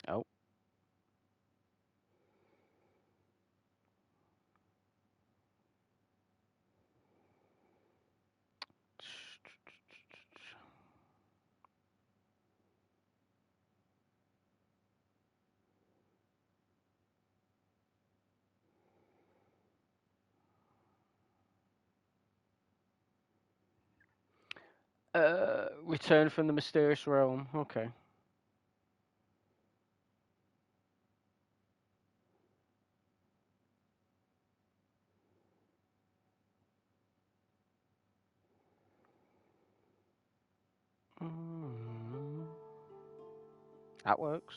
Oh. Return from the mysterious realm. Okay. That works.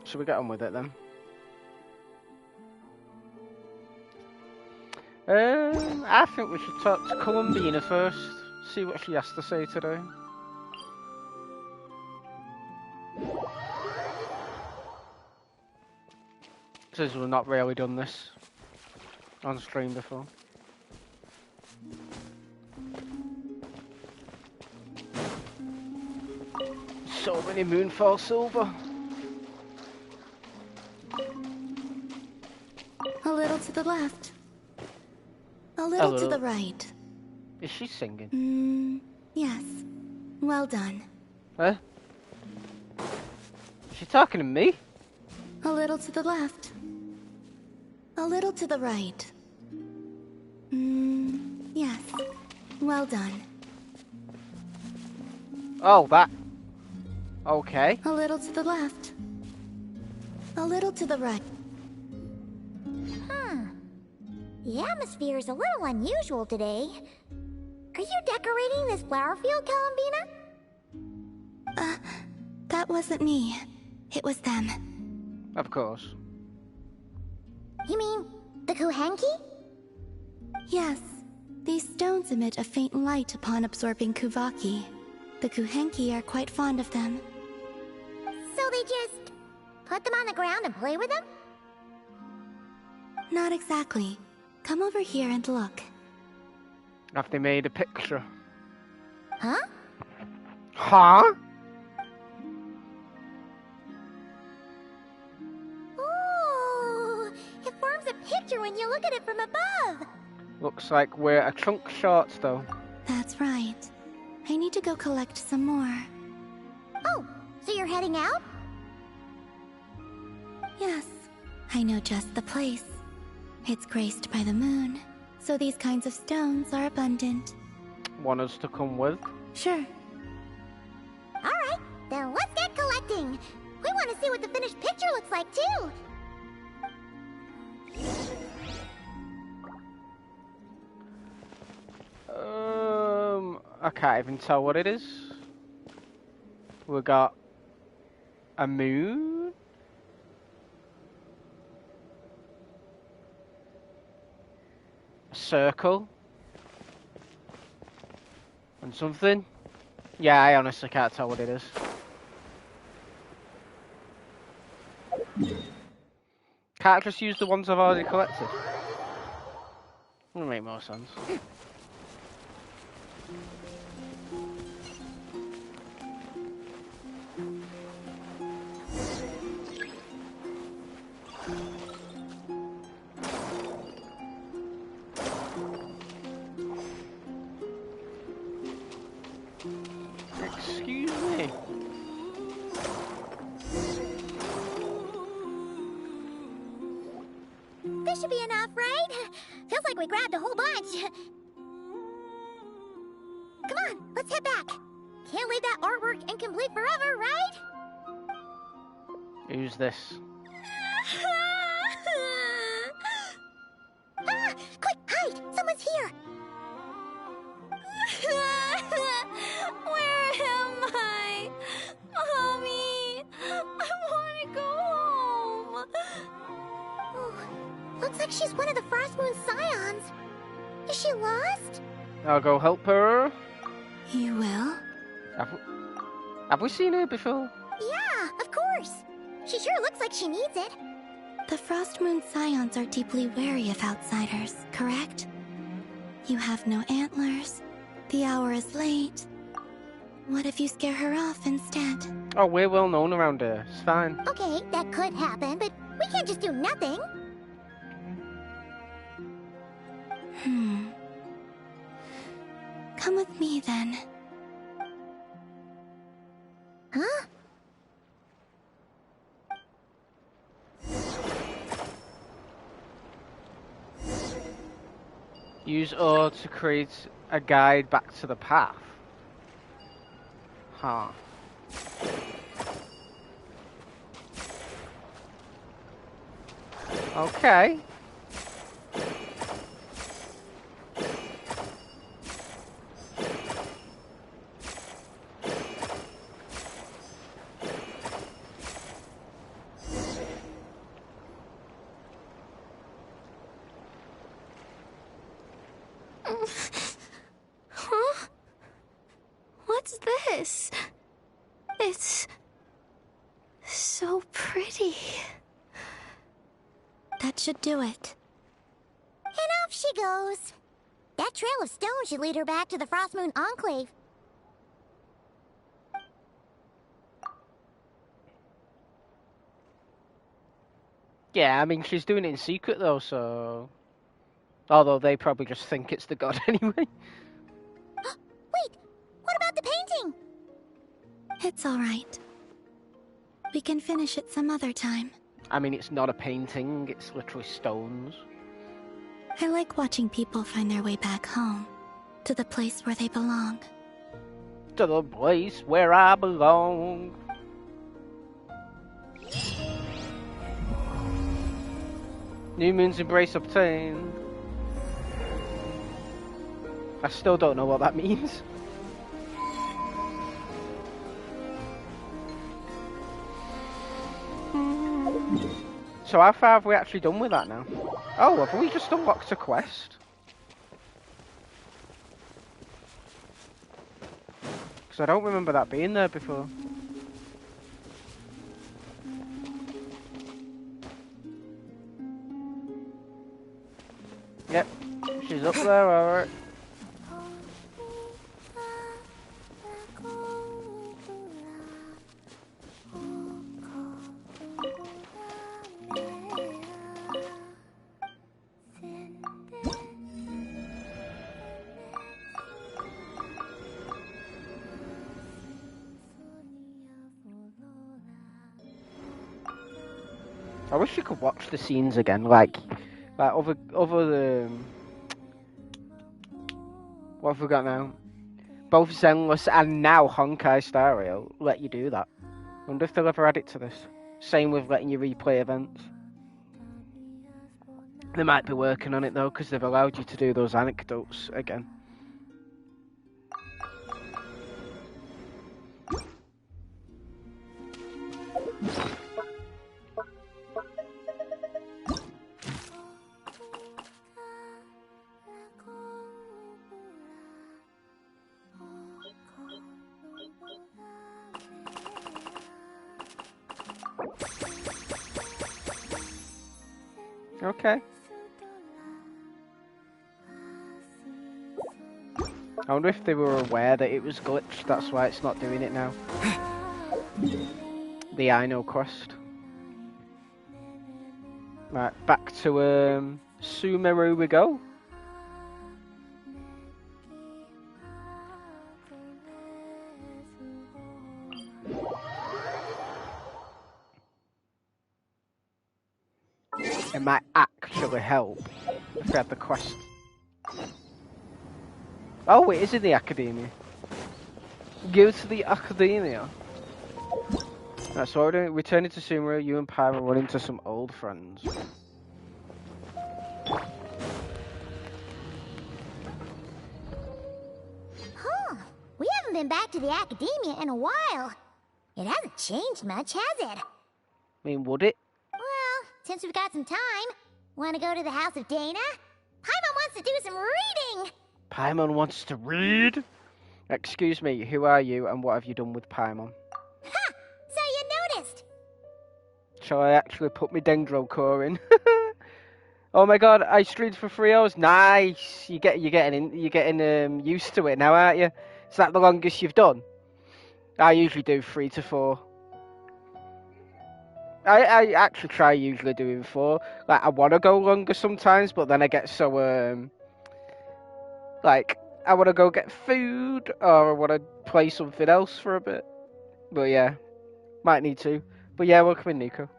Should we get on with it then? I think we should talk to Columbina first. See what she has to say today. Since we've not really done this on stream before. So many Moonfall Silver. A little to the left. A little to the right. Is she singing? Yes. Well done. Huh? Is she talking to me? A little to the left. A little to the right. Yes. Well done. Oh, that. Okay. A little to the left. A little to the right. The atmosphere is a little unusual today. Are you decorating this flower field, Columbina? That wasn't me. It was them. Of course. You mean the Kuhenki? Yes. These stones emit a faint light upon absorbing Kuvaki. The Kuhenki are quite fond of them. So they just put them on the ground and play with them? Not exactly. Come over here and look. Have they made a picture? Huh? Huh? Ooh, it forms a picture when you look at it from above. Looks like we're a chunk short though. That's right. I need to go collect some more. Oh, so you're heading out? Yes. I know just the place. It's graced by the moon, so these kinds of stones are abundant. Want us to come with? Sure. Alright, then let's get collecting. We want to see what the finished picture looks like, too. I can't even tell what it is. We got a moon. A circle. And something. Yeah, I honestly can't tell what it is. Can't I just use the ones I've already collected? Would make more sense. Excuse me. This should be enough, right? Feels like we grabbed a whole bunch. Come on, let's head back. Can't leave that artwork incomplete forever, right? Who's this? Ah! Quick, hide! Someone's here! Where am I? Mommy! I want to go home! Oh, looks like she's one of the Frost Moon Scions. Is she lost? I'll go help her. You will? Have we seen her before? Yeah, of course. She sure looks like she needs it. The Frost Moon Scions are deeply wary of outsiders, correct? You have no antlers. The hour is late. What if you scare her off instead? Oh, we're well known around here. It's fine. Okay, that could happen, but we can't just do nothing. Come with me then. Huh? Use O to create a guide back to the path. Huh. Okay. Huh? What's this? It's so pretty. That should do it. And off she goes. That trail of stone should lead her back to the Frost Moon Enclave. Yeah, I mean, she's doing it in secret though, so... Although they probably just think it's the god anyway. Wait, what about the painting? It's all right. We can finish it some other time. I mean, it's not a painting, it's literally stones. I like watching people find their way back home, to the place where they belong. To the place where I belong. New Moon's Embrace obtained. I still don't know what that means. So how far have we actually done with that now? Oh, have we just unlocked a quest? Because I don't remember that being there before. Yep, she's up there, alright. I wish you could watch the scenes again, like over the what have we got now? Both Zenless and now Honkai Star Rail let you do that. Wonder if they'll ever add it to this. Same with letting you replay events. They might be working on it though, because they've allowed you to do those anecdotes again. Okay. I wonder if they were aware that it was glitched, that's why it's not doing it now. The I Know quest. Right, back to Sumeru we go. It might actually help if we had the quest. Oh, it is in the academia. Go to the academia. Right, so we're doing, returning to Sumeru, you and Pyra run into some old friends. Huh. We haven't been back to the academia in a while. It hasn't changed much, has it? I mean, would it? Well, since we've got some time, want to go to the house of Dana? Paimon wants to do some reading! Paimon wants to read? Excuse me, who are you and what have you done with Paimon? Ha! So you noticed? Shall I actually put my Dendro core in? Oh my god, I streamed for 3 hours. Nice. You're getting used to it now, aren't you? Is that the longest you've done? I usually do 3 to 4. I actually try usually doing 4. Like I want to go longer sometimes, but then I get so like I want to go get food or I want to play something else for a bit. But yeah, might need to. But yeah, welcome in, Nico.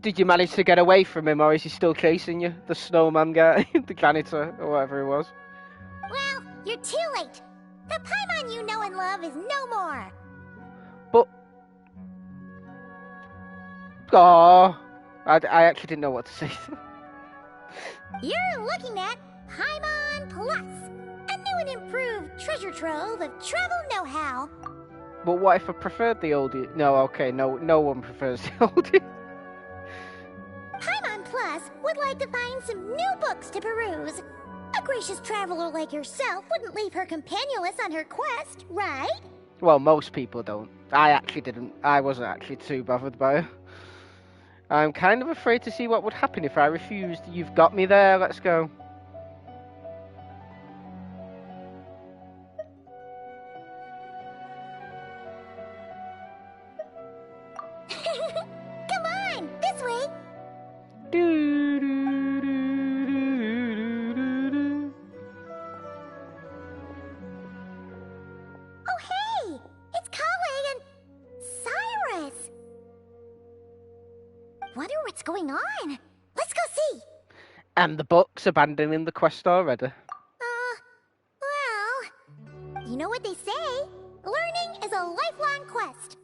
Did you manage to get away from him, or is he still chasing you? The snowman guy, the janitor, or whatever he was. Well, you're too late. The Paimon you know and love is no more. But oh, I actually didn't know what to say. You're looking at Paimon Plus, a new and improved treasure trove of travel know-how. But what if I preferred the oldie? No, okay, no one prefers the oldie. Paimon Plus would like to find some new books to peruse. A gracious traveler like yourself wouldn't leave her companionless on her quest, right? Well, most people don't. I actually didn't. I wasn't actually too bothered by it. I'm kind of afraid to see what would happen if I refused. You've got me there. Let's go. Come on, this way. Oh, hey! It's Kale and Cyrus! Wonder what's going on. Let's go see. And the book's abandoning the quest already. Well, you know what they say? Learning is a lifelong quest.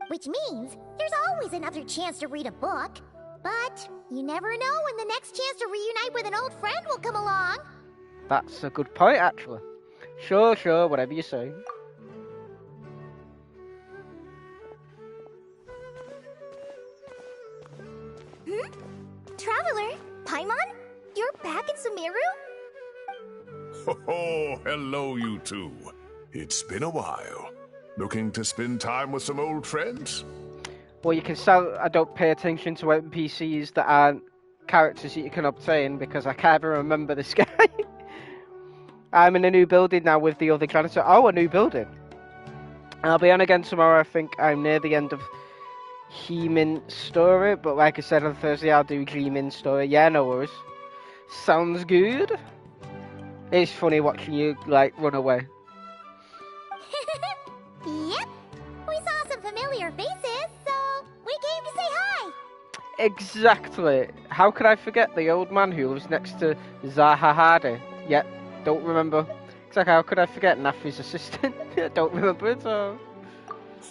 Which means there's always another chance to read a book. But you never know when the next chance to reunite with an old friend will come along. That's a good point, actually. Sure, whatever you say. Traveler, Paimon, you're back in Sumeru? Oh, hello, you two. It's been a while. Looking to spend time with some old friends? Well, you can sell. I don't pay attention to NPCs that aren't characters that you can obtain because I can't even remember this guy. I'm in a new building now with the other janitor. Oh, a new building. I'll be on again tomorrow. I think I'm near the end of Heemin's story, but like I said on Thursday, I'll do Heemin's story. Yeah, no worries. Sounds good. It's funny watching you like run away. Yep, we saw some familiar faces, so we came to say hi. Exactly. How could I forget the old man who lives next to Zahahade? Yep, don't remember. Exactly. How could I forget Nafi's assistant? Don't remember it all.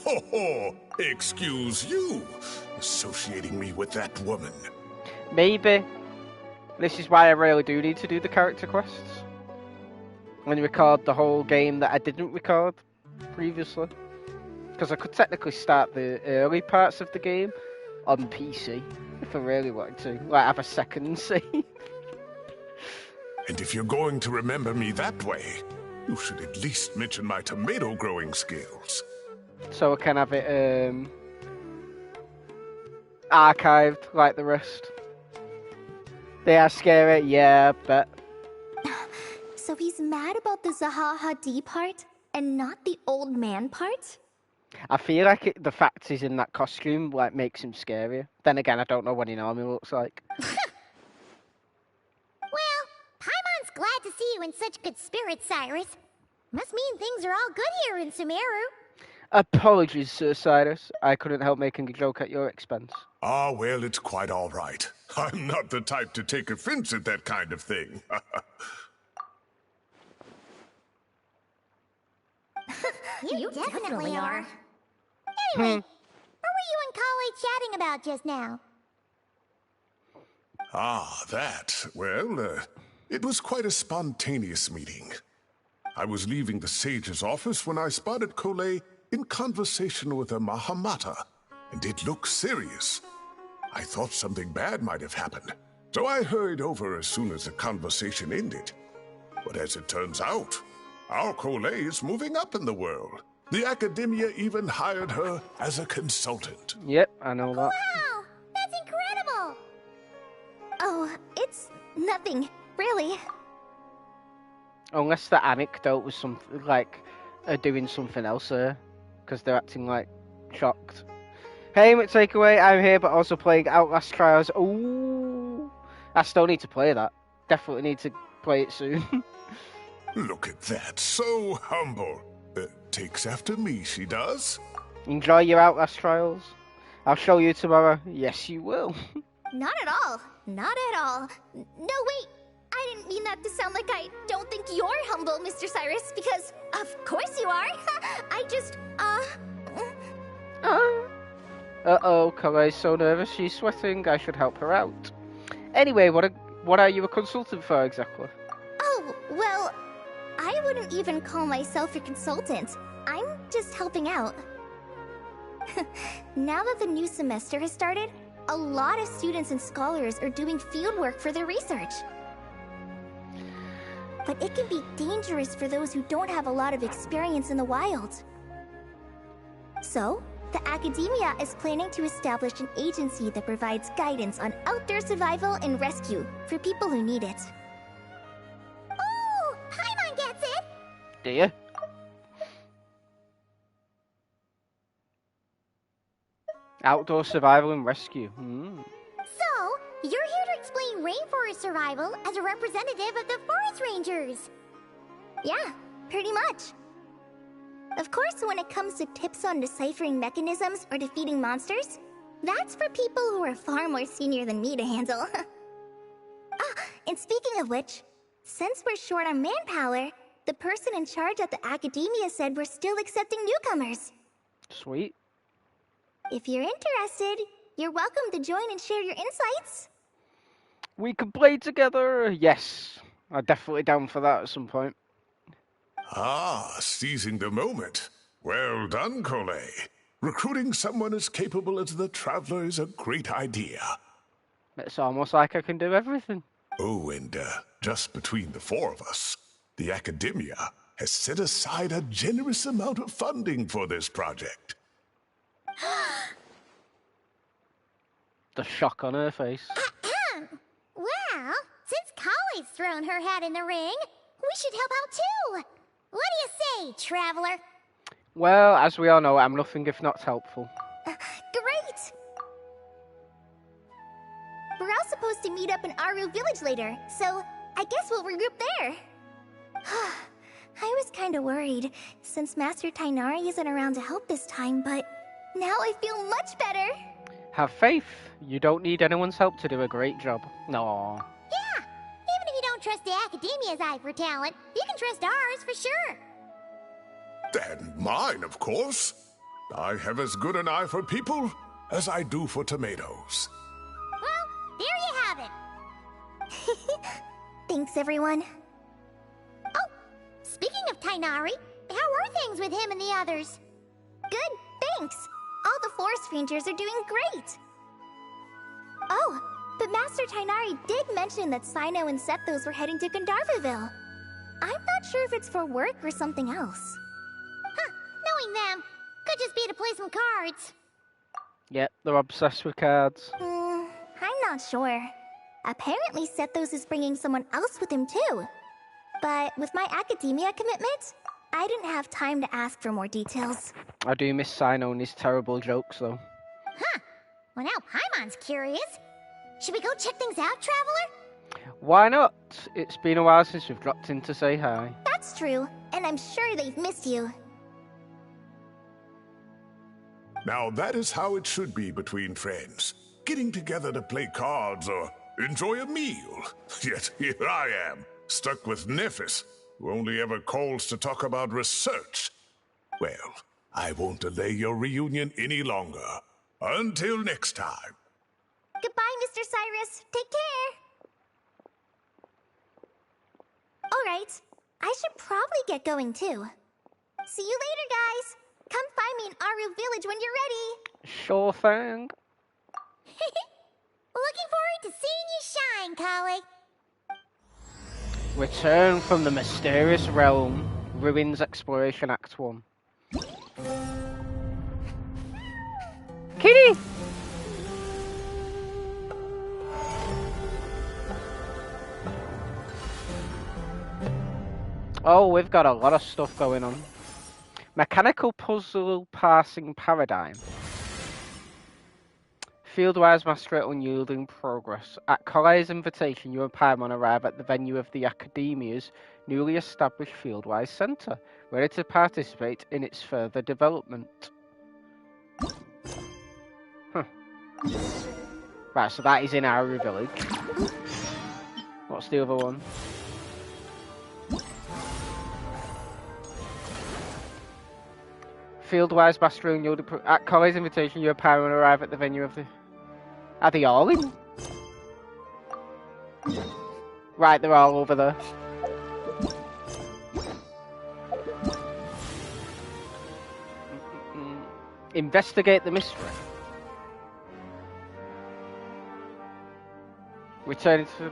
Ho ho! Excuse you, associating me with that woman. Maybe. This is why I really do need to do the character quests. And record the whole game that I didn't record previously. Because I could technically start the early parts of the game on PC if I really wanted to. Like have a second save. And if you're going to remember me that way, you should at least mention my tomato growing skills. So I can have it archived like the rest. They are scary, yeah, but... So he's mad about the Zaha D part and not the old man part? I feel like the fact he's in that costume like makes him scarier. Then again, I don't know what he normally looks like. Well, Paimon's glad to see you in such good spirits, Cyrus. Must mean things are all good here in Sumeru. Apologies, Sir Cyrus. I couldn't help making a joke at your expense. Ah, well, it's quite all right. I'm not the type to take offense at that kind of thing. You definitely are. Anyway, what were you and Kale chatting about just now? Ah, that. Well, it was quite a spontaneous meeting. I was leaving the sage's office when I spotted Kole in conversation with a Mahamata, and it looked serious. I thought something bad might have happened, so I hurried over as soon as the conversation ended. But as it turns out, our Coley is moving up in the world. The Academia even hired her as a consultant. Yep, I know that. Wow, that's incredible! Oh, it's nothing, really. Unless the anecdote was something like doing something else there, because they're acting like shocked. Hey, takeaway, I'm here, but also playing Outlast Trials. Ooh, I still need to play that. Definitely need to play it soon. Look at that, so humble. Takes after me, she does. Enjoy your Outlast Trials. I'll show you tomorrow. Yes, you will. Not at all. Not at all. No, wait. I didn't mean that to sound like I don't think you're humble, Mr. Cyrus, because of course you are. I just, Uh-oh, Kalei's so nervous she's sweating. I should help her out. Anyway, what are you a consultant for exactly? Oh, well, I wouldn't even call myself a consultant. I'm just helping out. Now that the new semester has started, a lot of students and scholars are doing fieldwork for their research. But it can be dangerous for those who don't have a lot of experience in the wild. So, the Academia is planning to establish an agency that provides guidance on outdoor survival and rescue for people who need it. Ooh, Paimon gets it! Do you? Outdoor survival and rescue. So, you're here to explain rainforest survival as a representative of the forest rangers. Yeah, pretty much. Of course, when it comes to tips on deciphering mechanisms or defeating monsters, that's for people who are far more senior than me to handle. And speaking of which, since we're short on manpower, the person in charge at the Academia said we're still accepting newcomers. Sweet. If you're interested, you're welcome to join and share your insights. We can play together. Yes, I'm definitely down for that at some point. Ah, seizing the moment. Well done, Coley. Recruiting someone as capable as the Traveler is a great idea. It's almost like I can do everything. Oh, and just between the four of us, the Academia has set aside a generous amount of funding for this project. The shock on her face. Well, since Kali's thrown her hat in the ring, we should help out too. What do you say, Traveler? Well, as we all know, I'm nothing if not helpful. Great! We're all supposed to meet up in Aru Village later, so I guess we'll regroup there. I was kinda worried, since Master Tainari isn't around to help this time, but now I feel much better. Have faith. You don't need anyone's help to do a great job. No. Yeah, even if you don't trust the Academia's eye for talent, you can trust ours for sure. And mine, of course. I have as good an eye for people as I do for tomatoes. Well, there you have it. Thanks, everyone. Oh, speaking of Tainari, how are things with him and the others? Good, thanks. All the forest rangers are doing great. Oh, but Master Tainari did mention that Sino and Sethos were heading to Gandharvaville. I'm not sure if it's for work or something else. Huh, knowing them, could just be to play some cards. Yep, they're obsessed with cards. I'm not sure. Apparently Sethos is bringing someone else with him too. But with my academia commitment, I didn't have time to ask for more details. I do miss Sino and his terrible jokes, though. Huh, well now Paimon's curious. Should we go check things out, Traveler? Why not? It's been a while since we've dropped in to say hi. That's true, and I'm sure they've missed you. Now that is how it should be between friends. Getting together to play cards or enjoy a meal. Yet here I am, stuck with Nephis, who only ever calls to talk about research. Well, I won't delay your reunion any longer. Until next time. Goodbye, Mr. Cyrus. Take care. Alright, I should probably get going too. See you later, guys. Come find me in Aru Village when you're ready. Sure thing. Looking forward to seeing you shine, Kali. Return from the mysterious realm. Ruins Exploration Act 1. Kitty! Oh, we've got a lot of stuff going on. Mechanical puzzle passing paradigm. Fieldwise master at unyielding progress. At Kolei's invitation, you and Paimon arrive at the venue of the Academia's newly established Fieldwise Centre, ready to participate in its further development. Huh. Right, so that is in our village. What's the other one? Fieldwise master at Kolei's invitation, you and Paimon arrive at the venue of the... Are they all in? Right, they're all over there. Investigate the mystery. Return to...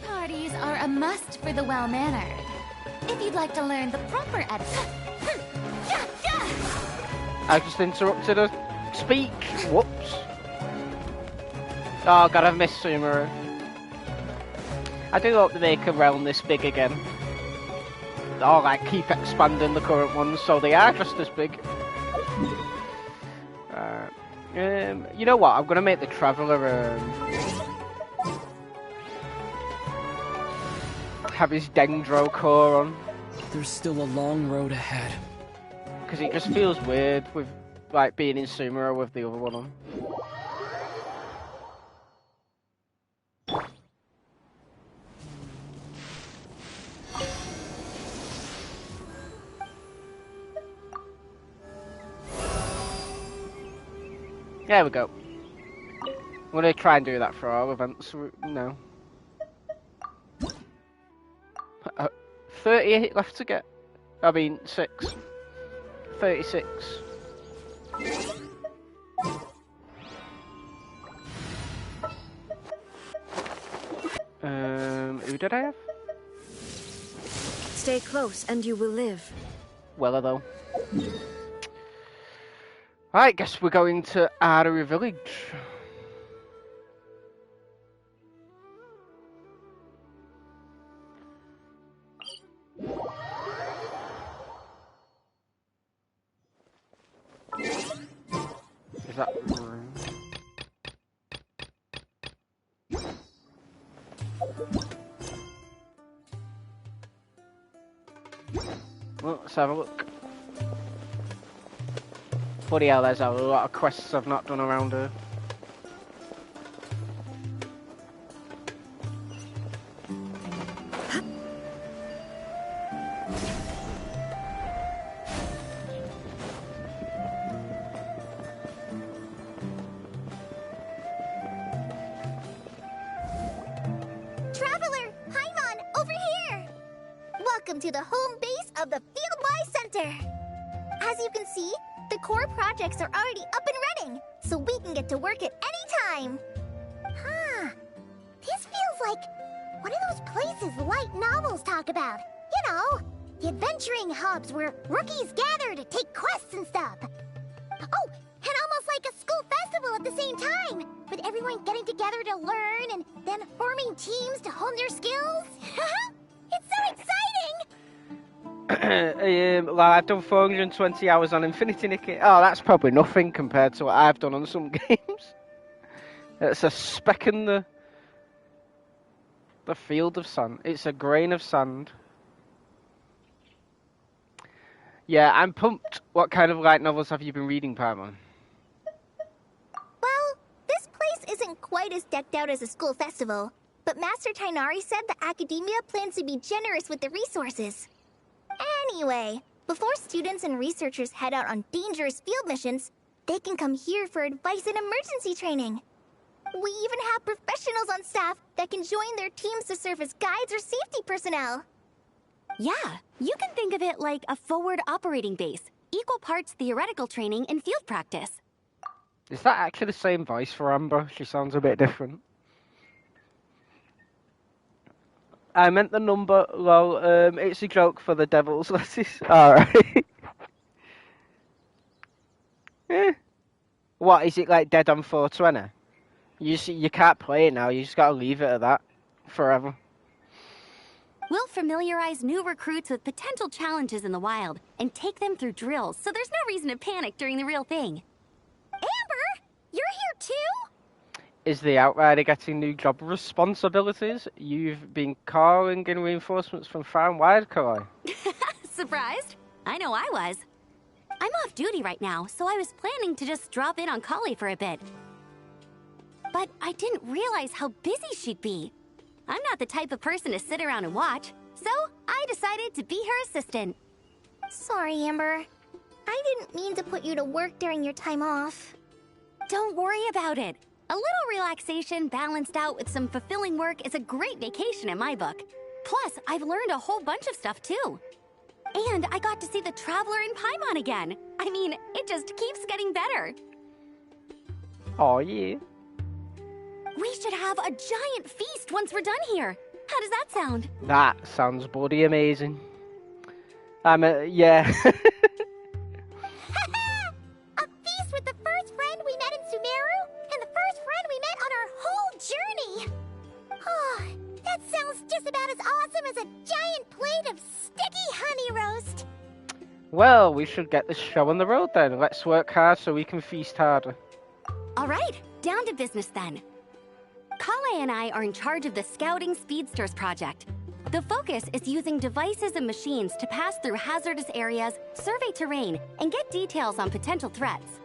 Parties are a must for the well-mannered. If you'd like to learn the proper etiquette... I just interrupted her speech. Whoops. Oh god, I've missed Sumeru. I do hope they make a realm this big again. Or like keep expanding the current ones so they are just as big. You know what? I'm gonna make the Traveller have his Dendro core on. There's still a long road ahead. Because it just feels weird with like being in Sumeru with the other one on. There we go. I'm gonna try and do that for all events. No. 38 left to get. I mean, 6. 36. Who did I have? Stay close and you will live. Weller though. Right, guess we're going to Artery Village. Is that room? Well, let's have a look. Bloody hell, there's a lot of quests I've not done around here. Traveler, Paimon, over here! Welcome to the home base of the Fieldwise Center. As you can see, the core projects are already up and running, so we can get to work at any time. Huh. This feels like one of those places light novels talk about. You know, the adventuring hubs where rookies gather to take quests and stuff. Oh, and almost like a school festival at the same time, with everyone getting together to learn and then forming teams to hone their skills. It's so exciting! Well, I've done 420 hours on Infinity Nikki. Oh, that's probably nothing compared to what I've done on some games. It's a speck in the field of sand. It's a grain of sand. Yeah, I'm pumped. What kind of light novels have you been reading, Paimon? Well, this place isn't quite as decked out as a school festival, but Master Tainari said the Academia plans to be generous with the resources. Anyway, before students and researchers head out on dangerous field missions, they can come here for advice and emergency training. We even have professionals on staff that can join their teams to serve as guides or safety personnel. Yeah, you can think of it like a forward operating base, equal parts theoretical training and field practice. Is that actually the same voice for Amber? She sounds a bit different. I meant the number, lol. It's a joke for the devil's lettuce. Alright. Eh. What, is it like dead on 420? You can't play it now, you just gotta leave it at that. Forever. We'll familiarize new recruits with potential challenges in the wild and take them through drills, so there's no reason to panic during the real thing. Amber, you're here too? Is the Outrider getting new job responsibilities? You've been calling in reinforcements from far and wide, Karai. Surprised? I know I was. I'm off duty right now, so I was planning to just drop in on Kali for a bit. But I didn't realize how busy she'd be. I'm not the type of person to sit around and watch, so I decided to be her assistant. Sorry, Amber. I didn't mean to put you to work during your time off. Don't worry about it. A little relaxation balanced out with some fulfilling work is a great vacation in my book. Plus, I've learned a whole bunch of stuff too. And I got to see the Traveler in Paimon again. I mean, it just keeps getting better. Oh yeah. We should have a giant feast once we're done here. How does that sound? That sounds bloody amazing. Yeah. A feast with the first friend we met in Sumeru, and the first friend we met on our whole journey! Oh, that sounds just about as awesome as a giant plate of sticky honey roast! Well, we should get this show on the road then. Let's work hard so we can feast harder. Alright, down to business then. Kale and I are in charge of the Scouting Speedsters project. The focus is using devices and machines to pass through hazardous areas, survey terrain, and get details on potential threats.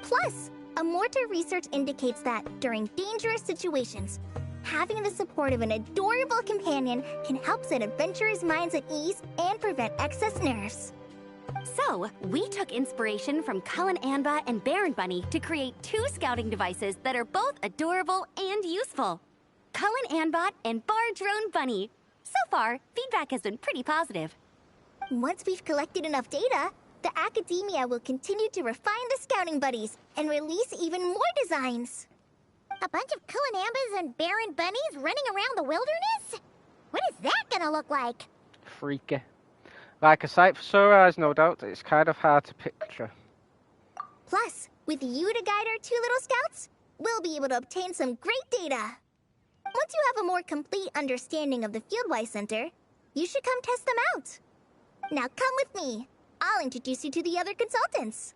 Plus, a mortar research indicates that during dangerous situations, having the support of an adorable companion can help set adventurers' minds at ease and prevent excess nerves. So, we took inspiration from Cullen Anba and Baron Bunny to create 2 scouting devices that are both adorable and useful. Cullen Anbot and Bar Drone Bunny. So far, feedback has been pretty positive. Once we've collected enough data, the academia will continue to refine the scouting buddies and release even more designs. A bunch of Kulanambas and Baron Bunnies running around the wilderness? What is that gonna look like? Freaky. Like a sight for sore eyes, no doubt. It's kind of hard to picture. Plus, with you to guide our 2 little scouts, we'll be able to obtain some great data. Once you have a more complete understanding of the Fieldwise Center, you should come test them out. Now come with me. I'll introduce you to the other consultants.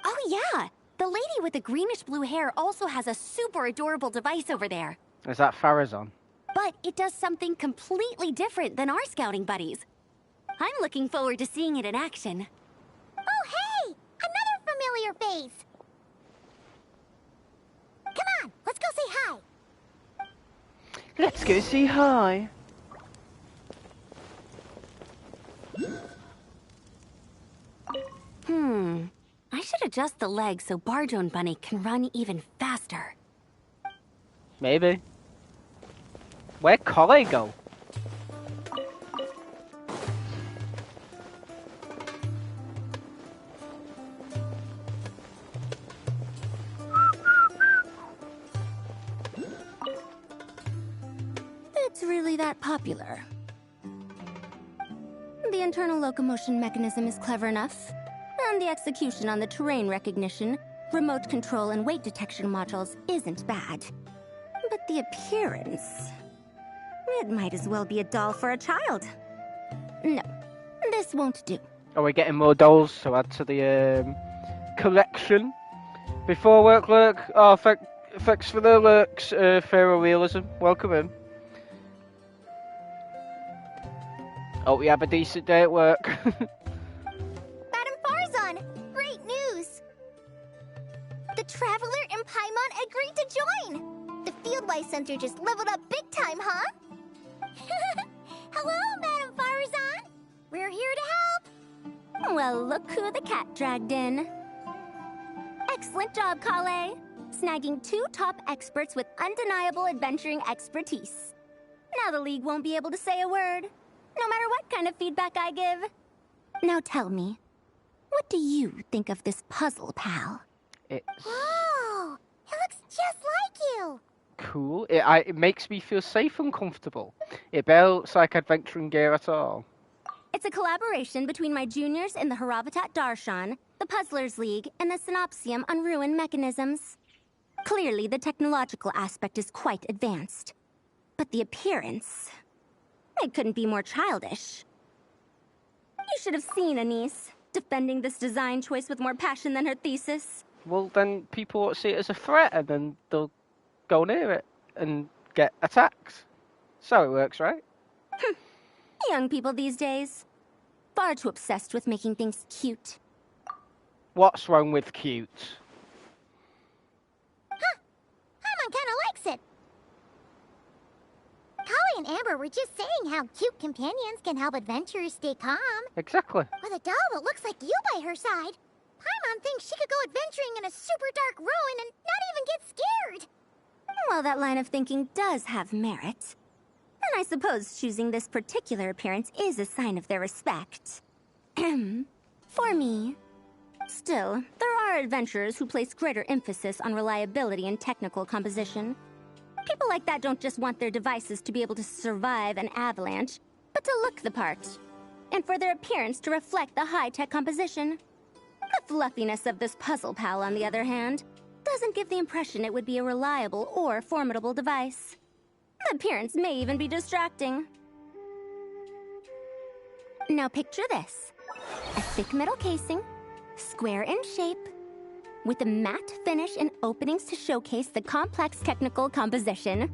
Oh yeah! The lady with the greenish-blue hair also has a super adorable device over there. Is that Farazan? But it does something completely different than our scouting buddies. I'm looking forward to seeing it in action. Oh, hey! Another familiar face! Come on, let's go say hi! Let's go say hi. I should adjust the legs so Bardrone Bunny can run even faster. Maybe. Where'd Collie go? It's really that popular. The internal locomotion mechanism is clever enough, and the execution on the terrain recognition, remote control, and weight detection modules isn't bad. But the appearance... it might as well be a doll for a child. No, this won't do. Are we getting more dolls to add to the collection? Before work lurk. Oh, thanks for the lurks, Pharaoh Realism. Welcome in. Hope you have a decent day at work. Madam Farzan, great news! The Traveler and Paimon agreed to join! The Fieldwise Center just leveled up big time, huh? Hello, Madam Farazan! We're here to help! Well, look who the cat dragged in. Excellent job, Kale. Snagging 2 top experts with undeniable adventuring expertise. Now the League won't be able to say a word. no matter what kind of feedback I give. Now tell me, what do you think of this puzzle, pal? It's Whoa! It looks just like you! cool. It makes me feel safe and comfortable. It barely looks like adventuring gear at all. It's a collaboration between my juniors in the Haravatat Darshan, the Puzzlers League, and the Synopsium on Ruin Mechanisms. Clearly, the technological aspect is quite advanced. But the appearance... it couldn't be more childish. You should have seen Anise, defending this design choice with more passion than her thesis. Well, then people won't see it as a threat, and then they'll go near it and get attacked. So it works, right? Young people these days. Far too obsessed with making things cute. What's wrong with cute? Paimon kinda likes it. Kali and Amber were just saying how cute companions can help adventurers stay calm. Exactly. With a doll that looks like you by her side, Paimon thinks she could go adventuring in a super dark ruin and not even get scared. Well, that line of thinking does have merit. And I suppose choosing this particular appearance is a sign of their respect. For me. Still, there are adventurers who place greater emphasis on reliability and technical composition. People like that don't just want their devices to be able to survive an avalanche, but to look the part. And for their appearance to reflect the high-tech composition. The fluffiness of this puzzle pal, on the other hand, doesn't give the impression it would be a reliable or formidable device. The appearance may even be distracting. Now picture this. A thick metal casing, square in shape, with a matte finish and openings to showcase the complex technical composition.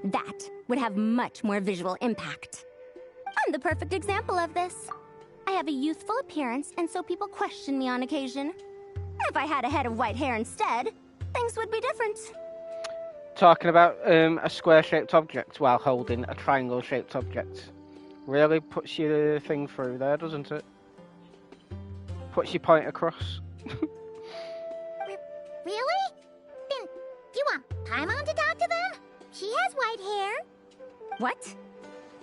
That would have much more visual impact. I'm the perfect example of this. I have a youthful appearance, and so people question me on occasion. If I had a head of white hair instead, things would be different. Talking about a square-shaped object while holding a triangle-shaped object. Really puts your thing through there, doesn't it? Puts your point across. Really? Then, you want Paimon to talk to them? She has white hair. What?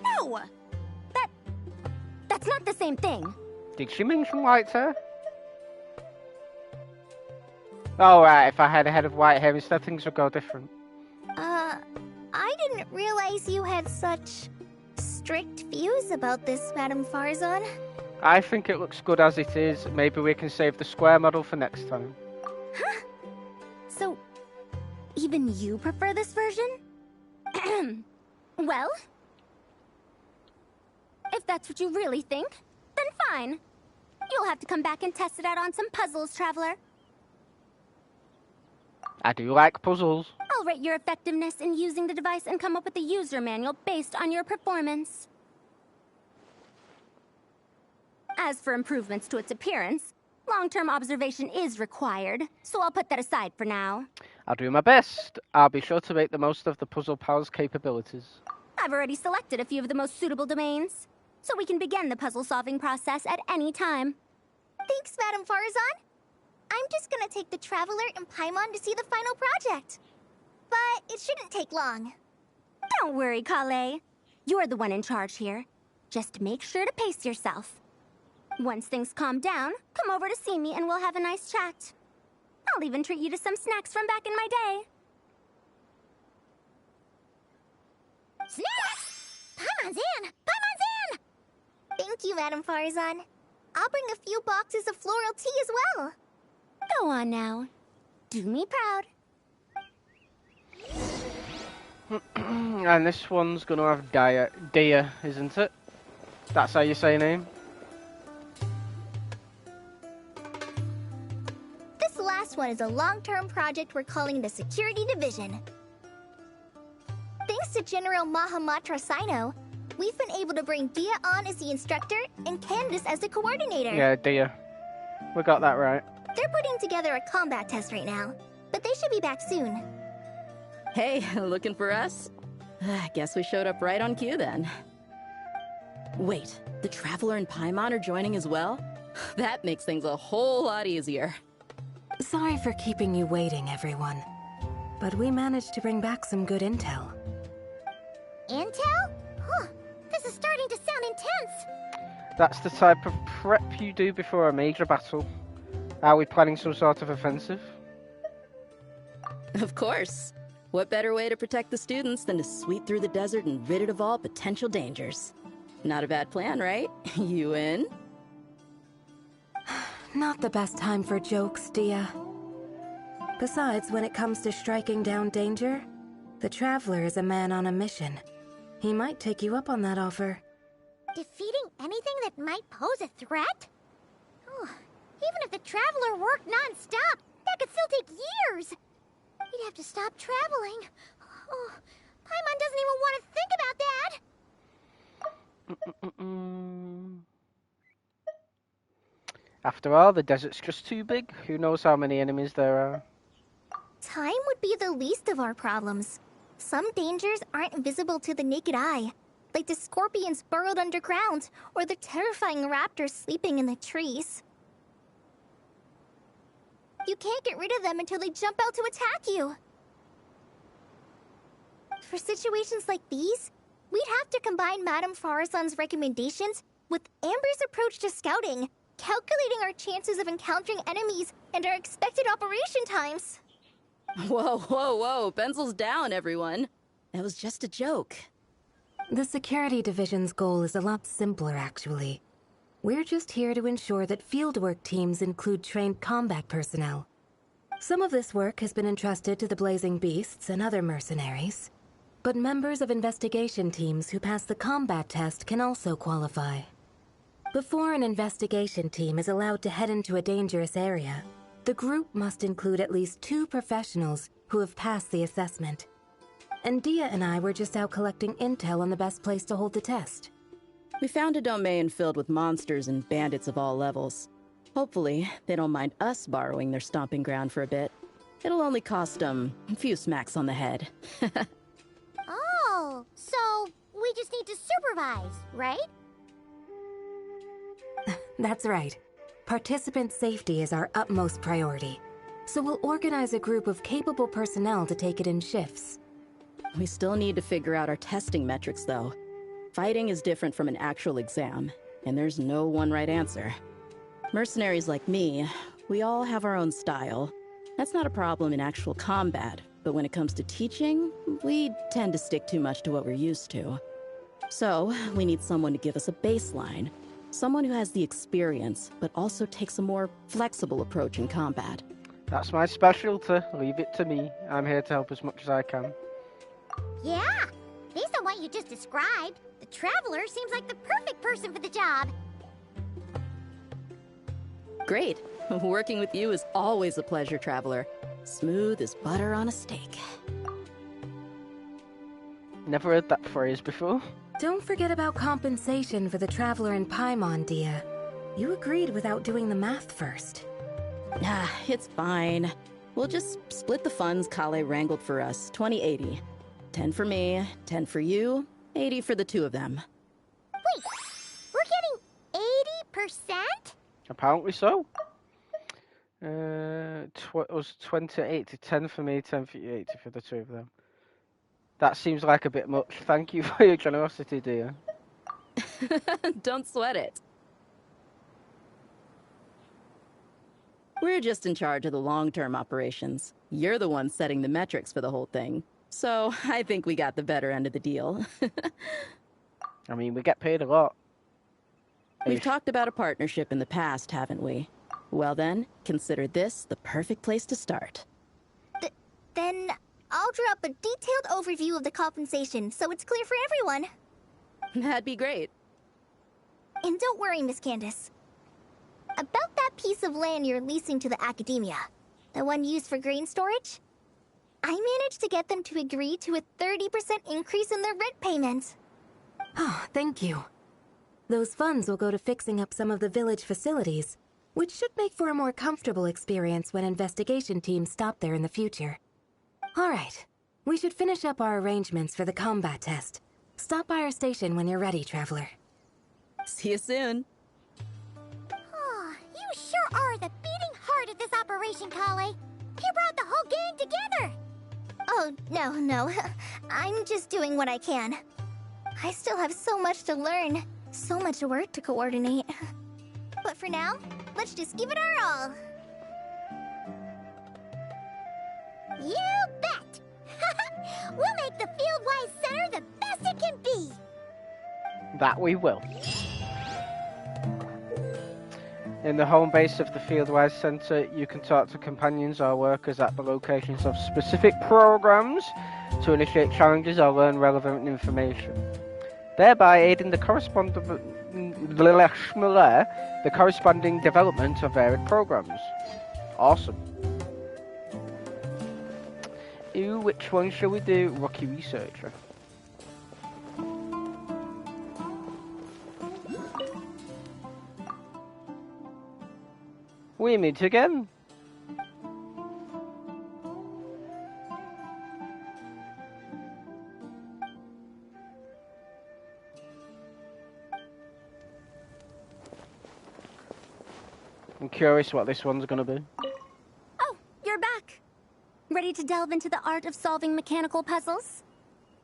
No! That's not the same thing. Did she mention white hair? Oh, right, if I had a head of white hair instead, things would go different. I didn't realize you had such strict views about this, Madame Farzan. I think it looks good as it is. Maybe we can save the square model for next time. Huh? So, even you prefer this version? Well, if that's what you really think, then fine. You'll have to come back and test it out on some puzzles, Traveler. I do like puzzles. I'll rate your effectiveness in using the device and come up with a user manual based on your performance. As for improvements to its appearance, long-term observation is required, so I'll put that aside for now. I'll do my best. I'll be sure to make the most of the puzzle pal's capabilities. I've already selected a few of the most suitable domains, so we can begin the puzzle-solving process at any time. Thanks, Madame Farzan. I'm just gonna take the Traveler and Paimon to see the final project. But it shouldn't take long. Don't worry, Kale. You're the one in charge here. Just make sure to pace yourself. Once things calm down, come over to see me and we'll have a nice chat. I'll even treat you to some snacks from back in my day. Snacks! Paimon's in! Paimon's in! Thank you, Madame Farzan. I'll bring a few boxes of floral tea as well. Go on now. Do me proud. And this one's gonna have Dia, isn't it? That's how you say her name? This last one is a long-term project we're calling the Security Division. Thanks to General Mahamatra Sino, we've been able to bring Dia on as the instructor and Candace as the coordinator. Yeah, Dia. We got that right. They're putting together a combat test right now, but they should be back soon. Hey, looking for us? Guess we showed up right on cue then. Wait, the Traveler and Paimon are joining as well? That makes things a whole lot easier. Sorry for keeping you waiting, everyone. But we managed to bring back some good intel. Intel? Huh, this is starting to sound intense. chance! That's the type of prep you do before a major battle. Are we planning some sort of offensive? Of course. What better way to protect the students than to sweep through the desert and rid it of all potential dangers? Not a bad plan, right? You in? Not the best time for jokes, Dia. Besides, when it comes to striking down danger, the Traveler is a man on a mission. He might take you up on that offer. Defeating anything that might pose a threat? Oh, even if the Traveler worked non-stop, that could still take years. He'd have to stop traveling. Oh, Paimon doesn't even want to think about that. After all, the desert's just too big. Who knows how many enemies there are? Time would be the least of our problems. Some dangers aren't visible to the naked eye, like the scorpions burrowed underground, or the terrifying raptors sleeping in the trees. You can't get rid of them until they jump out to attack you. For situations like these, we'd have to combine Madame Farazan's recommendations with Amber's approach to scouting, calculating our chances of encountering enemies and our expected operation times. Whoa, whoa, whoa. Pencils down, everyone. That was just a joke. The Security Division's goal is a lot simpler, actually. We're just here to ensure that fieldwork teams include trained combat personnel. Some of this work has been entrusted to the Blazing Beasts and other mercenaries, but members of investigation teams who pass the combat test can also qualify. Before an investigation team is allowed to head into a dangerous area, the group must include at least 2 professionals who have passed the assessment. And Dia and I were just out collecting intel on the best place to hold the test. We found a domain filled with monsters and bandits of all levels. Hopefully, they don't mind us borrowing their stomping ground for a bit. It'll only cost a few smacks on the head. Oh, so we just need to supervise, right? That's right. Participant safety is our utmost priority. So we'll organize a group of capable personnel to take it in shifts. We still need to figure out our testing metrics, though. Fighting is different from an actual exam, and there's no one right answer. Mercenaries like me, we all have our own style. That's not a problem in actual combat, but when it comes to teaching, we tend to stick too much to what we're used to. So, we need someone to give us a baseline. Someone who has the experience, but also takes a more flexible approach in combat. That's my specialty. Leave it to me. I'm here to help as much as I can. Yeah, based on what you just described, the Traveler seems like the perfect person for the job. Great. Working with you is always a pleasure, Traveler. Smooth as butter on a steak. Never heard that phrase before. Don't forget about compensation for the Traveler in Paimon, Dia. You agreed without doing the math first. Ah, it's fine. We'll just split the funds Kale wrangled for us, 20-80. 10 for me, 10 for you, 80 for the 2 of them. Wait, we're getting 80%? Apparently so. It was 20-80, 10 for me, 10 for you, 80 for the 2 of them. That seems like a bit much. Thank you for your generosity, dear. Don't sweat it. We're just in charge of the long-term operations. You're the one setting the metrics for the whole thing. So, I think we got the better end of the deal. I mean, we get paid a lot. We've talked about a partnership in the past, haven't we? Well then, consider this the perfect place to start. Then I'll draw up a detailed overview of the compensation so it's clear for everyone. That'd be great. And don't worry, Miss Candace. About that piece of land you're leasing to the academia, the one used for grain storage, I managed to get them to agree to a 30% increase in their rent payment. Oh, thank you. Those funds will go to fixing up some of the village facilities, which should make for a more comfortable experience when investigation teams stop there in the future. All right, we should finish up our arrangements for the combat test. Stop by our station when you're ready, Traveler. See you soon. Oh, you sure are the beating heart of this operation, Kale. You brought the whole gang together. Oh, no. I'm just doing what I can. I still have so much to learn, So much work to coordinate. But for now, let's just give it our all. You bet! We'll make the Fieldwise Center the best it can be! That we will. In the home base of the Fieldwise Center, you can talk to companions or workers at the locations of specific programs to initiate challenges or learn relevant information, thereby aiding the corresponding development of varied programs. Awesome. Ooh, which one shall we do? Rookie Researcher. We meet again. I'm curious what this one's gonna be. Oh, you're back. Ready to delve into the art of solving mechanical puzzles?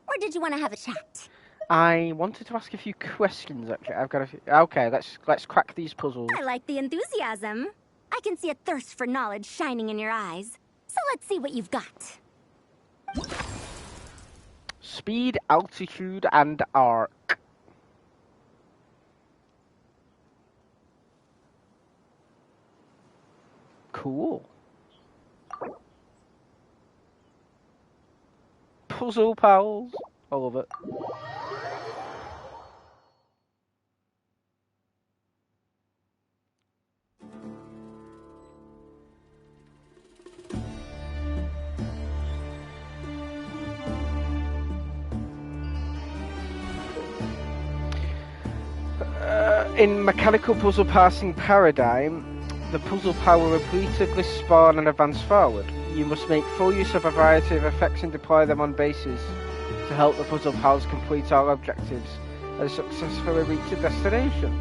Or did you want to have a chat? I wanted to ask a few questions, actually. I've got a few. Okay, let's crack these puzzles. I like the enthusiasm. I can see a thirst for knowledge shining in your eyes. So let's see what you've got. Speed, altitude, and arc. Cool. Puzzle pals. I love it. In Mechanical Puzzle Passing Paradigm, the puzzle power repeatedly spawn and advance forward. You must make full use of a variety of effects and deploy them on bases to help the puzzle pals complete all objectives and successfully reach a destination.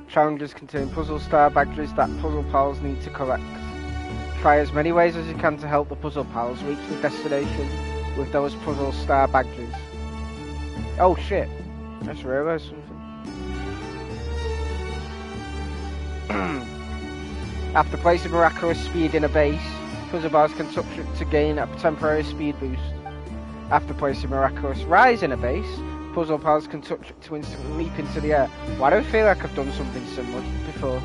Challenges contain puzzle star badges that puzzle pals need to collect. Try as many ways as you can to help the puzzle pals reach the destination with those puzzle star badges. Oh shit, I just realised something. After placing miraculous speed in a base, puzzle bars can touch it to gain a temporary speed boost. After placing miraculous rise in a base, puzzle bars can touch it to instantly leap into the air. Why do I feel like I've done something similar before?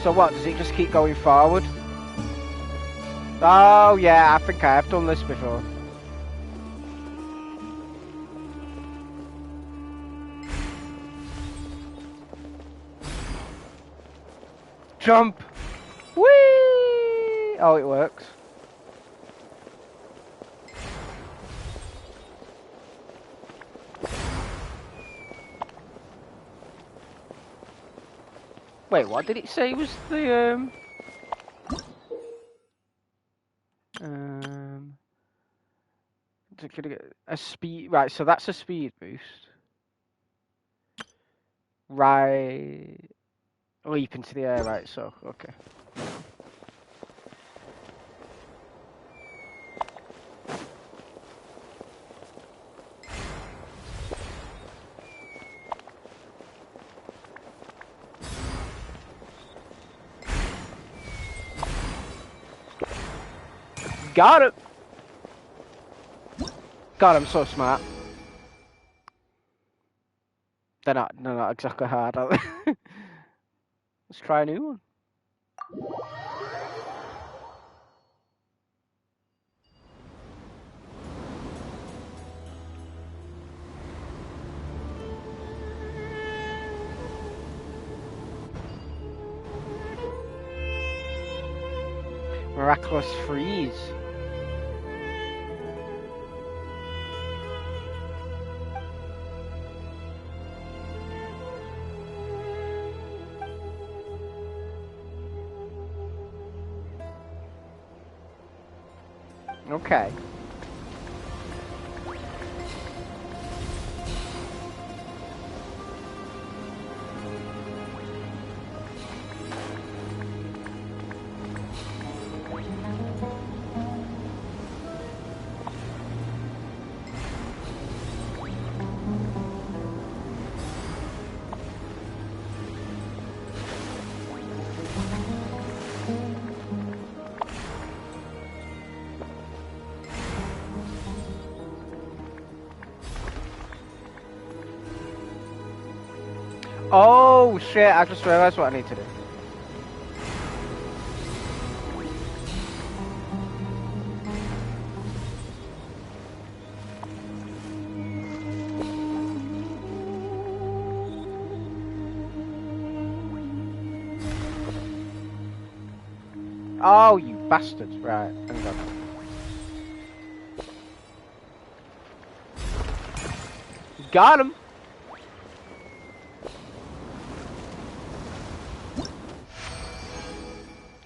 So what, does it just keep going forward? Oh yeah, I think I have done this before. Jump! Whee! Oh, it works. Wait, what did it say was the a speed, right, so that's a speed boost. Right, leap into the air, right, so, okay. Got it! God, I'm so smart. They're not exactly hard, are they? Let's try a new one. Miraculous freeze. Okay. Oh shit, I just realised what I need to do. Oh, you bastards. Right, hang on. Got him!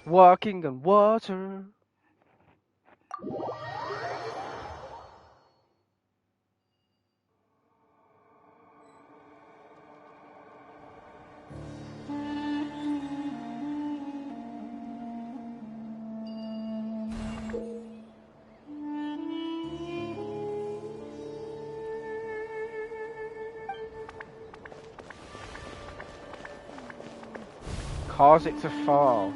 Walking on water. Cause it to fall.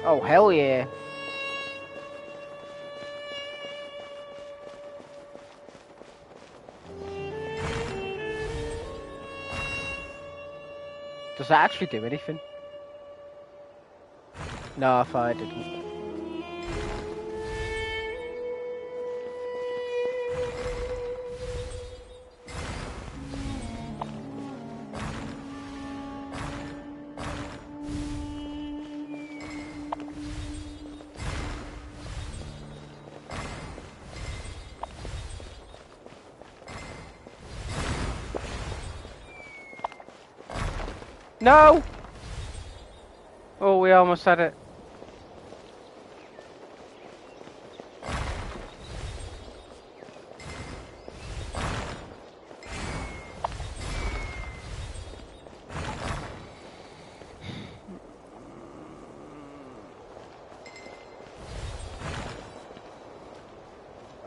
Oh, hell yeah. Does that actually do anything? No, I thought I didn't. No! Oh, we almost had it.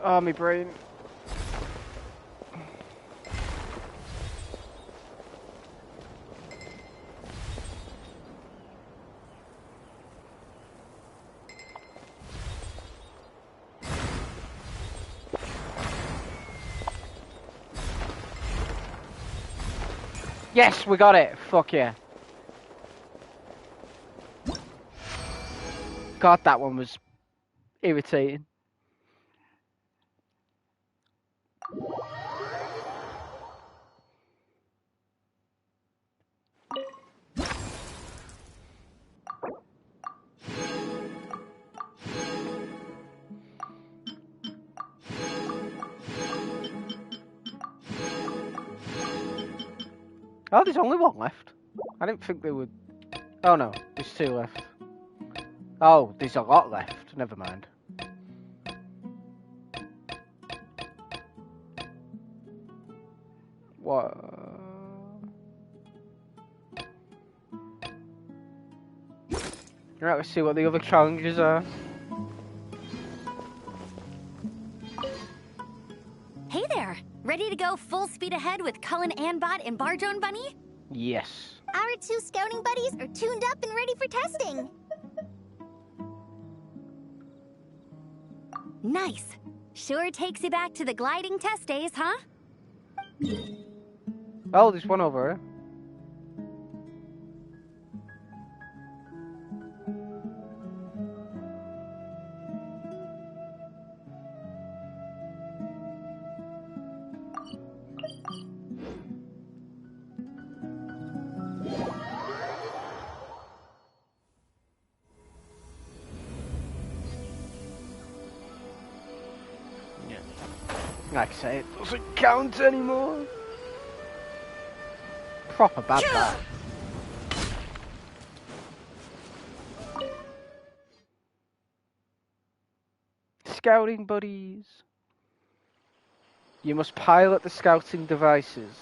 Oh, my brain. Yes, we got it. Fuck yeah. God, that one was irritating. Oh, there's only one left. I didn't think there would... Oh no, there's two left. Oh, there's a lot left. Never mind. What? Right, let's see what the other challenges are. Hey there! Ready to go full speed ahead with Cullen Anbot and Barjone Bunny? Yes. Our two scouting buddies are tuned up and ready for testing. Nice. Sure takes you back to the gliding test days, huh? Oh, there's one over here. Like I say, it doesn't count anymore. Proper bad that. Scouting buddies. You must pilot the scouting devices.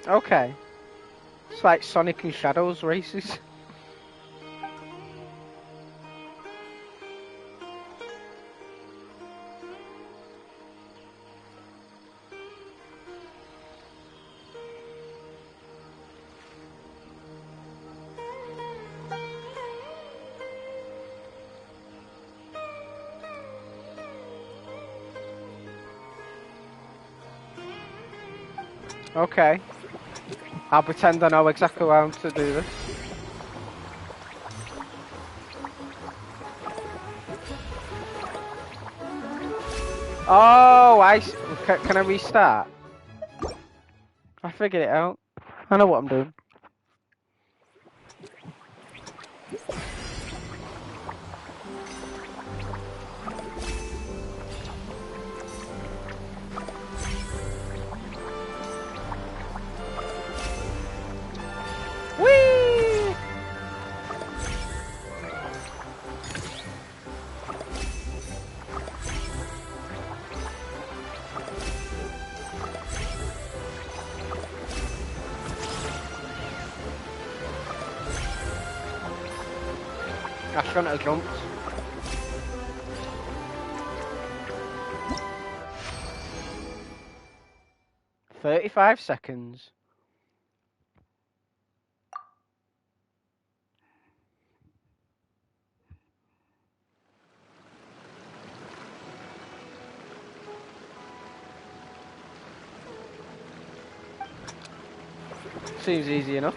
Okay. It's like Sonic and Shadows races. Okay. I'll pretend I know exactly how to do this. Oh, can I restart? I figured it out. I know what I'm doing. Whee! I shouldn't have jumped. "35 seconds." Seems easy enough.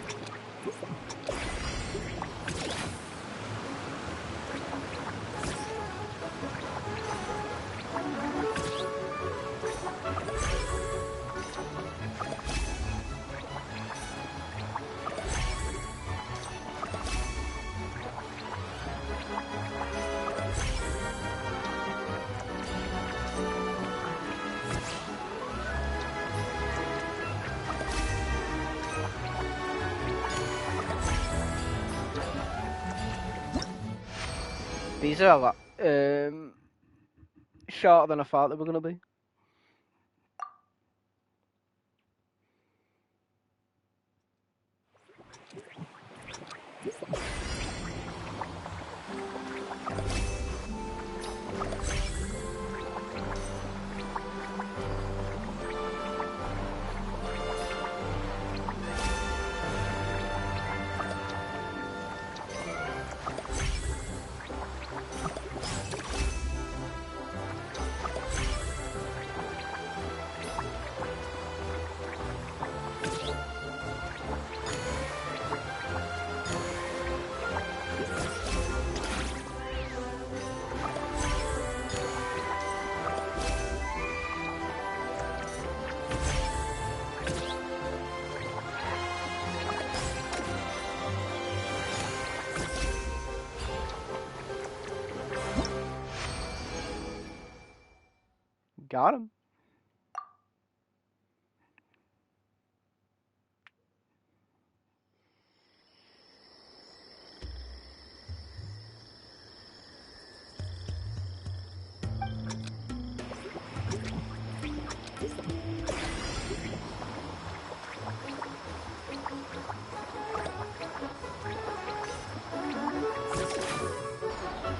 These are a lot shorter than I thought they were going to be. Got him.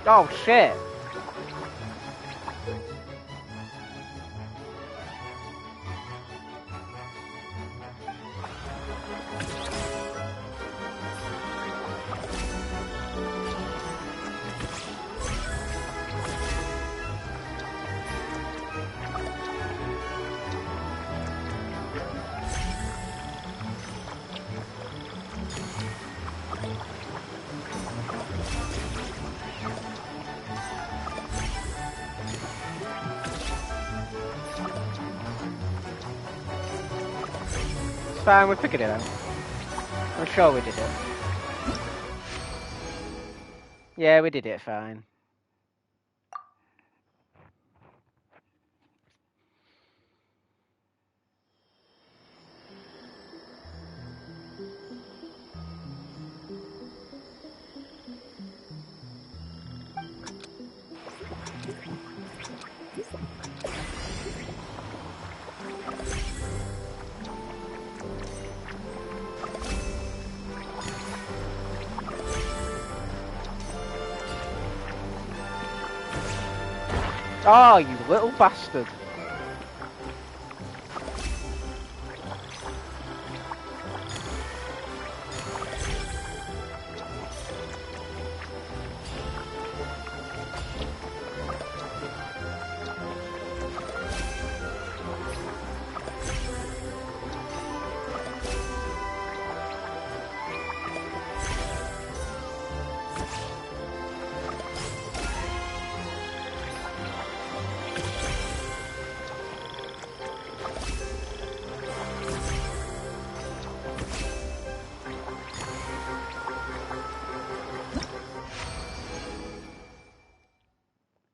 Oh shit. Fine, we figured it out. I'm sure we did it. Yeah, we did it fine. Oh, you little bastard.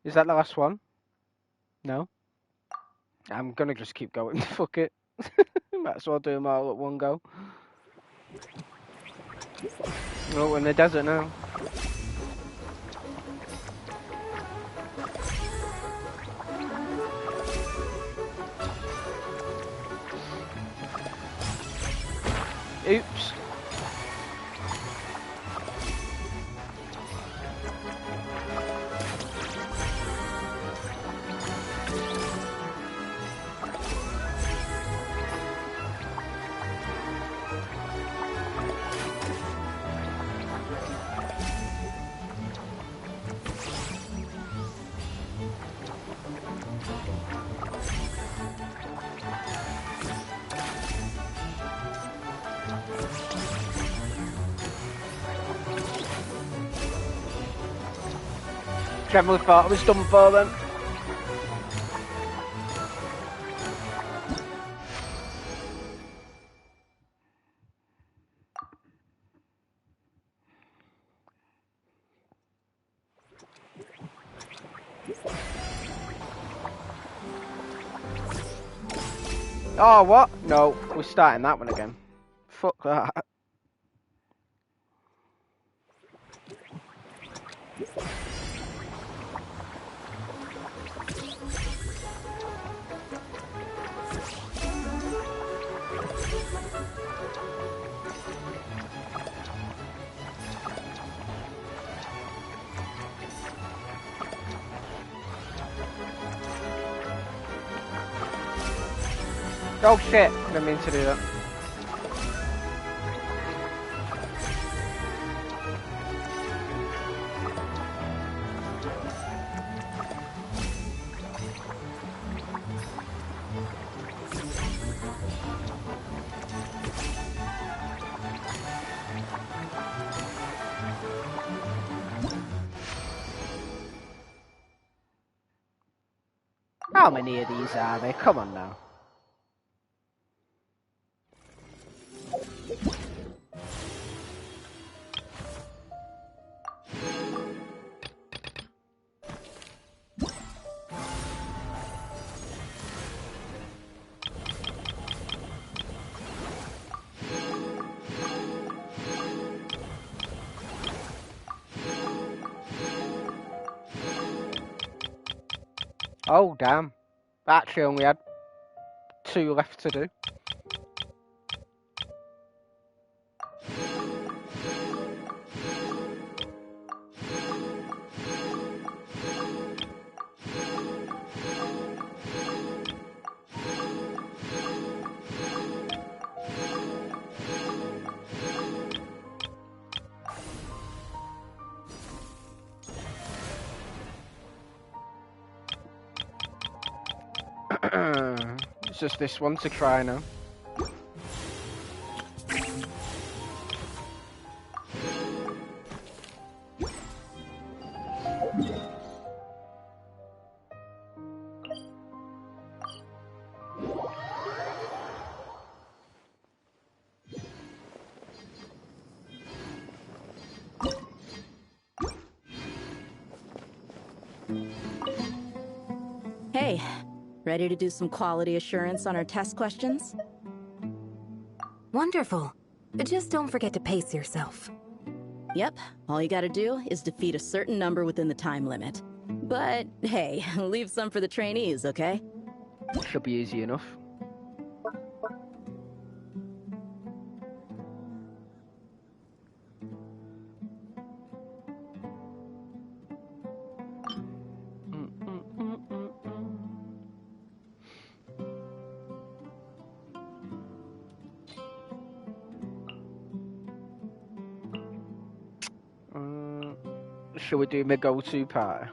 Is that the last one? No? I'm gonna just keep going. Fuck it. Might as well do them all at one go. Oh, we're in the desert now. Oops. Generally thought I was done for then. Oh, what? No, we're starting that one again. Fuck that. Oh shit, didn't mean to do that. How many of these are there? Come on now. Oh, damn. Actually, only had 2 left to do. It's just this one to try now. Hey, ready to do some quality assurance on our test questions? Wonderful. Just don't forget to pace yourself. Yep, all you gotta do is defeat a certain number within the time limit. But hey, leave some for the trainees, okay? Should be easy enough. should we do my go-to party?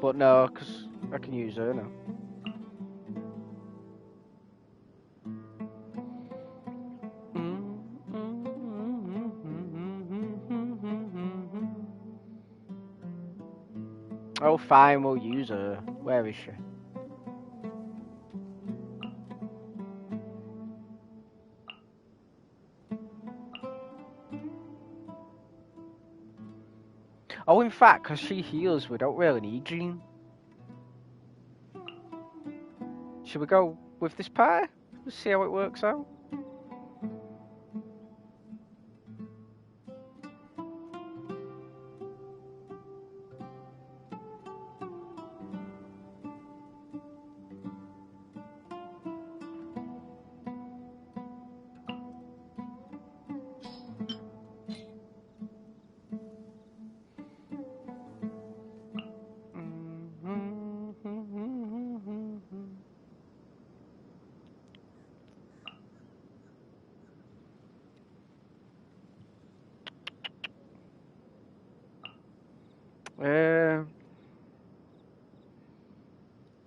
But no, because I can use her now. Oh, fine, we'll use her. Where is she? Oh, in fact, because she heals, we don't really need Jean. Should we go with this party? Let's see how it works out.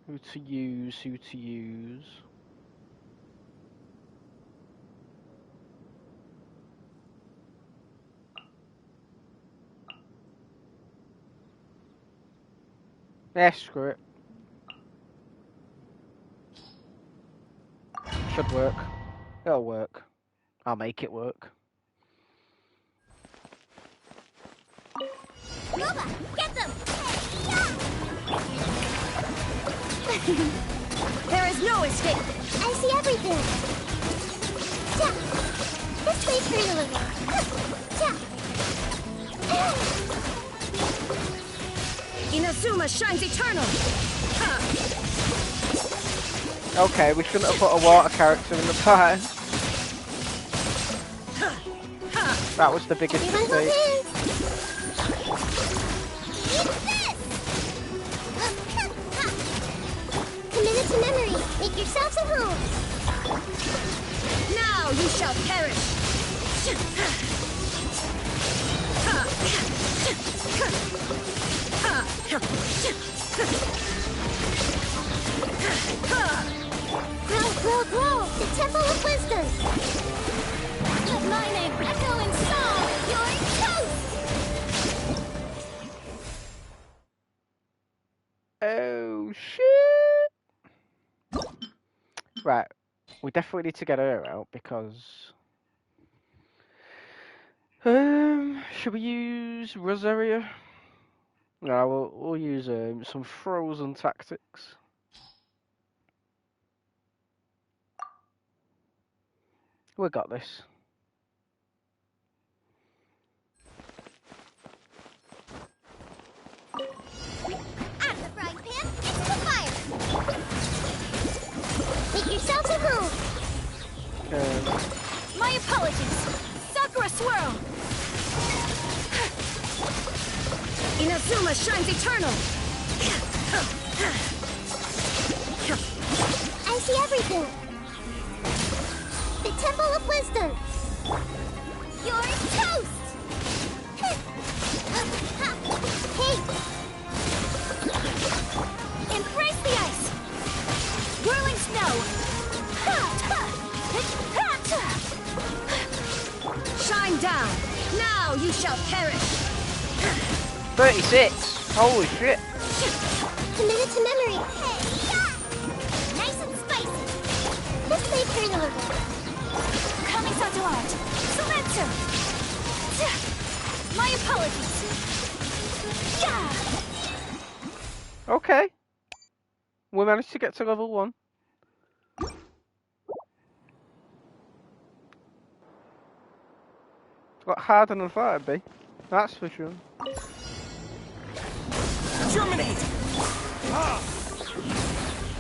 Who to use, who to use. Yeah, screw it. Should work. It'll work. I'll make it work. Nova, get them! There is no escape! I see everything! Ja. This way for you, Lily. Ja. Inazuma shines eternal! Okay, we shouldn't have put a water character in the party. That was the biggest mistake. Commit it to memory. Make yourselves at home. Now you shall perish! Grow, grow, grow! The Temple of Wisdom! Let my name echo in song! You're toast! Oh, shit! Right, we definitely need to get her out because... should we use Rosaria? No, we'll use some frozen tactics. We got this. Out of the frying pan, into the fire! Make yourselves at home! My apologies! Sakura Swirl! Inazuma shines eternal! I see everything! The Temple of Wisdom! You're toast! Hey! Embrace the ice! Whirling snow! Shine down! Now you shall perish! 36! Holy shit! Commit it to memory! Hey! Nice and spicy! This way, Colonel. Kamisato art! Sumetsu! My apologies! Yeah! Okay. We managed to get to level 1. Got harder than I thought it'd be. That's for sure. Germinate! Ha!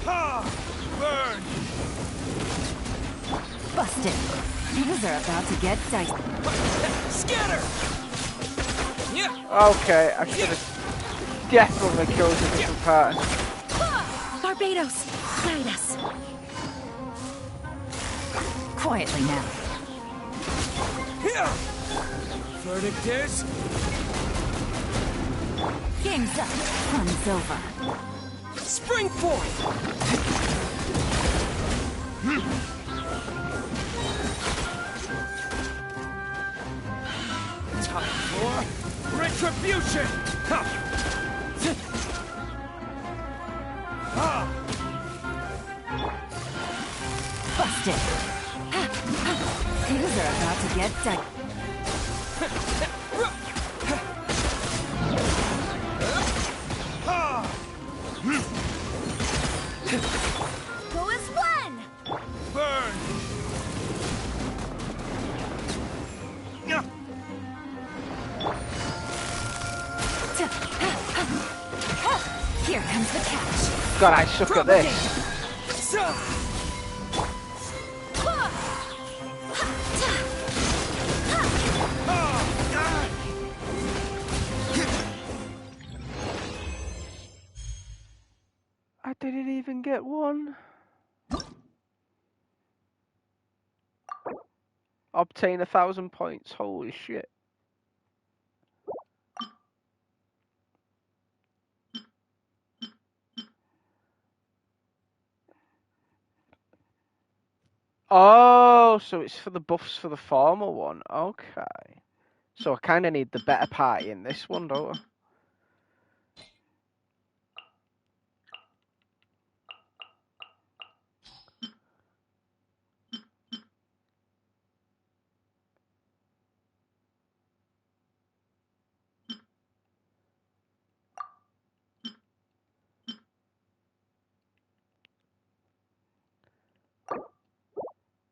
Ha! Burn! Busted. Things are about to get dicey. Scatter! Yeah! Okay, I should have definitely killed a different part. Barbados, guide us. Quietly now. Here! Verdict is... Game's up. Fun's over. Spring forth! Time for retribution! Ha! Busted. Things are about to get dicey. Go as one! Burn! Here comes the catch. God, I suck at this. I didn't even get one. Obtain 1,000 points. Holy shit. Oh, so it's for the buffs for the former one. Okay. So I kind of need the better party in this one, don't I?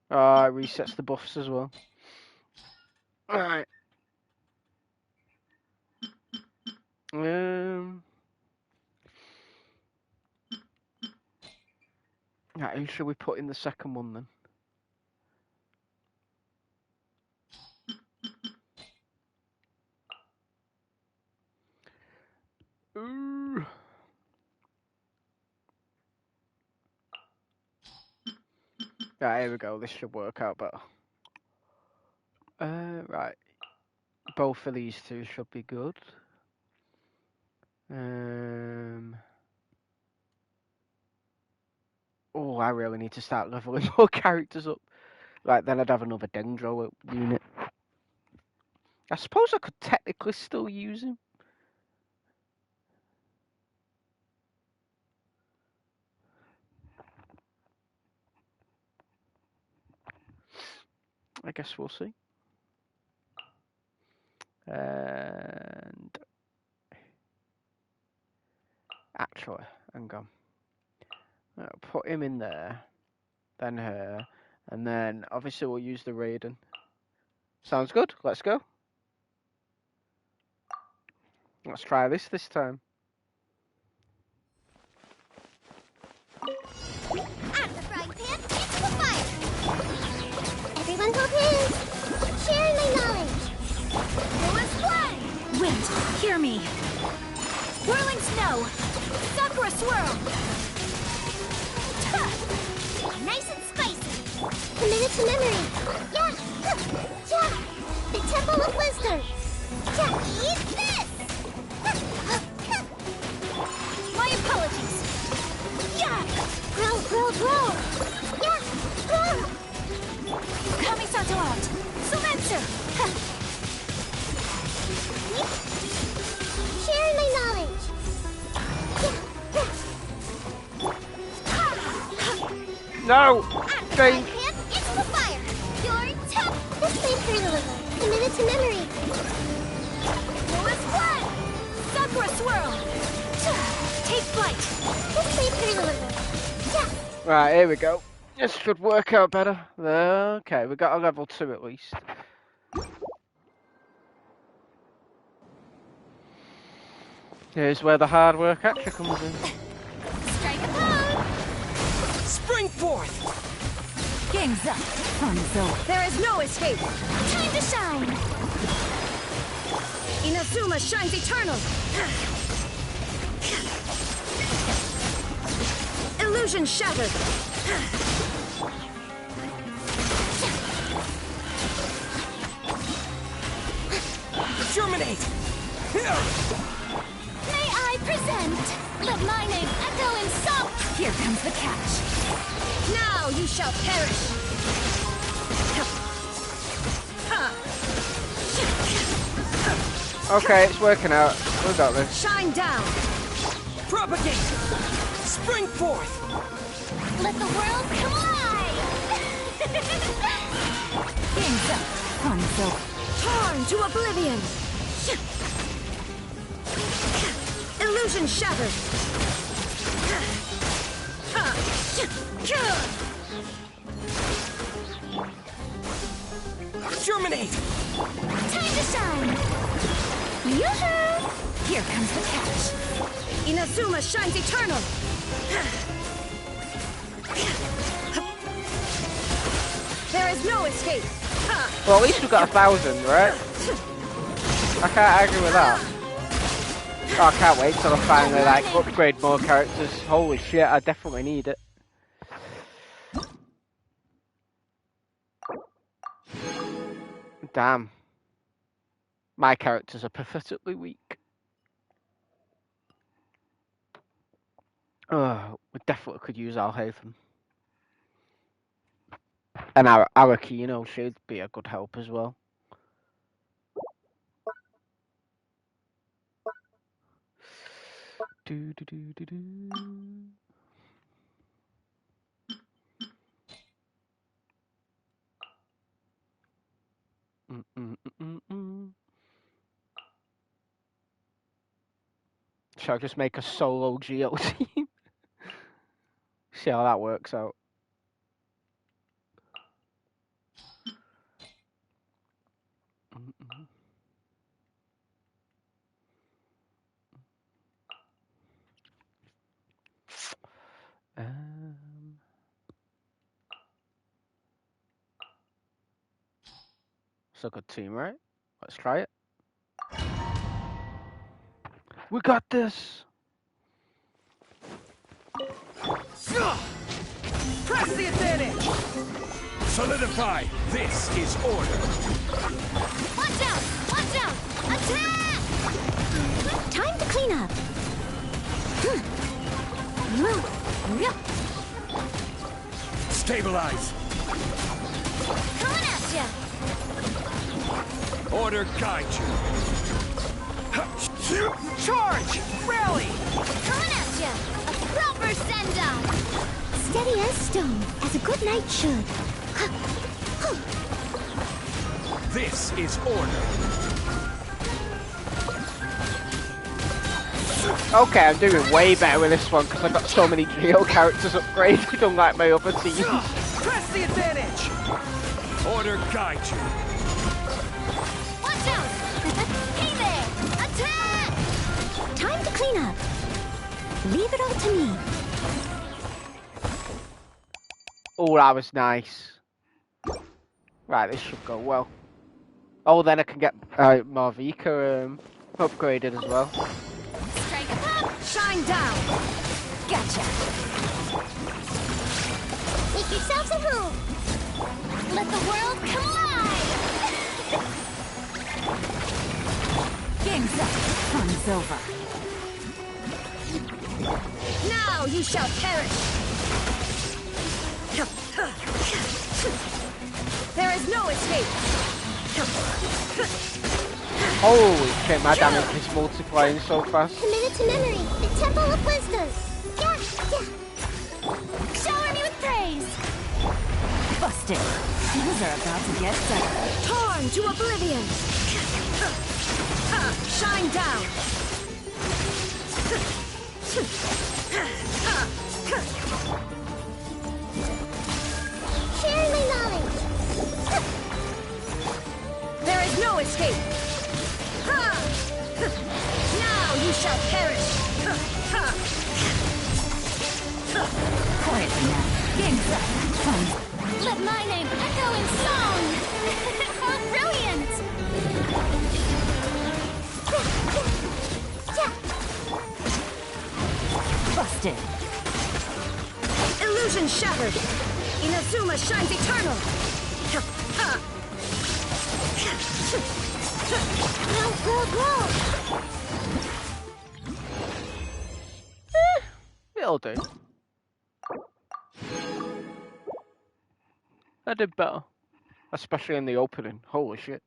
Oh, it resets the buffs as well. Alright. Right, who should we put in the second one then? Ooh. Right, here we go. This should work out better. Right. Both of these two should be good. Oh, I really need to start leveling more characters up. Right, then I'd have another Dendro unit. I suppose I could technically still use him. I guess we'll see. And actually, hang on. I'll put him in there, then her, and then obviously we'll use the Raiden. Sounds good. Let's go. Let's try this time. Out of the frying pan, into the fire! Everyone hold hands! Share my knowledge! Go as one! Wind, hear me. Whirling snow. Sakura swirl. Nice and spicy! Committed to memory! Yeah! Yeah! The Temple of Wisdom! Yeah! Eat this! My apologies. Yeah! Grow! Yeah! Grow! Kamisato out. Sumetsu. Share my knowledge! No! Frying pan, into the fire! You're tough! This same deliver. Committed to memory! Go as one. Sakura swirl. Take flight. This same deliver. Yeah! Right, here we go. This should work out better. Okay, we got a level 2 at least. Here's where the hard work actually comes in. Strike a pose! Spring forth! Game's up. Fun's over. There is no escape. Time to shine! Inazuma shines eternal. Illusion shattered. Germinate! May Let my name echo in song! Here comes the catch. Now you shall perish! Okay, it's working out. We got this. Shine down! Propagate! Spring forth! Let the world collide! Game's up. Fun's over. Torn to oblivion! Illusion shattered! Germinate! Time to shine! Yoo-hoo! Here comes the catch. Inazuma shines eternal! There is no escape! Well, at least we got 1,000, right? I can't argue with that. Oh, I can't wait till I finally like upgrade more characters. Holy shit, I definitely need it. Damn. My characters are pathetically weak. Oh, we definitely could use Alhaven. And our Arakino should be a good help as well. Do, do, do, do, do. Shall I just make a solo Geo team? See how that works out. It's a good team, right? Let's try it. We got this! Press the advantage! Solidify! This is order! Watch out! Watch out! Attack! Time to clean up. Stabilize! Coming at ya! Order guide you! Charge! Rally! Coming at ya! A proper send-off! Steady as stone, as a good knight should. This is order! Okay, I'm doing way better with this one because I've got so many Geo characters upgraded unlike my other teams. Press the advantage! Order guide you! Watch out! Hey there! Attack! Time to clean up. Leave it all to me. Oh, that was nice. Right, this should go well. Oh, then I can get Marvika upgraded as well. Strike up! Shine down! Gotcha! Make yourselves at home. Let the world collide! Game's up. Fun's over. Now you shall perish! There is no escape! Holy shit, my damage is multiplying so fast. Committed to memory. The Temple of Wisdom. Yeah. Shower me with praise! Busted. Things are about to get better. Torn to oblivion! Shine down! Share my knowledge. There is no escape! Now you shall perish! Quietly now. Game's up. Fun. Let my name echo in song! How brilliant! Busted. Illusion shattered! Inazuma shines eternal! Grow. It'll do. I did better. Especially in the opening. Holy shit.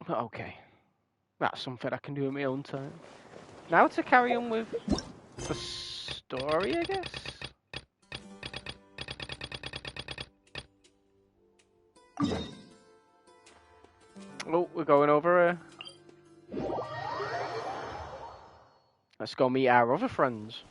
Okay. That's something I can do in my own time. Now to carry on with the story, I guess? Oh, we're going over Let's go meet our other friends.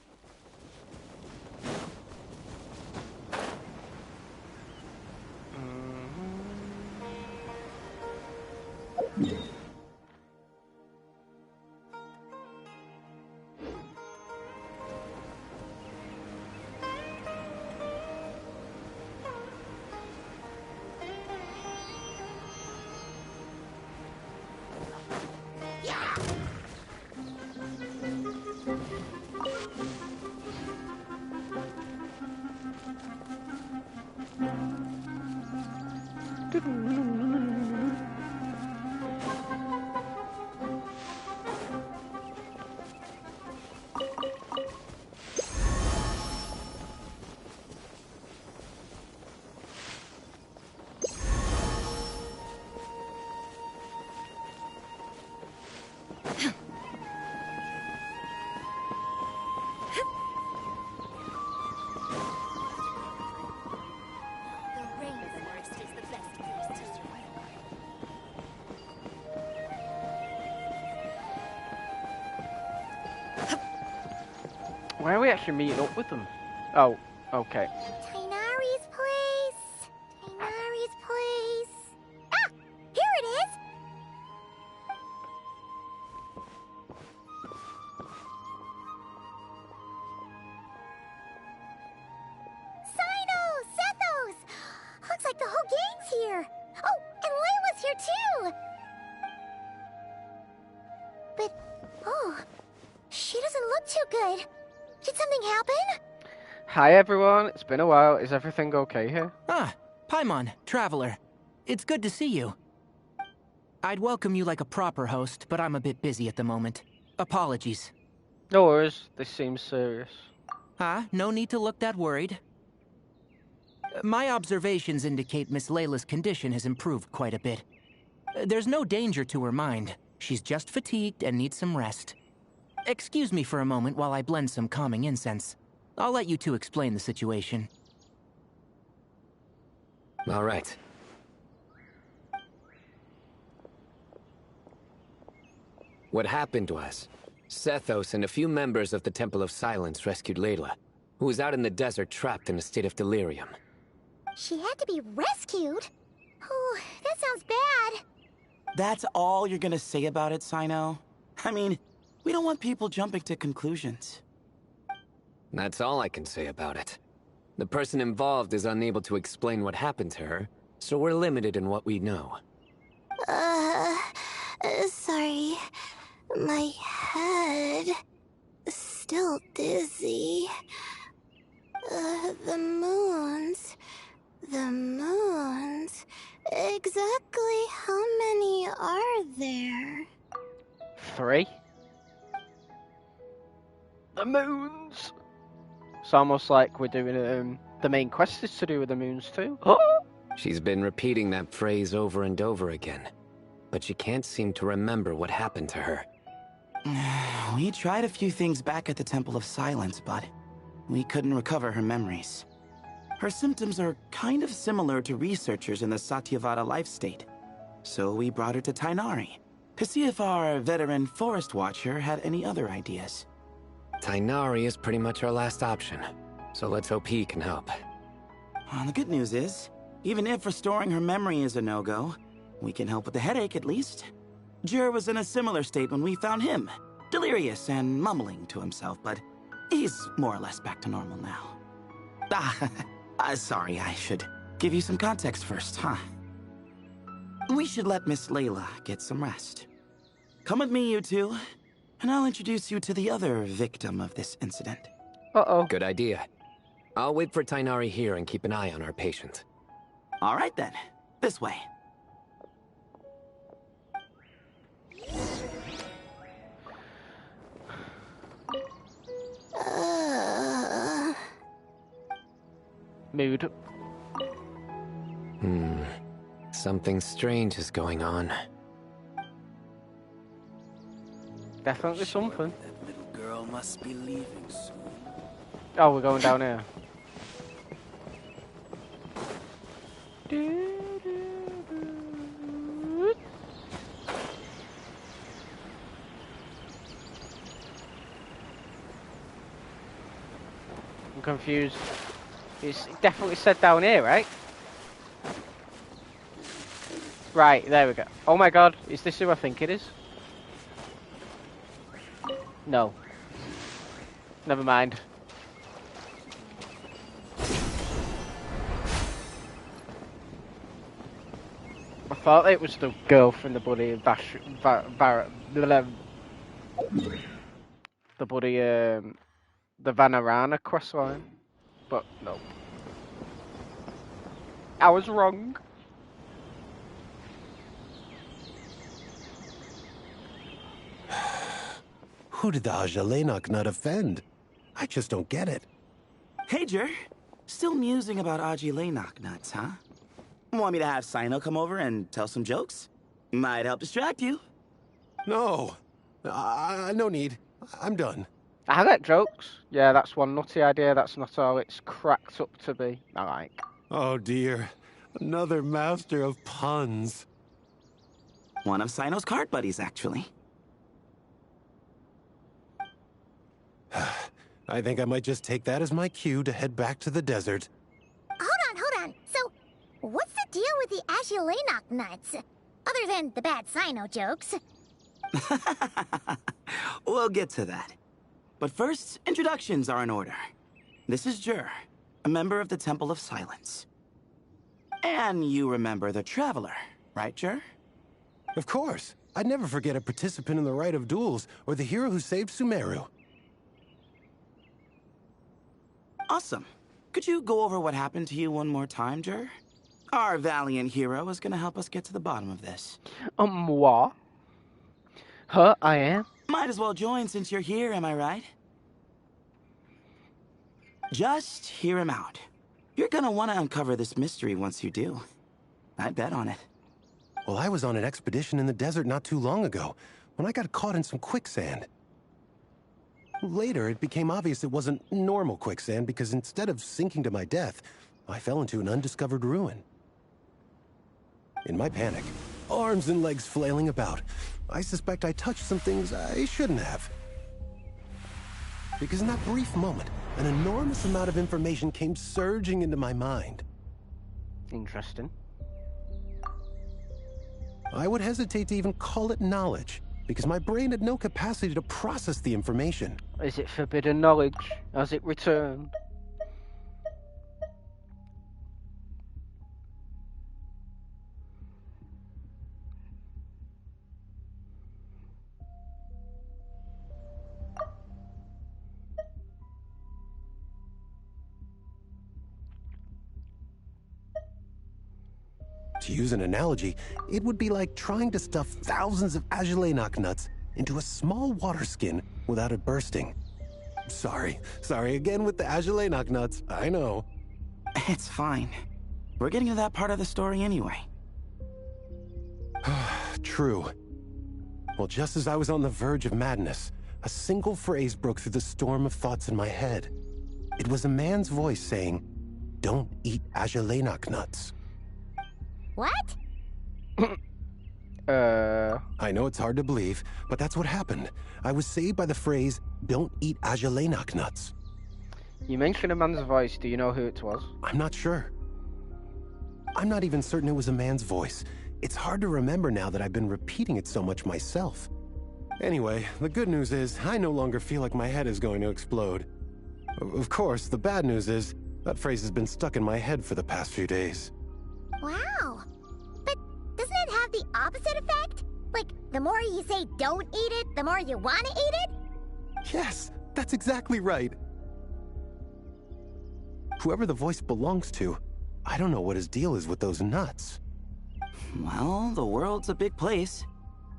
Why are we actually meeting up with them? Oh, okay. Tainari's place. Tainari's place. Ah! Here it is! Sino! Sethos! Looks like the whole gang's here. Oh, and Layla's here too! But, oh, she doesn't look too good. Did something happen? Hi everyone, it's been a while. Is everything okay here? Ah, Paimon, Traveler. It's good to see you. I'd welcome you like a proper host, but I'm a bit busy at the moment. Apologies. No worries, this seems serious. No need to look that worried. My observations indicate Miss Layla's condition has improved quite a bit. There's no danger to her mind. She's just fatigued and needs some rest. Excuse me for a moment while I blend some calming incense. I'll let you two explain the situation. All right. What happened was, Sethos and a few members of the Temple of Silence rescued Layla, who was out in the desert trapped in a state of delirium. She had to be rescued? Oh, that sounds bad. That's all you're gonna say about it, Sino? I mean, we don't want people jumping to conclusions. That's all I can say about it. The person involved is unable to explain what happened to her, so we're limited in what we know. Sorry. My head... still dizzy. The moons... Exactly how many are there? 3. The moons! It's almost like we're doing the main quest is to do with the moons too. She's been repeating that phrase over and over again, but she can't seem to remember what happened to her. We tried a few things back at the Temple of Silence, but we couldn't recover her memories. Her symptoms are kind of similar to researchers in the Satyavada life state. So we brought her to Tainari to see if our veteran forest watcher had any other ideas. Tainari is pretty much our last option, so let's hope he can help. The good news is, even if restoring her memory is a no-go, we can help with the headache at least. Jir was in a similar state when we found him, delirious and mumbling to himself, but he's more or less back to normal now. Sorry, I should give you some context first, huh? We should let Miss Layla get some rest. Come with me, you two, and I'll introduce you to the other victim of this incident. Uh-oh. Good idea. I'll wait for Tainari here and keep an eye on our patient. All right then, this way. mood. Something strange is going on. Definitely something. That little girl must be leaving soon. Oh, we're going down here. I'm confused. It's definitely said down here, right? Right, there we go. Oh my god, is this who I think it is? No. Never mind. I thought it was the girl from the bloody the bloody the Vanarana cross line, but no. I was wrong. Who did the Ajalenok nut offend? I just don't get it. Hey, Jer. Still musing about Ajilenok nuts, huh? Want me to have Sino come over and tell some jokes? Might help distract you. No. No need. I'm done. I like jokes. Yeah, that's one nutty idea. That's not all it's cracked up to be. I like. Oh dear. Another master of puns. One of Sino's card buddies, actually. I think I might just take that as my cue to head back to the desert. Hold on. So, what's the deal with the Ajilenok nuts? Other than the bad Sino jokes. We'll get to that. But first, introductions are in order. This is Jer, a member of the Temple of Silence. And you remember the Traveler, right, Jer? Of course. I'd never forget a participant in the Rite of Duels or the hero who saved Sumeru. Awesome. Could you go over what happened to you one more time, Jer? Our valiant hero is gonna help us get to the bottom of this. What? Huh, I am? Might as well join since you're here, am I right? Just hear him out. You're gonna want to uncover this mystery once you do. I'd bet on it. Well, I was on an expedition in the desert not too long ago, when I got caught in some quicksand. Later, it became obvious it wasn't normal quicksand because instead of sinking to my death, I fell into an undiscovered ruin. In my panic, arms and legs flailing about, I suspect I touched some things I shouldn't have. Because in that brief moment, an enormous amount of information came surging into my mind. Interesting. I would hesitate to even call it knowledge, because my brain had no capacity to process the information. Is it forbidden knowledge? Has it returned? To use an analogy, it would be like trying to stuff thousands of Ajilenok nuts into a small water skin without it bursting. Sorry again with the Ajilenok nuts, I know. It's fine. We're getting to that part of the story anyway. True. Well, just as I was on the verge of madness, a single phrase broke through the storm of thoughts in my head. It was a man's voice saying, "Don't eat Ajilenok nuts." What? I know it's hard to believe, but that's what happened. I was saved by the phrase, "Don't eat Ajilenok nuts." You mentioned a man's voice. Do you know who it was? I'm not sure. I'm not even certain it was a man's voice. It's hard to remember now that I've been repeating it so much myself. Anyway, the good news is I no longer feel like my head is going to explode. Of course, the bad news is that phrase has been stuck in my head for the past few days. Wow. But doesn't it have the opposite effect? Like, the more you say don't eat it, the more you want to eat it? Yes, that's exactly right. Whoever the voice belongs to, I don't know what his deal is with those nuts. Well, the world's a big place.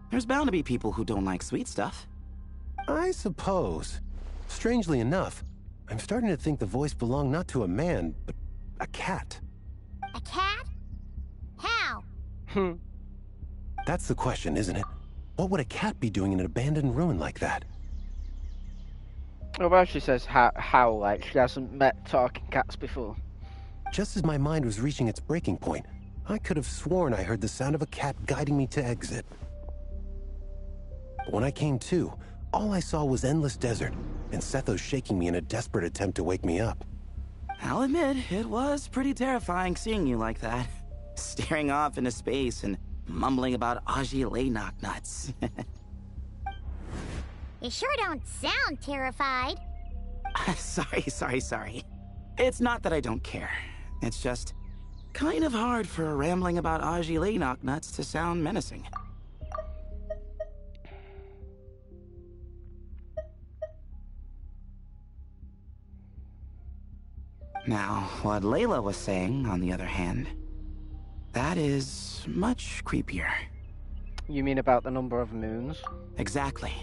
There's bound to be people who don't like sweet stuff. I suppose. Strangely enough, I'm starting to think the voice belonged not to a man, but a cat. A cat? How? That's the question, isn't it? What would a cat be doing in an abandoned ruin like that? Well, she says how, like she hasn't met talking cats before. Just as my mind was reaching its breaking point, I could have sworn I heard the sound of a cat guiding me to exit. But when I came to, all I saw was endless desert, and Sethos shaking me in a desperate attempt to wake me up. I'll admit, it was pretty terrifying seeing you like that. Staring off into space and mumbling about Aji Lay nuts. You sure don't sound terrified. Sorry. It's not that I don't care. It's just kind of hard for rambling about Aji Lay nuts to sound menacing. Now, what Layla was saying, on the other hand, that is much creepier. You mean about the number of moons? Exactly.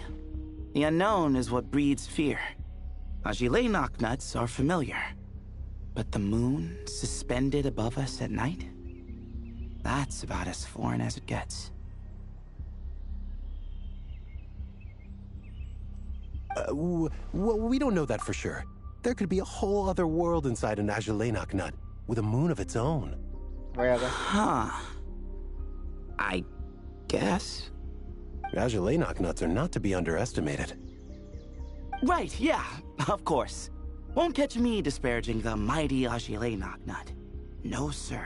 The unknown is what breeds fear. Ajile knocknuts are familiar. But the moon suspended above us at night? That's about as foreign as it gets. We don't know that for sure. There could be a whole other world inside an Ajalenok nut, with a moon of its own. Really? Huh. I guess. Ajalenok nuts are not to be underestimated. Right, yeah, of course. Won't catch me disparaging the mighty Ajalenok nut. No, sir.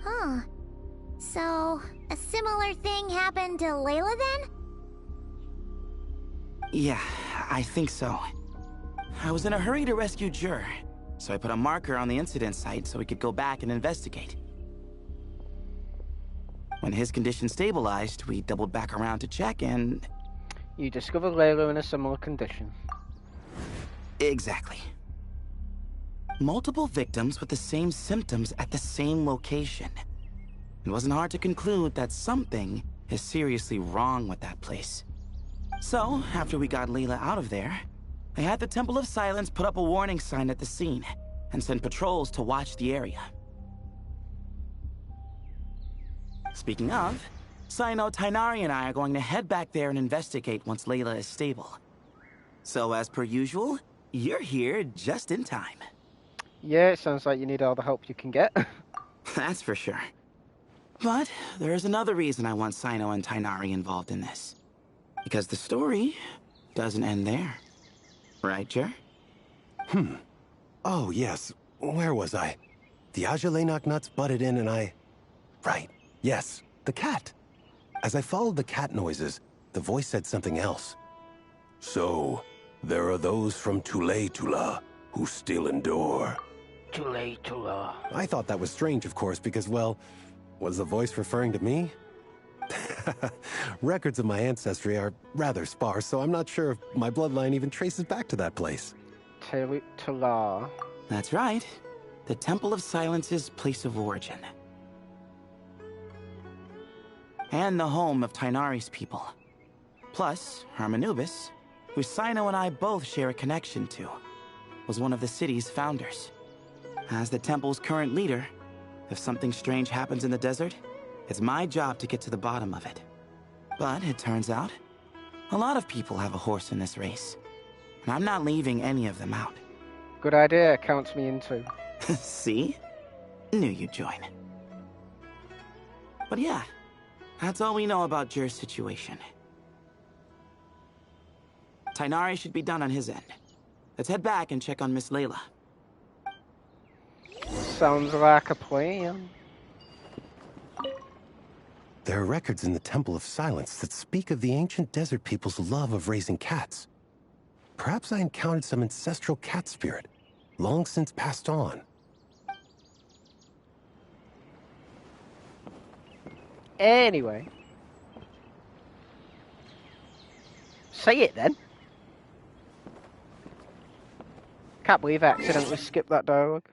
Huh. So, a similar thing happened to Layla then? Yeah, I think so. I was in a hurry to rescue Jur, so I put a marker on the incident site so we could go back and investigate. When his condition stabilized, we doubled back around to check and... You discovered Layla in a similar condition. Exactly. Multiple victims with the same symptoms at the same location. It wasn't hard to conclude that something is seriously wrong with that place. So, after we got Layla out of there, I had the Temple of Silence put up a warning sign at the scene and send patrols to watch the area. Speaking of, Sino, Tainari, and I are going to head back there and investigate once Layla is stable. So, as per usual, you're here just in time. Yeah, it sounds like you need all the help you can get. That's for sure. But there's another reason I want Sino and Tainari involved in this. Because the story doesn't end there. Right, Jer? Oh, yes. Where was I? The Ajalenok nuts butted in and I... Right. Yes, the cat. As I followed the cat noises, the voice said something else. So, there are those from Tula who still endure. Tula. I thought that was strange, of course, because, well, was the voice referring to me? Records of my ancestry are rather sparse, so I'm not sure if my bloodline even traces back to that place. Tula. That's right. The Temple of Silence's place of origin. And the home of Tainari's people. Plus, Hermanubis, who Sino and I both share a connection to, was one of the city's founders. As the temple's current leader, if something strange happens in the desert, it's my job to get to the bottom of it. But it turns out, a lot of people have a horse in this race. And I'm not leaving any of them out. Good idea, counts me into. See? Knew you'd join. But yeah, that's all we know about Jur's situation. Tainari should be done on his end. Let's head back and check on Miss Layla. Sounds like a plan. There are records in the Temple of Silence that speak of the ancient desert people's love of raising cats. Perhaps I encountered some ancestral cat spirit, long since passed on. Anyway. Say it then. Can't believe I accidentally skipped that dialogue.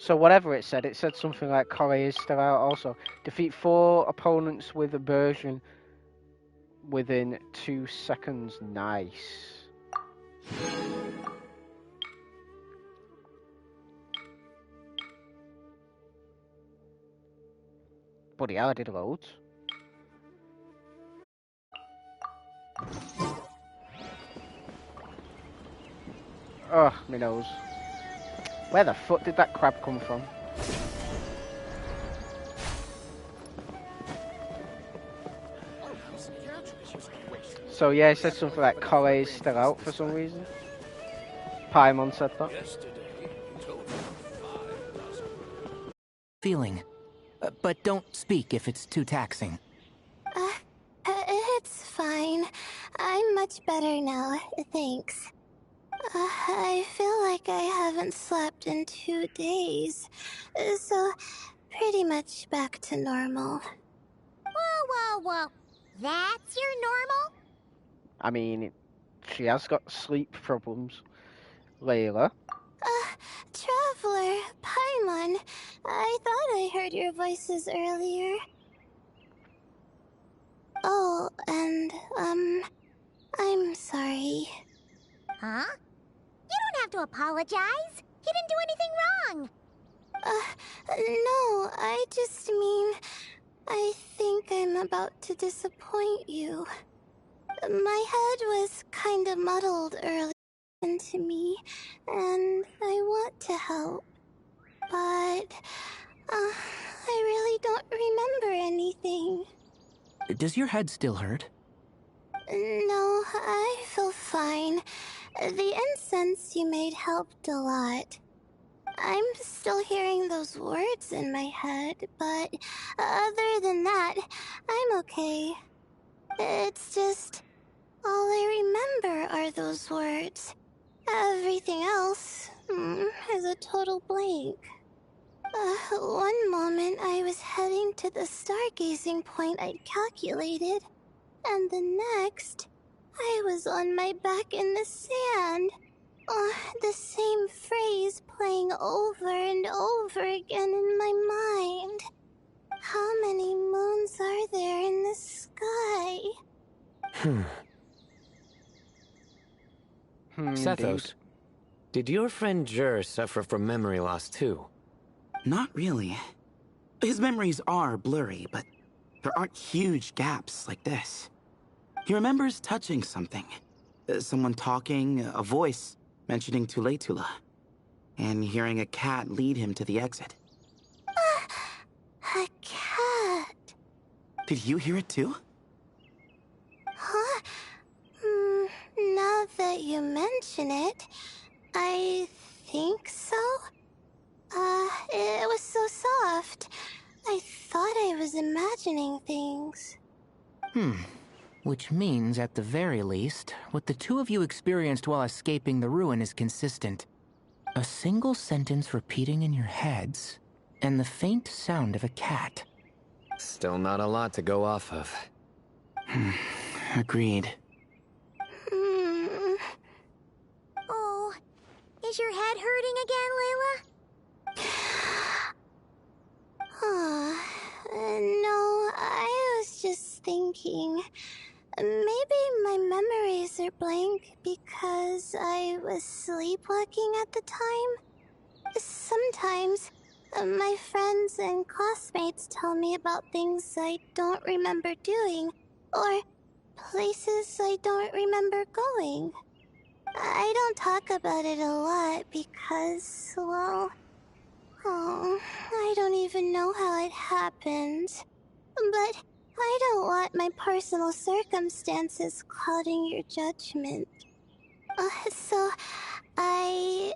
So whatever it said something like Corey is still out also. Defeat 4 opponents with aversion within 2 seconds. Nice. Bloody hell, I did loads. Oh, my nose. Where the fuck did that crab come from? So yeah, it said something like Corey is still out for some reason. Paimon said that. Feeling. But don't speak if it's too taxing. It's fine. I'm much better now, thanks. I feel like I haven't slept in 2 days, so pretty much back to normal. Whoa. That's your normal? I mean, she has got sleep problems. Layla. Traveler, Paimon, I thought I heard your voices earlier. Oh, and, I'm sorry. Huh? You don't have to apologize. You didn't do anything wrong. No, I just mean, I think I'm about to disappoint you. My head was kinda muddled earlier to me, and I want to help. But, I really don't remember anything. Does your head still hurt? No, I feel fine. The incense you made helped a lot. I'm still hearing those words in my head, but other than that, I'm okay. It's just, all I remember are those words. Everything else is a total blank. One moment I was heading to the stargazing point I'd calculated, and the next, I was on my back in the sand. The same phrase playing over and over again in my mind. How many moons are there in the sky? Sethos, did your friend Jur suffer from memory loss too? Not really. His memories are blurry, but there aren't huge gaps like this. He remembers touching something. Someone talking, a voice mentioning Tuletula, and hearing a cat lead him to the exit. A cat. Did you hear it too? Huh? Now that you mention it, I think so. It was so soft. I thought I was imagining things. Which means, at the very least, what the two of you experienced while escaping the ruin is consistent. A single sentence repeating in your heads, and the faint sound of a cat. Still not a lot to go off of. Agreed. Oh, is your head hurting again, Layla? No, I was just thinking. Maybe my memories are blank because I was sleepwalking at the time. Sometimes, my friends and classmates tell me about things I don't remember doing, or places I don't remember going. I don't talk about it a lot because, well, I don't even know how it happened. But I don't want my personal circumstances clouding your judgment. So I,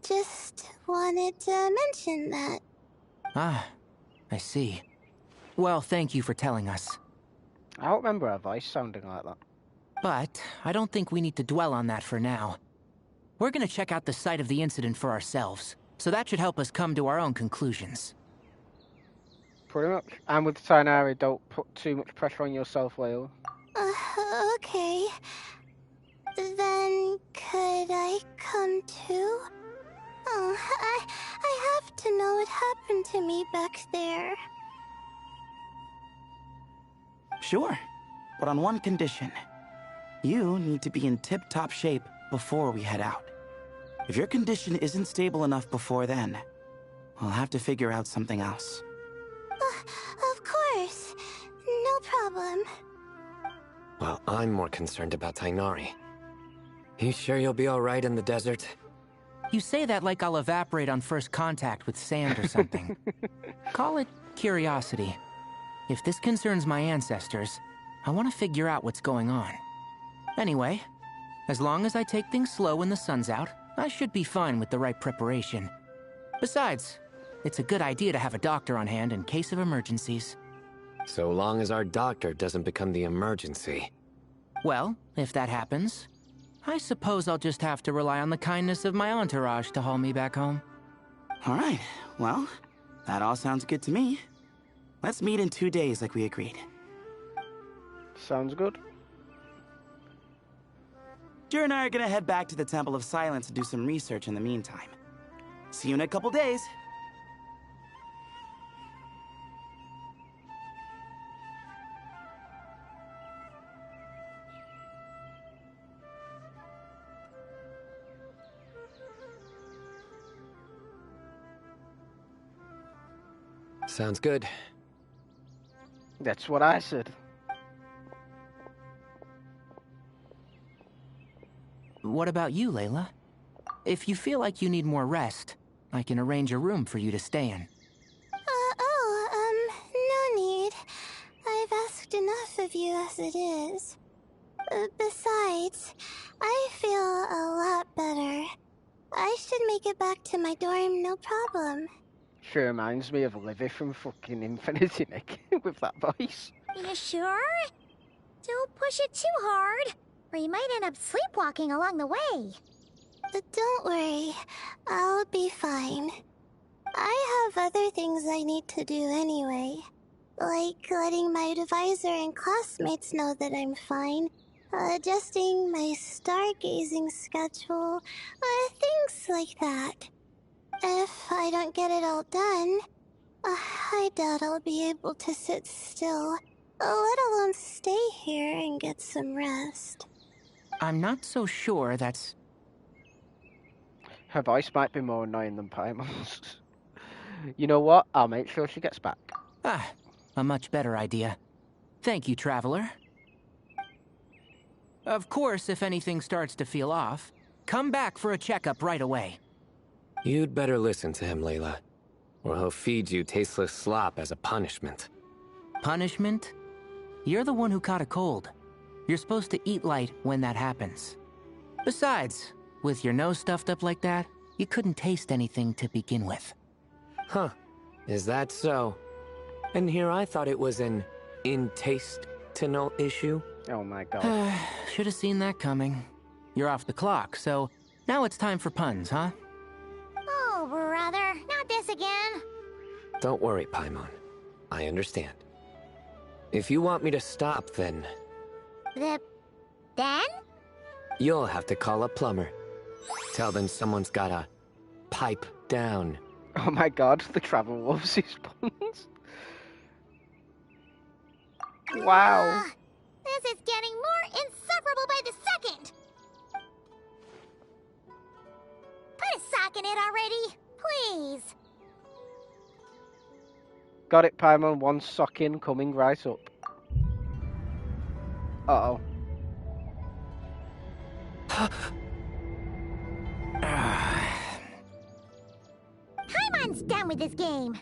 just wanted to mention that. Ah, I see. Well, thank you for telling us. I don't remember her voice sounding like that. But I don't think we need to dwell on that for now. We're gonna check out the site of the incident for ourselves, so that should help us come to our own conclusions. Pretty much. And with Tainari, don't put too much pressure on yourself, Layla. Okay. Then could I come too? Oh, I have to know what happened to me back there. Sure, but on one condition. You need to be in tip-top shape before we head out. If your condition isn't stable enough before then, we'll have to figure out something else. Of course. No problem. Well, I'm more concerned about Tainari. You sure you'll be alright in the desert? You say that like I'll evaporate on first contact with sand or something. Call it curiosity. If this concerns my ancestors, I want to figure out what's going on. Anyway, as long as I take things slow when the sun's out, I should be fine with the right preparation. Besides, it's a good idea to have a doctor on hand in case of emergencies. So long as our doctor doesn't become the emergency. Well, if that happens, I suppose I'll just have to rely on the kindness of my entourage to haul me back home. Alright, well, that all sounds good to me. Let's meet in 2 days like we agreed. Sounds good. Jer and I are gonna head back to the Temple of Silence to do some research in the meantime. See you in a couple days. Sounds good. That's what I said. What about you, Layla? If you feel like you need more rest, I can arrange a room for you to stay in. No need. I've asked enough of you as it is. Besides, I feel a lot better. I should make it back to my dorm, no problem. She reminds me of Livy from fucking Infinity, Nick, with that voice. You sure? Don't push it too hard, or you might end up sleepwalking along the way. Don't worry, I'll be fine. I have other things I need to do anyway. Like letting my advisor and classmates know that I'm fine, adjusting my stargazing schedule, things like that. If I don't get it all done, I doubt I'll be able to sit still, let alone stay here and get some rest. I'm not so sure that's... Her voice might be more annoying than Paimon's. You know what? I'll make sure she gets back. Ah, a much better idea. Thank you, Traveler. Of course, if anything starts to feel off, come back for a checkup right away. You'd better listen to him, Layla, or he'll feed you tasteless slop as a punishment. Punishment? You're the one who caught a cold. You're supposed to eat light when that happens. Besides, with your nose stuffed up like that, you couldn't taste anything to begin with. Huh. Is that so? And here I thought it was an in-taste-to-know issue. Oh my god. Should have seen that coming. You're off the clock, so now it's time for puns, huh? Oh, brother, not this again. Don't worry, Paimon. I understand. If you want me to stop, then... Then? You'll have to call a plumber. Tell them someone's gotta pipe down. Oh my god, the travel loves his puns. Wow. This is getting more insufferable by the second. Put a sock in it already, please. Got it, Paimon. One sock in, coming right up. Uh-oh. Paimon's done with this game.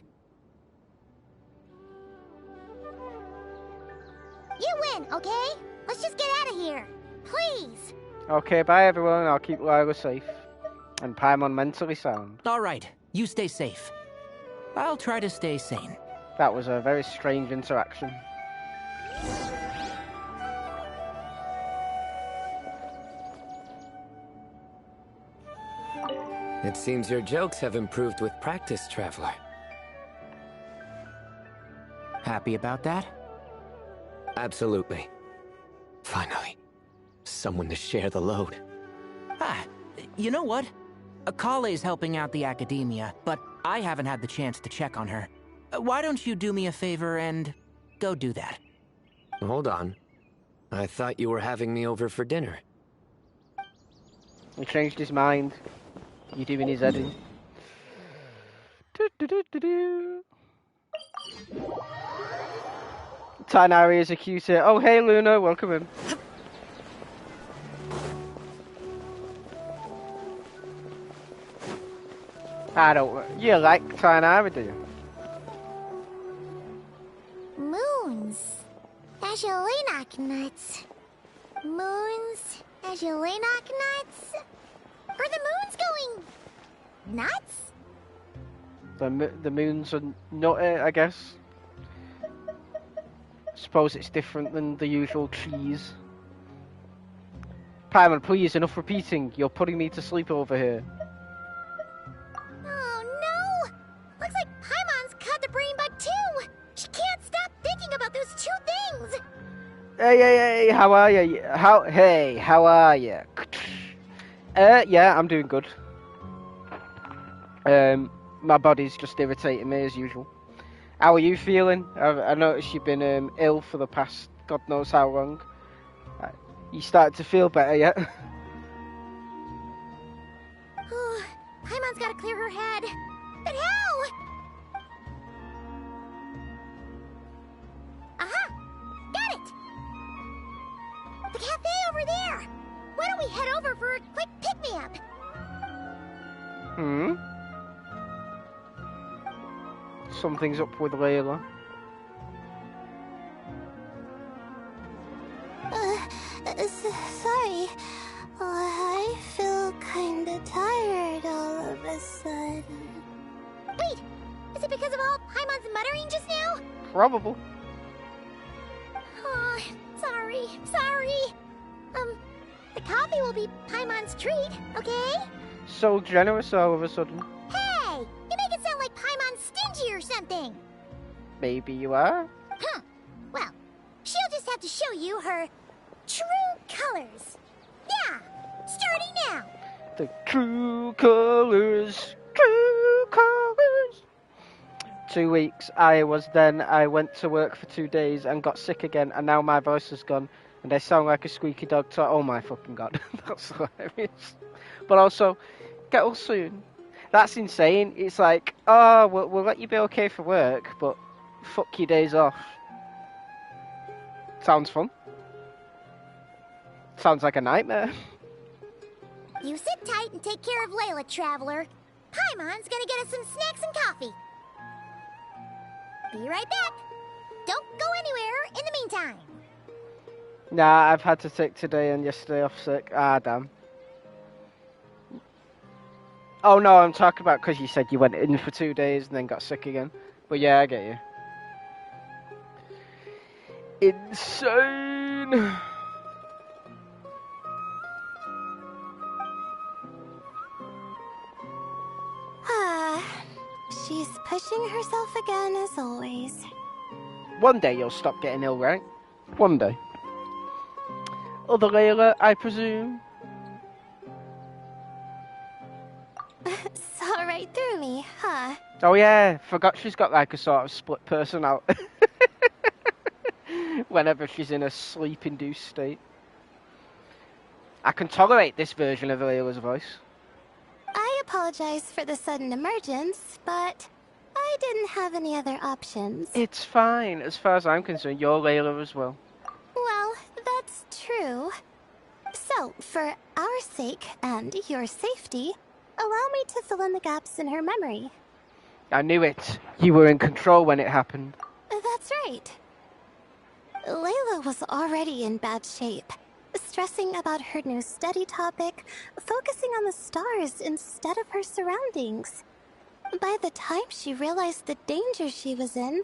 You win, okay? Let's just get out of here. Please. Okay, bye everyone. I'll keep Lyra safe. And Paimon mentally sound. Alright, you stay safe. I'll try to stay sane. That was a very strange interaction. It seems your jokes have improved with practice, Traveler. Happy about that? Absolutely. Finally, someone to share the load. Ah, you know what? Kale's helping out the academia, but I haven't had the chance to check on her. Why don't you do me a favor and go do that? Hold on. I thought you were having me over for dinner. He changed his mind. You're doing his head in. Tainari is a cutie. Oh, hey, Luna, welcome in. I don't. You like Tainari, do you? Moons. Ashalenak nuts. Moons. Ashalenak nuts. Are the moons going nuts? The moons are nutty, I guess. Suppose it's different than the usual cheese. Paimon, please, enough repeating. You're putting me to sleep over here. Oh no! Looks like Paimon's caught the brain bug too! She can't stop thinking about those two things! Hey, how are you? How are you? Yeah, I'm doing good. My body's just irritating me as usual. How are you feeling? I noticed you've been ill for the past God knows how long. You started to feel better yet? Oh, Paimon's gotta clear her head. But how? Aha! Got it! The cafe over there! Why don't we head over for a quick pick-me-up? Something's up with Layla. Sorry. I feel kinda tired all of a sudden. Wait! Is it because of all Paimon's muttering just now? Probable. Oh, sorry. The coffee will be Paimon's treat, okay? So generous all of a sudden. Hey! You make it sound like Paimon's stingy or something! Maybe you are? Huh. Well, she'll just have to show you her true colors. Yeah! Starting now! The true colors. 2 weeks. I went to work for 2 days and got sick again, and now my voice is gone, and I sound like a squeaky dog. Oh my fucking god. That's hilarious. But also, get well soon. That's insane. It's like, oh, we'll let you be okay for work, but fuck your days off. Sounds fun. Sounds like a nightmare. You sit tight and take care of Layla, Traveler. Paimon's gonna get us some snacks and coffee. Be right back. Don't go anywhere in the meantime. Nah, I've had to take today and yesterday off sick. Ah, damn. Oh no, I'm talking about because you said you went in for 2 days and then got sick again. But yeah, I get you. Insane. She's pushing herself again as always. One day you'll stop getting ill, right? One day. Other Layla, I presume. Saw right through me, huh? Oh yeah, forgot she's got like a sort of split personality. Whenever she's in a sleep-induced state. I can tolerate this version of Layla's voice. I apologize for the sudden emergence, but I didn't have any other options. It's fine. As far as I'm concerned, you're Layla as well. Well, that's true. So, for our sake and your safety, allow me to fill in the gaps in her memory. I knew it. You were in control when it happened. That's right. Layla was already in bad shape, stressing about her new study topic, focusing on the stars instead of her surroundings. By the time she realized the danger she was in,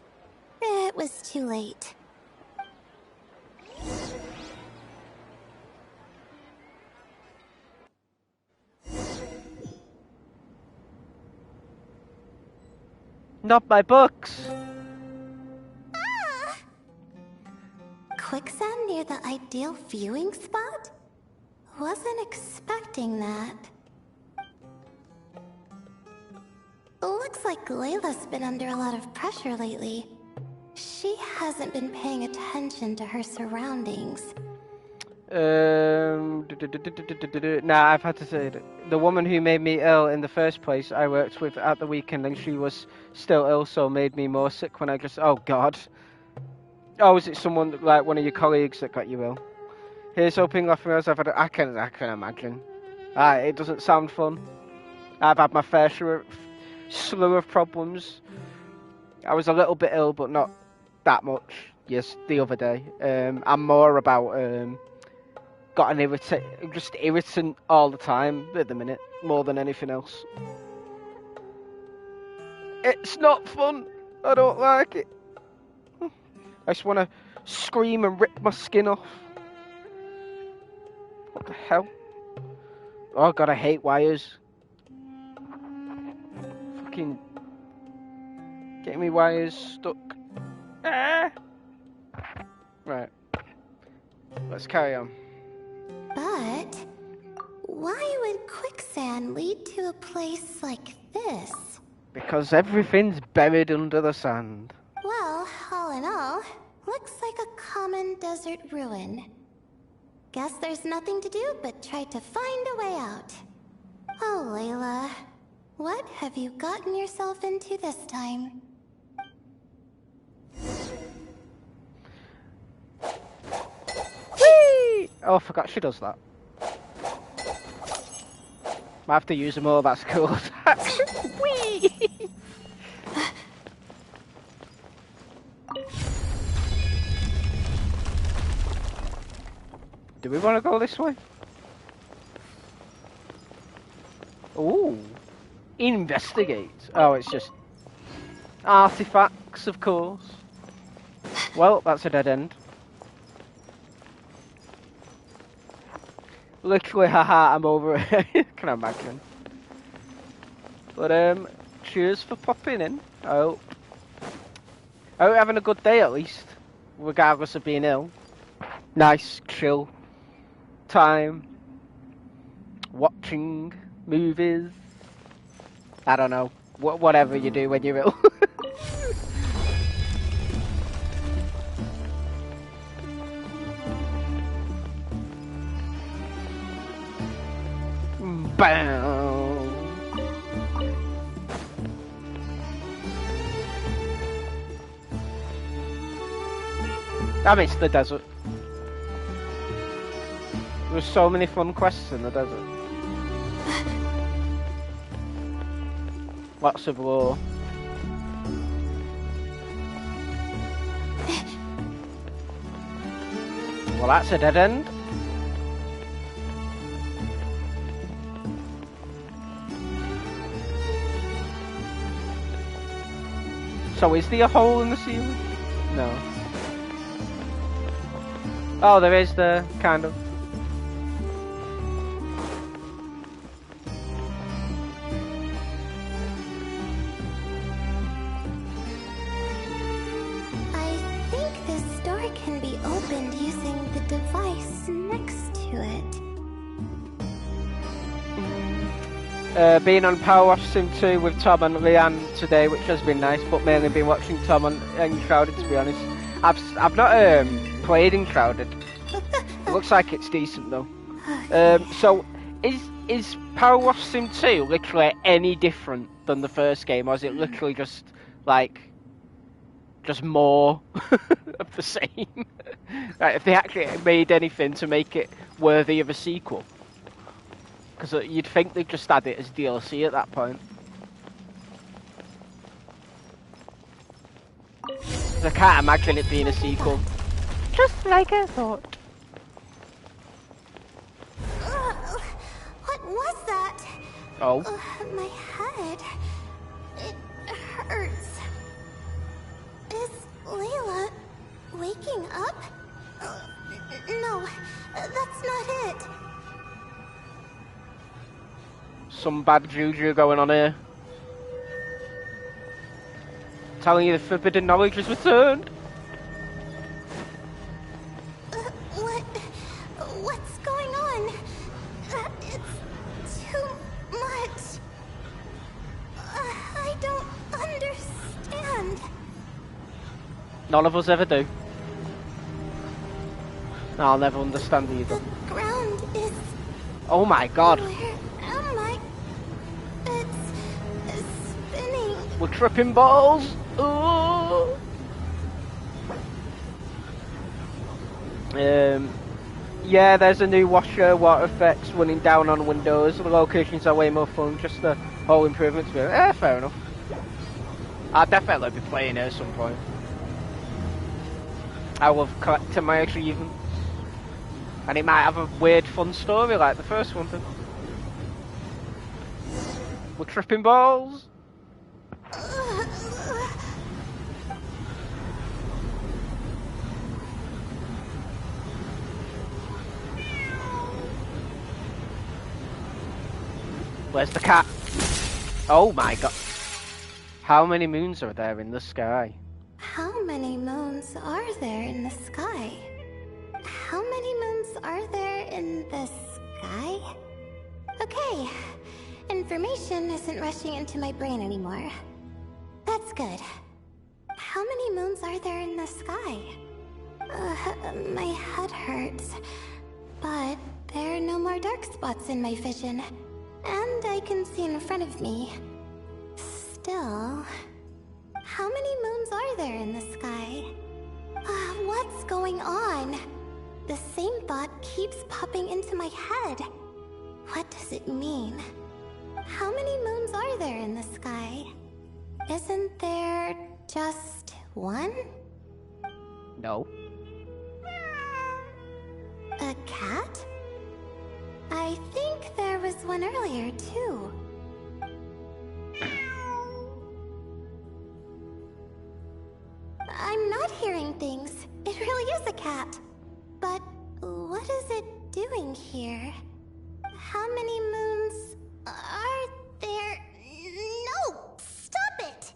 it was too late. Not my books. Quicksand near the ideal viewing spot? Wasn't expecting that. Looks like Layla's been under a lot of pressure lately. She hasn't been paying attention to her surroundings. Nah, I've had to say that the woman who made me ill in the first place I worked with at the weekend, and she was still ill, so made me more sick when I just... Oh, God. Oh, is it someone, like one of your colleagues that got you ill? Here's hoping nothing else I've had... I can imagine. It doesn't sound fun. I've had my fair slew of problems. I was a little bit ill, but not that much. Yes, the other day. I'm more about... got an just irritant all the time at the minute, more than anything else. It's not fun. I don't like it. I just want to scream and rip my skin off. What the hell? Oh God, I hate wires. Fucking getting me wires stuck. Ah! Right. Let's carry on. But why would quicksand lead to a place like this? Because everything's buried under the sand. Well, all in all, looks like a common desert ruin. Guess there's nothing to do but try to find a way out. Oh, Layla, what have you gotten yourself into this time? Whee! Oh, I forgot she does that. Might have to use them all, that's cool. Whee! Do we want to go this way? Ooh. Investigate. Oh, it's just artifacts, of course. Well, that's a dead end. Literally, haha, I'm over it. Can I imagine? But, cheers for popping in. I hope you're having a good day, at least. Regardless of being ill. Nice, chill time. Watching movies. I don't know. Whatever you do when you're ill. Bam! I miss the desert. There were so many fun quests in the desert. Lots of lore. Well, that's a dead end. So is there a hole in the ceiling? No. Oh, there is there, kind of. I think this door can be opened using the device next to it. Being on Power Wash Sim 2 with Tom and Leanne today, which has been nice, but mainly been watching Tom and Enshrouded, to be honest. I've not played Enshrouded. It looks like it's decent though. So is Power Wash Sim 2 literally any different than the first game, or is it literally just like more of the same? Like, if they actually made anything to make it worthy of a sequel? Because you'd think they'd just add it as DLC at that point. I can't imagine it being a sequel. Just like I thought. What was that? Oh. My head. It hurts. Is Layla waking up? No, that's not it. Some bad juju going on here. Telling you the forbidden knowledge has returned. What's going on? It's too much. I don't None of us ever do. I'll never understand either. The ground is... Oh my god. Where am I? It's spinning. We're tripping balls. Ooh. Yeah, there's a new washer, water effects running down on windows. The locations are way more fun, just the whole improvement to be fair enough. I'll definitely be playing it at some point. I love collecting my achievements. And it might have a weird fun story like the first one did. We're tripping balls. Where's the cat? Oh my god. How many moons are there in the sky? How many moons are there in the sky? How many moons are there in the sky? Okay, information isn't rushing into my brain anymore. That's good. How many moons are there in the sky? My head hurts, but there are no more dark spots in my vision, and I can see in front of me. Still, how many moons are there in the sky? What's going on? The same thought keeps popping into my head. What does it mean? How many moons are there in the sky? Isn't there just one? No. A cat? I think there was one earlier, too. I'm not hearing things. It really is a cat. But what is it doing here? How many moons are there? No! Stop it!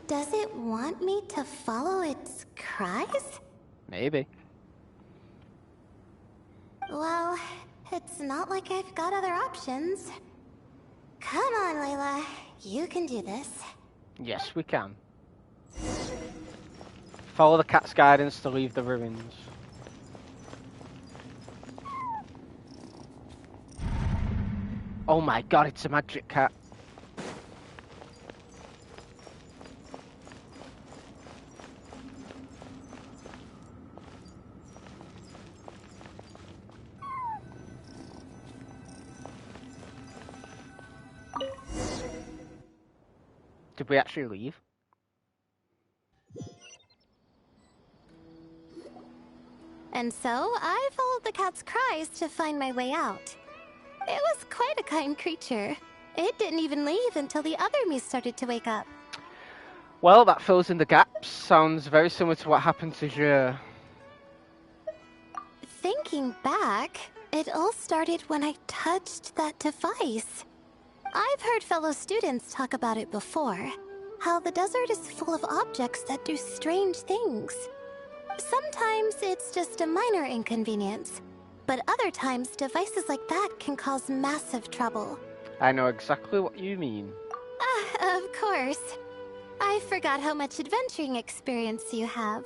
Does it want me to follow its cries? Maybe. Well, it's not like I've got other options. Come on, Layla. You can do this. Yes, we can. Follow the cat's guidance to leave the ruins. Oh my god, it's a magic cat. Did we actually leave? And so, I followed the cat's cries to find my way out. It was quite a kind creature. It didn't even leave until the other me started to wake up. Well, that fills in the gaps. Sounds very similar to what happened to Jur. Thinking back, it all started when I touched that device. I've heard fellow students talk about it before. How the desert is full of objects that do strange things. Sometimes it's just a minor inconvenience, but other times devices like that can cause massive trouble. I know exactly what you mean. Of course. I forgot how much adventuring experience you have.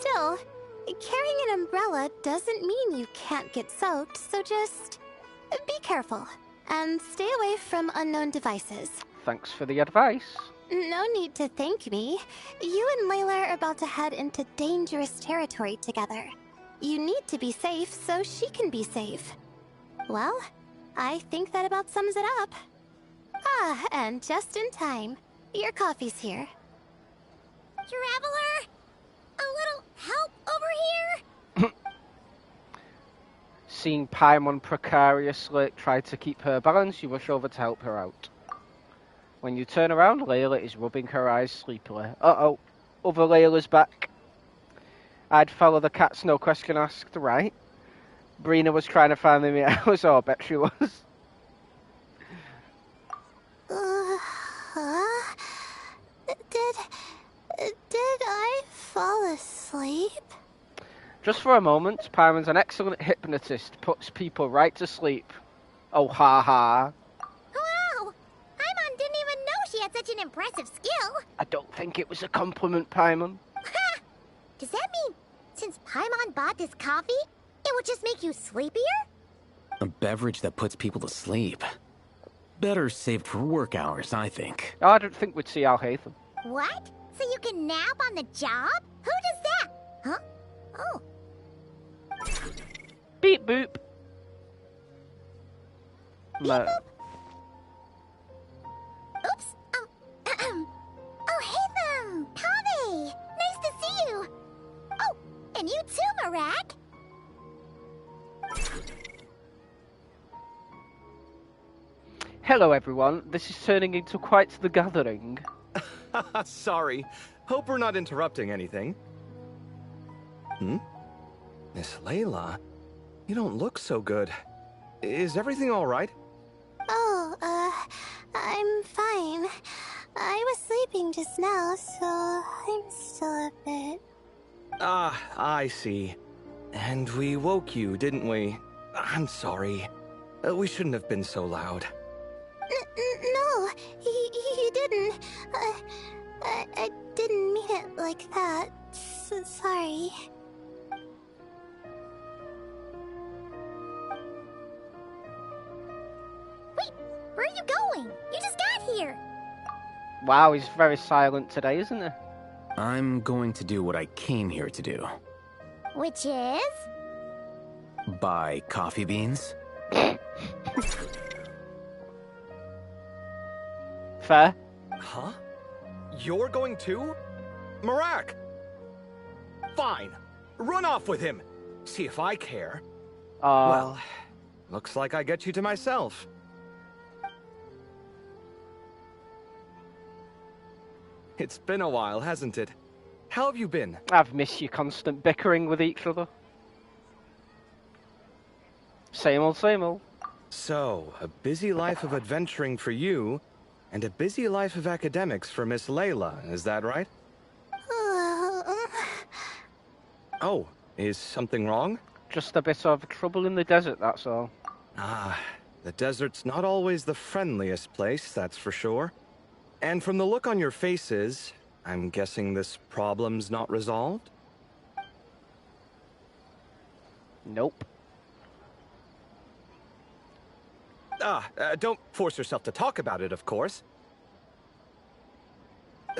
Still, carrying an umbrella doesn't mean you can't get soaked, so just be careful and stay away from unknown devices. Thanks for the advice. No need to thank me. You and Layla are about to head into dangerous territory together. You need to be safe so she can be safe. Well, I think that about sums it up. And just in time. Your coffee's here. Traveler! A little help over here? Seeing Paimon precariously try to keep her balance, you rush over to help her out. When you turn around, Layla is rubbing her eyes sleepily. Uh-oh, other Layla's back. I'd follow the cats, no question asked, right? Brina was trying to find me out, so I bet she was. Did I fall asleep? Just for a moment, Paimon's an excellent hypnotist, puts people right to sleep. Oh, ha ha. Wow! an impressive skill. I don't think it was a compliment, Paimon. Ha! Does that mean since Paimon bought this coffee, it would just make you sleepier? A beverage that puts people to sleep. Better saved for work hours, I think. I don't think we'd see Al Hatham. What? So you can nap on the job? Who does that? Huh? Oh. Beep boop. Beep No. boop. Oops. Oh, Hatham! Kave! Nice to see you! Oh, and you too, Marak! Hello, everyone. This is turning into quite the gathering. Sorry. Hope we're not interrupting anything. Miss Layla, you don't look so good. Is everything all right? Oh, I'm fine. I was sleeping just now, so I'm still a bit... Ah, I see. And we woke you, didn't we? I'm sorry. We shouldn't have been so loud. No, you didn't. I didn't mean it like that. Sorry. Wait, where are you going? You just got here. Wow, he's very silent today, isn't he? I'm going to do what I came here to do. Which is? Buy coffee beans. Fair. Huh? You're going too? Marak! Fine. Run off with him. See if I care. Well, looks like I get you to myself. It's been a while, hasn't it? How have you been? I've missed your constant bickering with each other. Same old, same old. So, a busy life of adventuring for you, and a busy life of academics for Miss Layla, is that right? Oh, is something wrong? Just a bit of trouble in the desert, that's all. Ah, the desert's not always the friendliest place, that's for sure. And from the look on your faces, I'm guessing this problem's not resolved? Nope. Don't force yourself to talk about it, of course.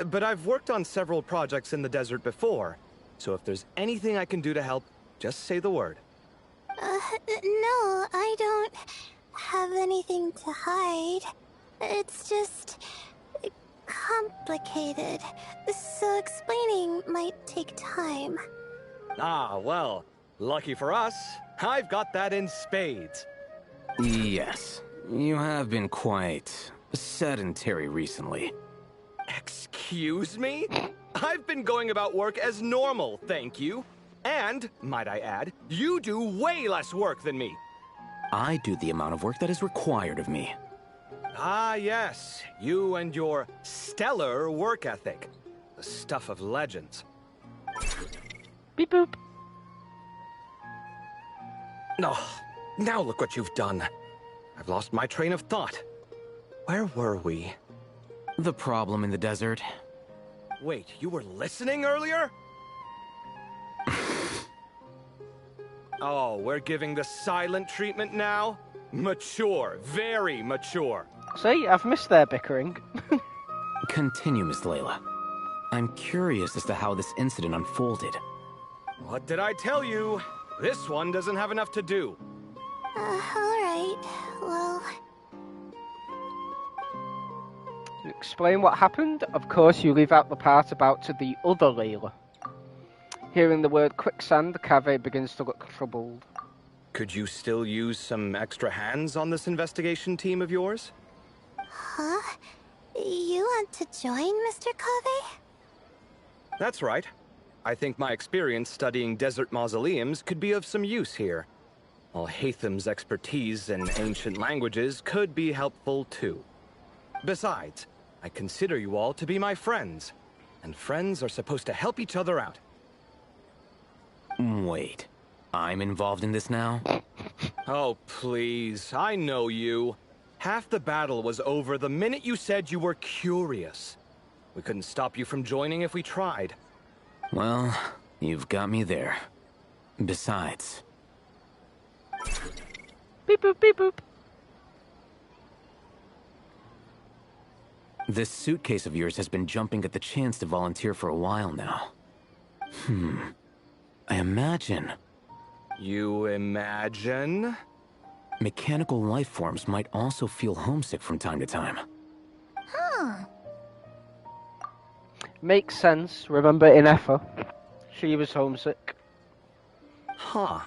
But I've worked on several projects in the desert before, so if there's anything I can do to help, just say the word. No, I don't have anything to hide. It's just complicated, so explaining might take time. Ah, well, lucky for us, I've got that in spades. Yes, you have been quite sedentary recently. Excuse me? I've been going about work as normal, thank you. And, might I add, you do way less work than me. I do the amount of work that is required of me. Ah, yes. You and your stellar work ethic. The stuff of legends. Beep boop. Oh, now look what you've done. I've lost my train of thought. Where were we? The problem in the desert. Wait, you were listening earlier? Oh, we're giving the silent treatment now? Mature, very mature. See, I've missed their bickering. Continue, Miss Layla. I'm curious as to how this incident unfolded. What did I tell you? This one doesn't have enough to do. Alright, well... To explain what happened, of course you leave out the part about to the other Layla. Hearing the word quicksand, Kave begins to look troubled. Could you still use some extra hands on this investigation team of yours? Huh? You want to join, Mr. Kave? That's right. I think my experience studying desert mausoleums could be of some use here. While Hatham's expertise in ancient languages could be helpful too. Besides, I consider you all to be my friends, and friends are supposed to help each other out. Wait, I'm involved in this now? Oh, please, I know you. Half the battle was over the minute you said you were curious. We couldn't stop you from joining if we tried. Well, you've got me there. Besides... Beep boop, beep boop. This suitcase of yours has been jumping at the chance to volunteer for a while now. I imagine... You imagine? Mechanical life forms might also feel homesick from time to time. Huh. Makes sense. Remember in Effa, she was homesick. Huh.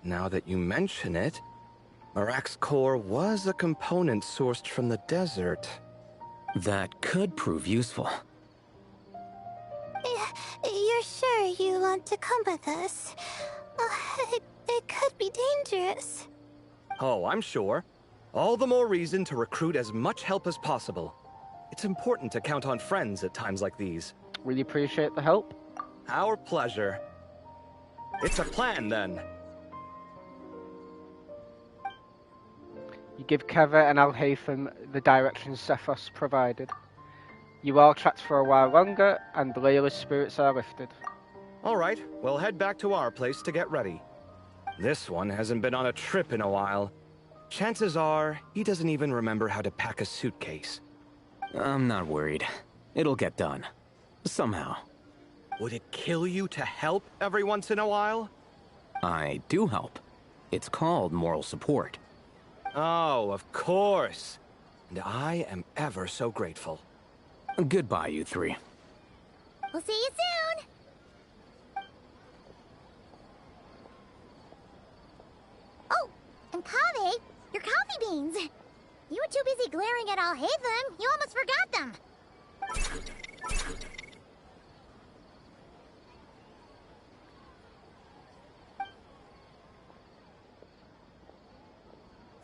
Now that you mention it, Marak's core was a component sourced from the desert. That could prove useful. You're sure you want to come with us? It could be dangerous. Oh, I'm sure. All the more reason to recruit as much help as possible. It's important to count on friends at times like these. Really appreciate the help. Our pleasure. It's a plan, then. You give Keva and Al-Haytham the directions Sethos provided. You are trapped for a while longer, and Layla's spirits are lifted. All right, we'll head back to our place to get ready. This one hasn't been on a trip in a while. Chances are, he doesn't even remember how to pack a suitcase. I'm not worried. It'll get done. Somehow. Would it kill you to help every once in a while? I do help. It's called moral support. Oh, of course. And I am ever so grateful. Goodbye, you three. We'll see you soon. Oh, and Kaveh, your coffee beans. You were too busy glaring at Al-Haytham, you almost forgot them.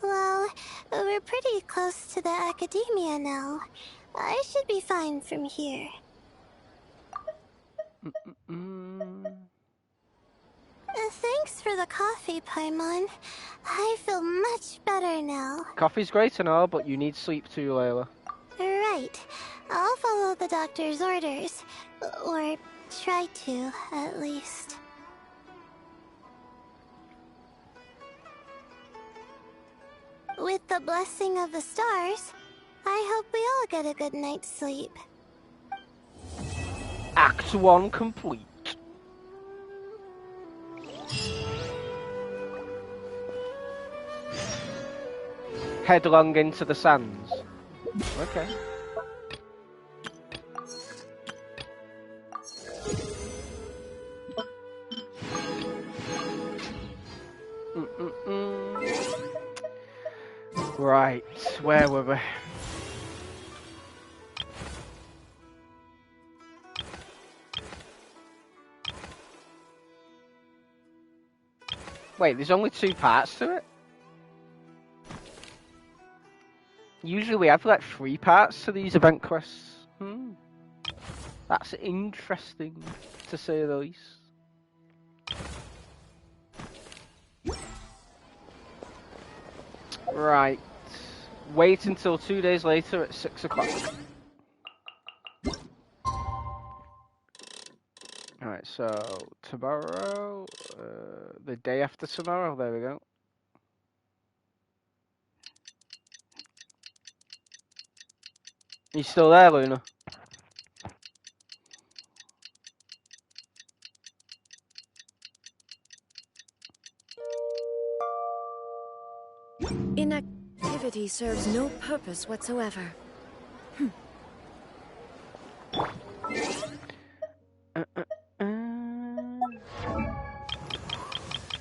Well, we're pretty close to the academia now. I should be fine from here. Thanks for the coffee, Paimon. I feel much better now. Coffee's great and all, but you need sleep too, Layla. Right. I'll follow the doctor's orders. Or try to, at least. With the blessing of the stars, I hope we all get a good night's sleep. Act 1 complete. Headlong into the sands. Okay. Right, where were we? Wait, there's only 2 parts to it? Usually we have like 3 parts to these event quests. That's interesting, to say the least. Right. Wait until 2 days later at 6 o'clock. Alright, so tomorrow, the day after tomorrow, there we go. You still there, Luna? Inactivity serves no purpose whatsoever.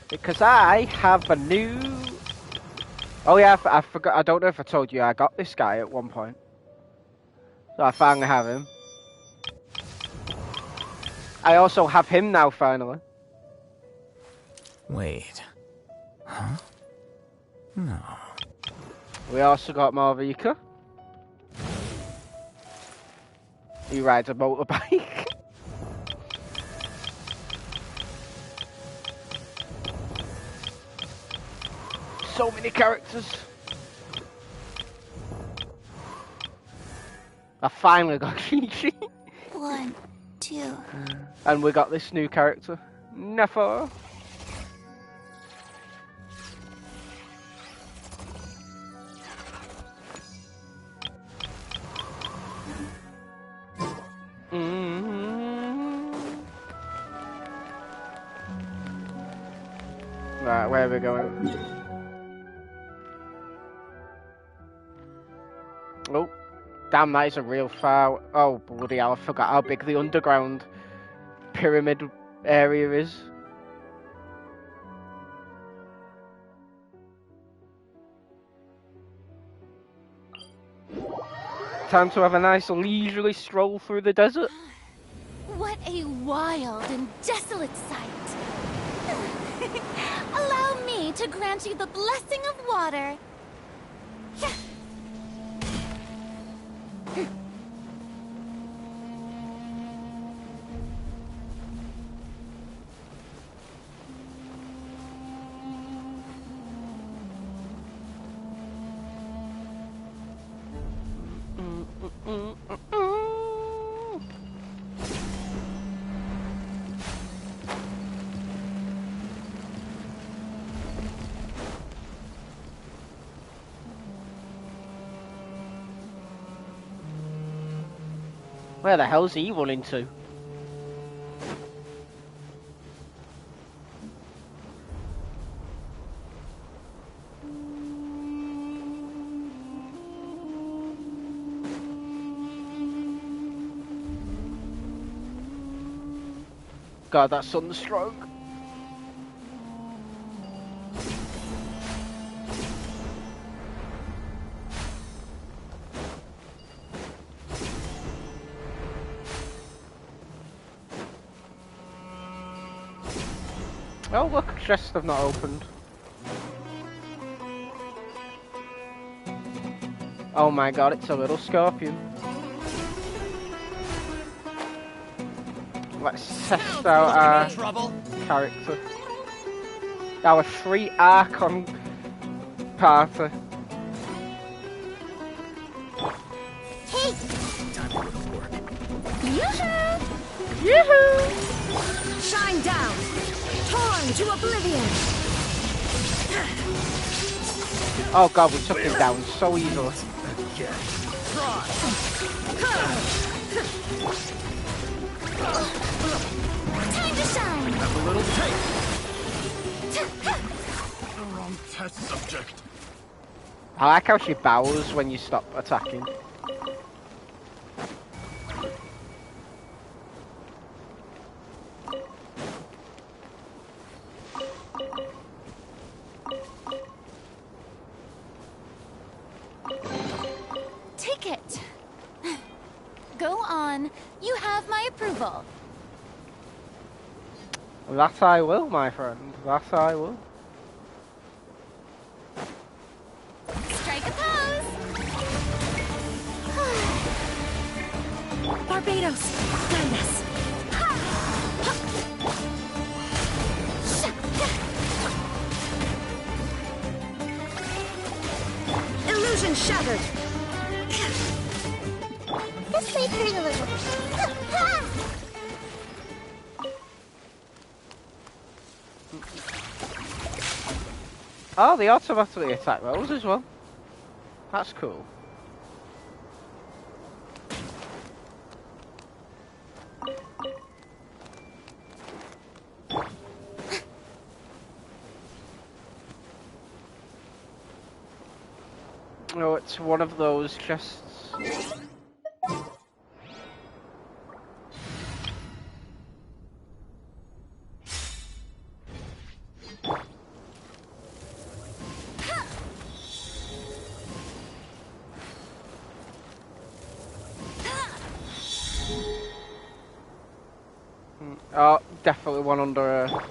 Because I have a new... Oh yeah, I forgot. I don't know if I told you I got this guy at one point. So I finally have him. I also have him now, finally. Wait. Huh? No. We also got Marvika. He rides a motorbike. So many characters. I finally got Genshin. 1, 2. And we got this new character, Nefer. Right, where are we going? Oh, damn, that is a real far. Oh, bloody hell, I forgot how big the underground pyramid area is. Time to have a nice leisurely stroll through the desert. What a wild and desolate sight. Allow me to grant you the blessing of water. Where the hell's he running to? God, that sunstroke. Oh look, chests have not opened. Oh my god, it's a little scorpion. Let's test out our character. Our free Archon party. Hey! Yoo-hoo! Yoo-hoo! Shine down! Torn to oblivion! Oh god, we took him down so easily. Time to shine! Have a little taste! The wrong test subject. I like how she bows when you stop attacking. Take it. Go on. You have my approval. That I will, my friend. That I will. Strike a pose. Barbados! Stand us! Illusion shattered! This may hurt a little. Oh, they automatically attack those as well. That's cool. Oh, it's one of those chests. Oh, definitely one under a...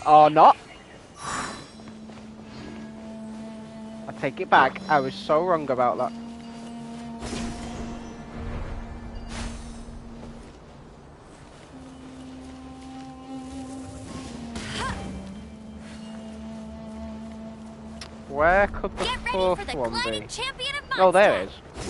Oh, not. I take it back. I was so wrong about that. Where could the Get ready fourth for the one gliding be? champion of Oh, there it Mondstadt.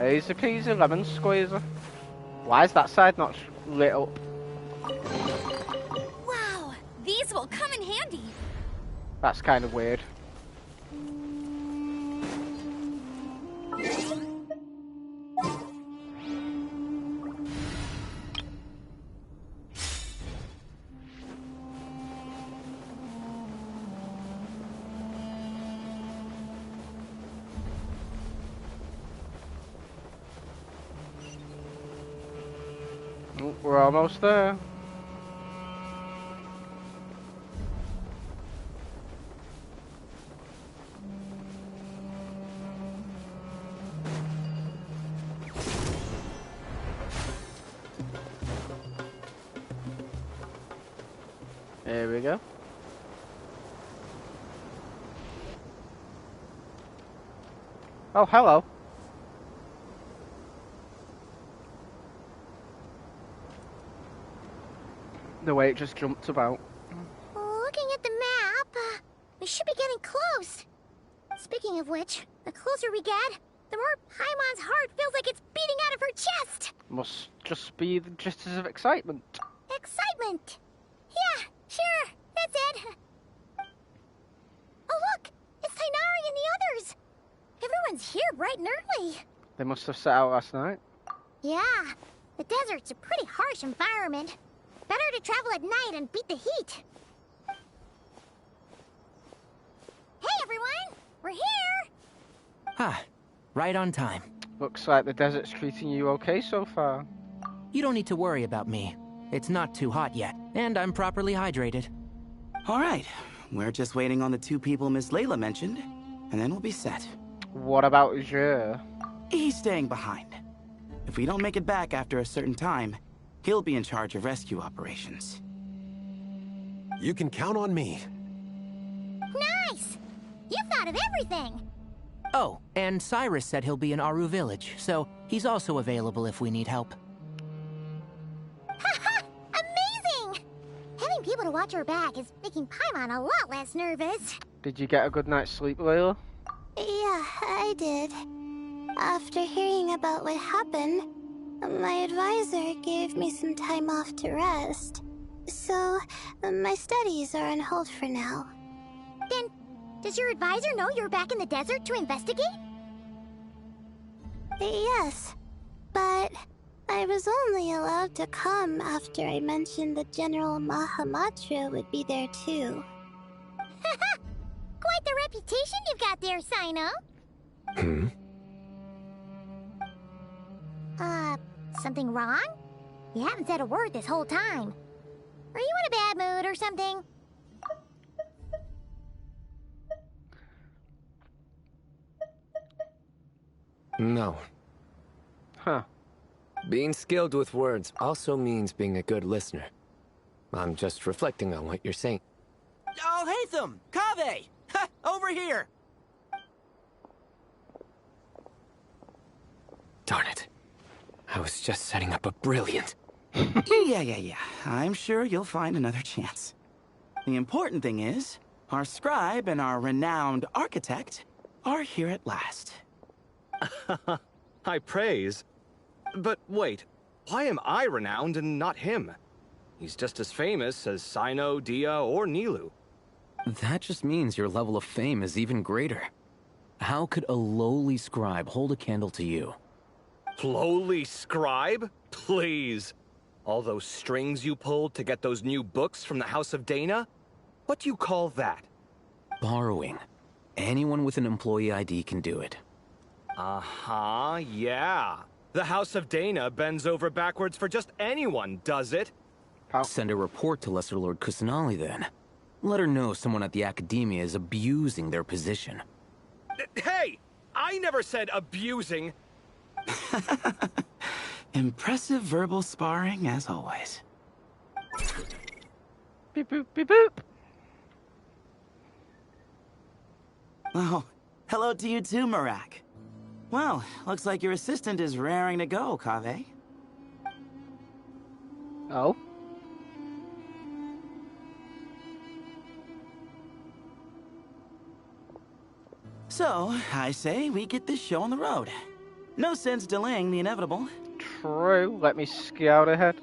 is. Easy peasy lemon squeezer. Why is that side not lit up? Wow, these will come in handy. That's kind of weird. We're almost there. Here we go. Oh, hello. The way it just jumped about. Looking at the map, we should be getting close. Speaking of which, the closer we get, the more Paimon's heart feels like it's beating out of her chest. Must just be the jitters of excitement. Excitement. Yeah, sure, that's it. Oh look, it's Tainari and the others. Everyone's here bright and early. They must have set out last night. Yeah, the desert's a pretty harsh environment. Better to travel at night and beat the heat. Hey everyone, we're here! Ah, right on time. Looks like the desert's treating you okay so far. You don't need to worry about me. It's not too hot yet, and I'm properly hydrated. All right, we're just waiting on the two people Miss Layla mentioned, and then we'll be set. What about Jer? He's staying behind. If we don't make it back after a certain time, he'll be in charge of rescue operations. You can count on me. Nice! You thought of everything! Oh, and Cyrus said he'll be in Aru Village, so he's also available if we need help. Haha! Amazing! Having people to watch her back is making Paimon a lot less nervous. Did you get a good night's sleep, Layla? Yeah, I did. After hearing about what happened, my advisor gave me some time off to rest. So, my studies are on hold for now. Then, does your advisor know you're back in the desert to investigate? Yes, but I was only allowed to come after I mentioned that General Mahamatra would be there too. Quite the reputation you've got there, Sino. Something wrong? You haven't said a word this whole time. Are you in a bad mood or something? No. Huh. Being skilled with words also means being a good listener. I'm just reflecting on what you're saying. Oh, Hatham! Kaveh! Ha! Over here! Darn it. I was just setting up a brilliant... Yeah. I'm sure you'll find another chance. The important thing is, our scribe and our renowned architect are here at last. High praise. But wait, why am I renowned and not him? He's just as famous as Sino, Dia, or Nilu. That just means your level of fame is even greater. How could a lowly scribe hold a candle to you? Lowly scribe? Please. All those strings you pulled to get those new books from the House of Dana? What do you call that? Borrowing. Anyone with an employee ID can do it. Uh-huh, yeah. The House of Dana bends over backwards for just anyone, does it? Send a report to Lesser Lord Kusanali then. Let her know someone at the Academia is abusing their position. Hey! I never said abusing. Impressive verbal sparring, as always. Beep boop, beep boop. Oh, hello to you too, Marak. Well, looks like your assistant is raring to go, Kaveh. Oh? So, I say we get this show on the road. No sense delaying the inevitable. True. Let me scout ahead.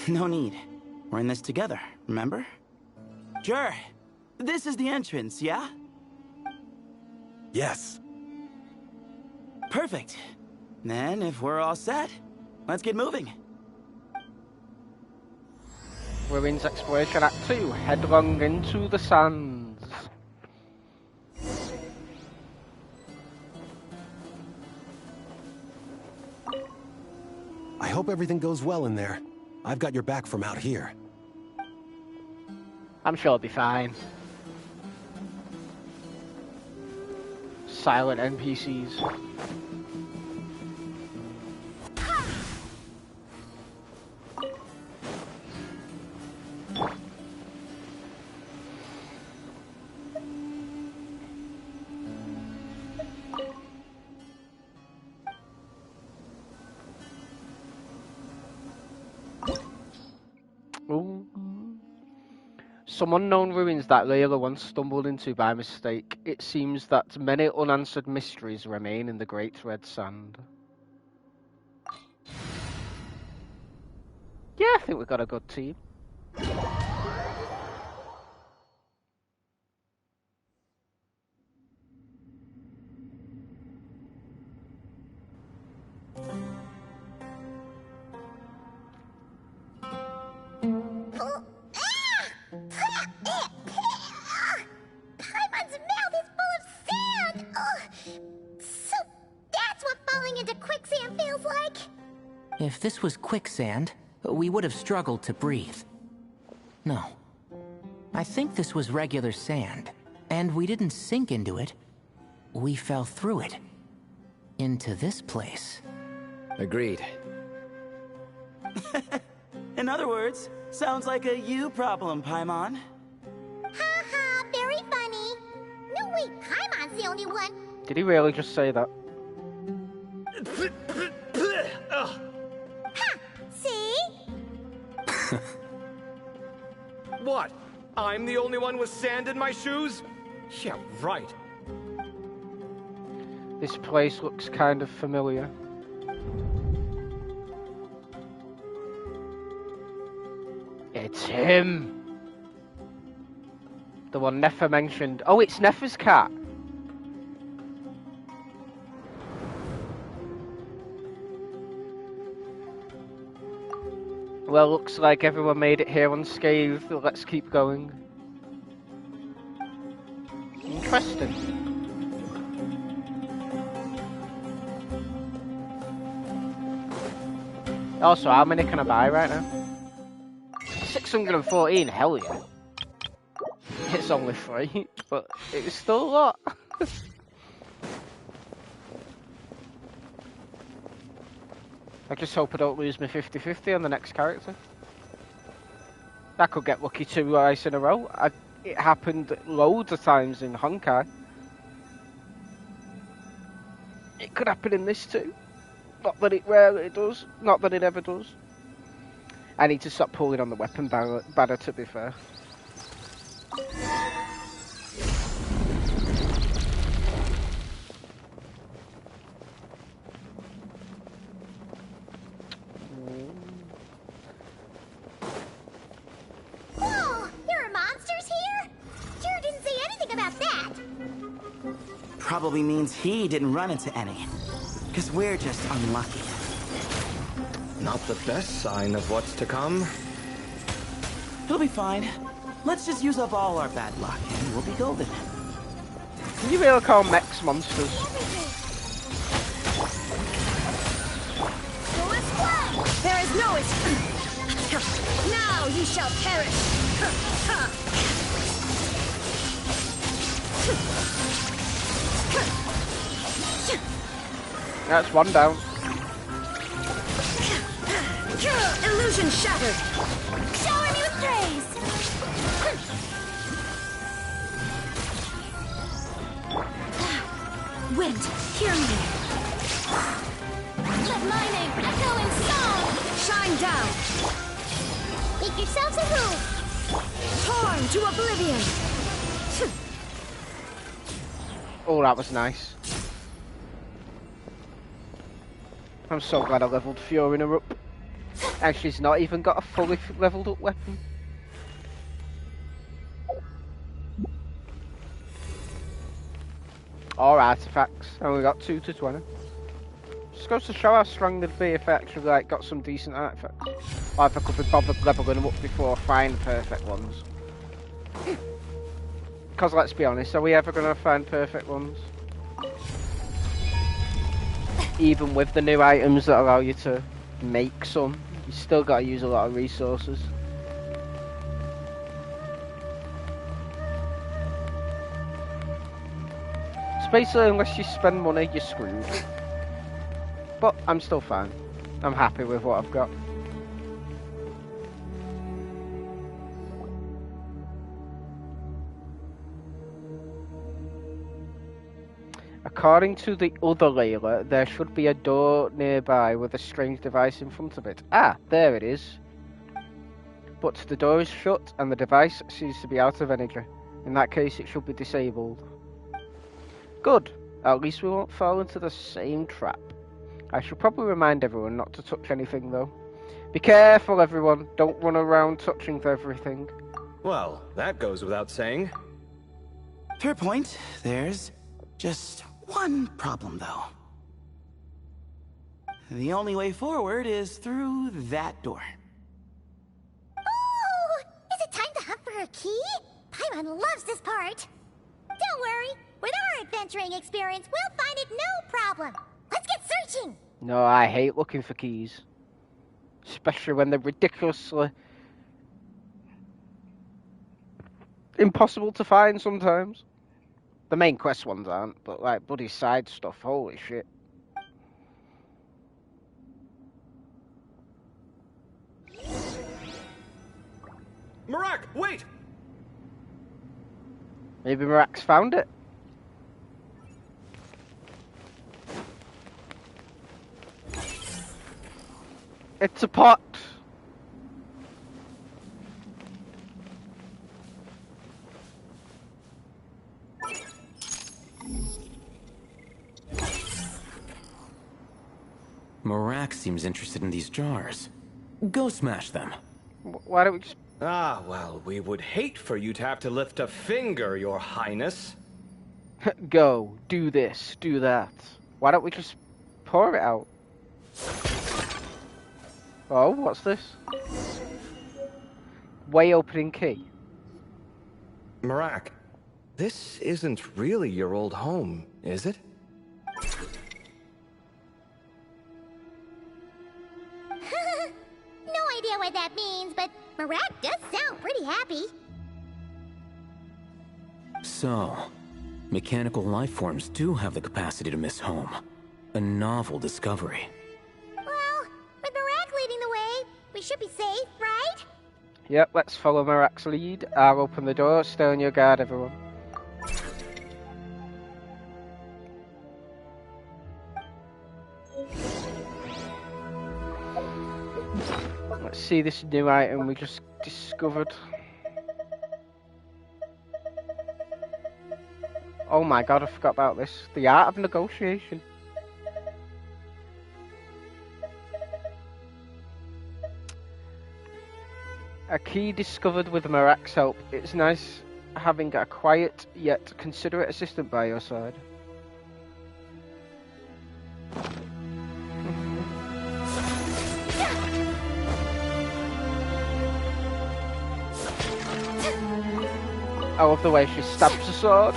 No need. We're in this together, remember? Sure. This is the entrance, yeah? Yes. Perfect. Then, if we're all set, let's get moving. Ruins Exploration Act 2. Headlong into the sands. I hope everything goes well in there. I've got your back from out here. I'm sure it'll be fine. Silent NPCs. Ooh. Some unknown ruins that Layla once stumbled into by mistake. It seems that many unanswered mysteries remain in the Great Red Sand. Yeah, I think we've got a good team. Paimon's mouth is full of sand! So that's what falling into quicksand feels like? If this was quicksand, we would have struggled to breathe. No. I think this was regular sand, and we didn't sink into it. We fell through it. Into this place. Agreed. In other words, sounds like a you problem, Paimon. Ha, very funny. No, wait, Paimon's the only one. Did he really just say that? Ha! See? What? I'm the only one with sand in my shoes? Yeah, right. This place looks kind of familiar. It's him! The one Nefa mentioned. Oh, it's Nefa's cat! Well, looks like everyone made it here unscathed. Let's keep going. Interesting. Also, how many can I buy right now? 614, hell yeah. It's only 3, but it's still a lot. I just hope I don't lose my 50-50 on the next character. I could get lucky 2 ice in a row. It happened loads of times in Honkai. It could happen in this too. Not that it rarely does. Not that it ever does. I need to stop pulling on the weapon banner, to be fair. Whoa, there are monsters here? Jur didn't say anything about that. Probably means he didn't run into any. Because we're just unlucky. Not the best sign of what's to come. It'll be fine. Let's just use up all our bad luck, and we'll be golden. Can you really call mechs monsters? There is no escape. Now you shall perish. That's one down. Illusion shattered! Shower me with praise! Wind, hear me! Let my name echo in song! Shine down! Make yourselves a room! Torn to oblivion! Oh, that was nice. I'm so glad I leveled Fiorina up. And she's not even got a fully leveled up weapon. Or artifacts. I only got 2 to 20. Just goes to show how strong they'd be if I actually like got some decent artifacts. Or if I could be bothered leveling them up before I find the perfect ones. Because let's be honest, are we ever going to find perfect ones? Even with the new items that allow you to make some, you still got to use a lot of resources. So basically, unless you spend money, you're screwed. But I'm still fine. I'm happy with what I've got. According to the other Layla, there should be a door nearby with a strange device in front of it. Ah, there it is. But the door is shut and the device seems to be out of energy. In that case, it should be disabled. Good. At least we won't fall into the same trap. I should probably remind everyone not to touch anything, though. Be careful, everyone. Don't run around touching everything. Well, that goes without saying. Fair point. There's just one problem, though. The only way forward is through that door. Oh! Is it time to hunt for a key? Paimon loves this part. Don't worry. With our adventuring experience, we'll find it no problem. Let's get searching. No, I hate looking for keys. Especially when they're ridiculously impossible to find sometimes. The main quest ones aren't, but like bloody side stuff, holy shit. Marak, wait! Maybe Marak's found it. It's a pot. Marak seems interested in these jars. Go smash them. Why don't we just... Ah, well, we would hate for you to have to lift a finger, Your Highness. Go, do this, do that. Why don't we just pour it out? Oh, what's this? Way opening key. Marak, this isn't really your old home, is it? No idea what that means, but Marak does sound pretty happy. So, mechanical life forms do have the capacity to miss home. A novel discovery. Well, with Marak leading the way, we should be safe, right? Yep, let's follow Marak's lead. I'll open the door. Stay on your guard, everyone. Let's see this new item we just discovered. Oh my god, I forgot about this. The art of negotiation. A key discovered with Marak's help. It's nice having a quiet yet considerate assistant by your side. I love the way she stabs the sword.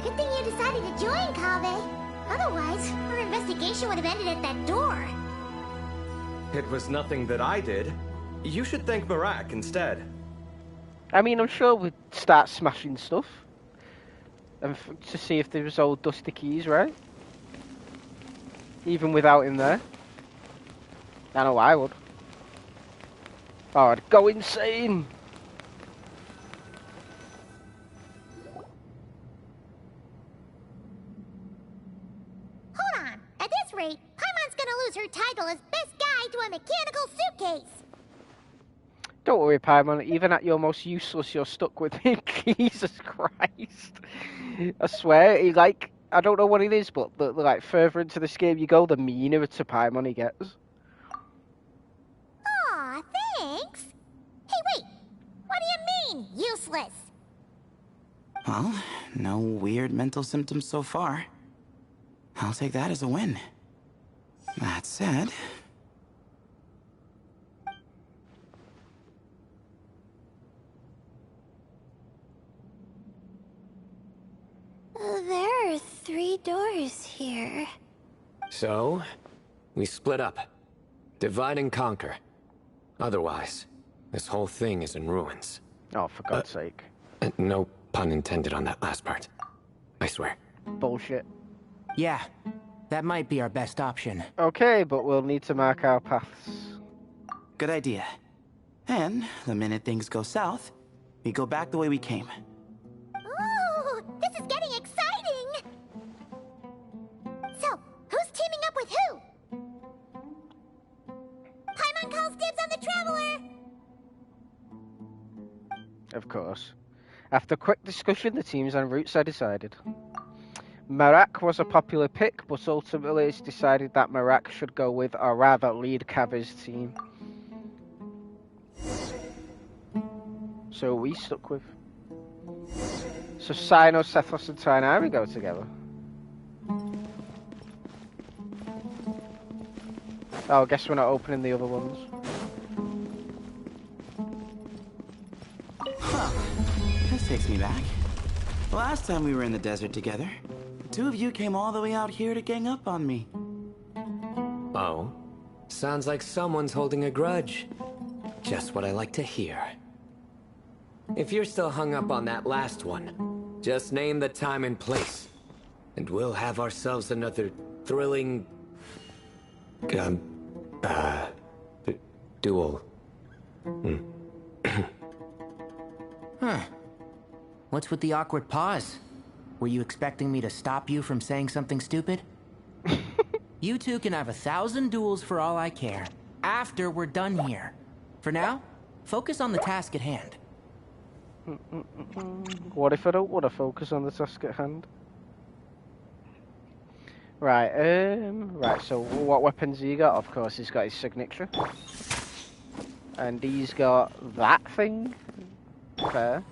Good thing you decided to join, Kaveh. Otherwise, our investigation would have ended at that door. It was nothing that I did. You should thank Marak instead. I mean, I'm sure we'd start smashing stuff. and to see if there was old dusty keys, right? Even without him there. I know I would. Oh, I'd go insane. Hold on. At this rate, Paimon's gonna lose her title as best guy to a mechanical suitcase. Don't worry, Paimon. Even at your most useless, you're stuck with me. Jesus Christ. I swear, I don't know what it is, but the further into this game you go, the meaner to Paimon he gets. Aw, thanks. Hey, wait. What do you mean, useless? Well, no weird mental symptoms so far. I'll take that as a win. That said... There are 3 doors here. So, we split up. Divide and conquer. Otherwise, this whole thing is in ruins. Oh, for God's sake. No pun intended on that last part. I swear. Bullshit. Yeah, that might be our best option. Okay, but we'll need to mark our paths. Good idea. And the minute things go south, we go back the way we came. Ooh, this is getting exciting! So, who's teaming up with who? Paimon calls dibs on the Traveler! Of course. After quick discussion, the teams en route are decided. Marak was a popular pick, but ultimately it's decided that Marak should go with, or rather lead Kavi's team. So we stuck with. So Sino, Sethos and Tainari go together. Oh, I guess we're not opening the other ones. Huh. This takes me back. Last time we were in the desert together, the 2 of you came all the way out here to gang up on me. Oh? Sounds like someone's holding a grudge. Just what I like to hear. If you're still hung up on that last one, just name the time and place, and we'll have ourselves another thrilling... duel. Huh. What's with the awkward pause? Were you expecting me to stop you from saying something stupid? You two can have 1,000 duels for all I care, after we're done here. For now, focus on the task at hand. What if I don't want to focus on the task at hand? Right, right, so what weapons he got? Of course, he's got his signature. And he's got that thing. Fair.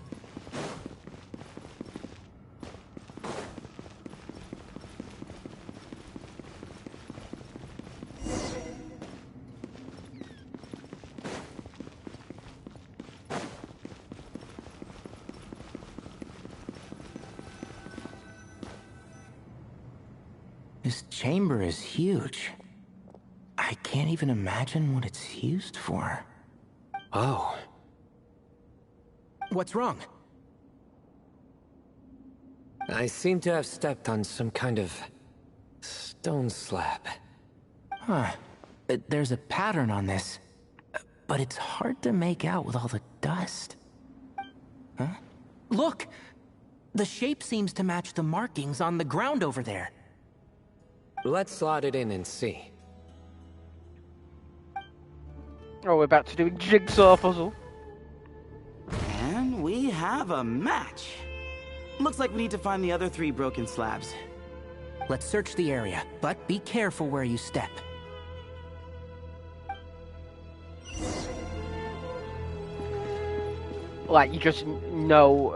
This chamber is huge. I can't even imagine what it's used for. Oh. What's wrong? I seem to have stepped on some kind of stone slab. Huh. There's a pattern on this, but it's hard to make out with all the dust. Huh? Look! The shape seems to match the markings on the ground over there. Let's slot it in and see. Oh, we're about to do a jigsaw puzzle. And we have a match. Looks like we need to find the other 3 broken slabs. Let's search the area, but be careful where you step. Like, you just know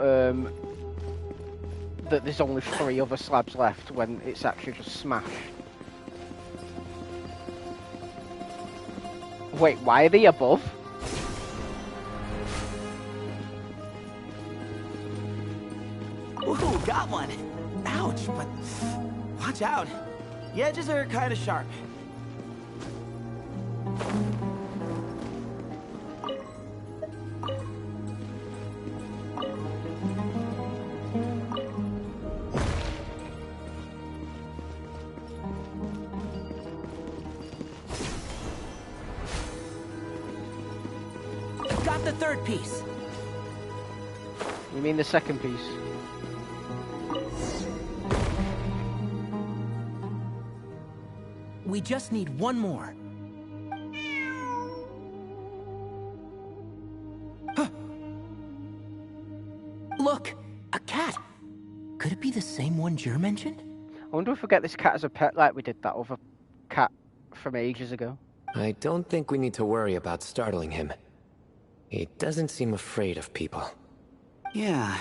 that there's only 3 other slabs left when it's actually just smashed. Wait, why are they above? Ooh, got one. Ouch, but watch out. The edges are kind of sharp. the third piece. You mean the second piece? We just need one more. Huh. Look, a cat. Could it be the same one Jer mentioned? I wonder if we get this cat as a pet like we did that other cat from ages ago. I don't think we need to worry about startling him. He doesn't seem afraid of people. Yeah.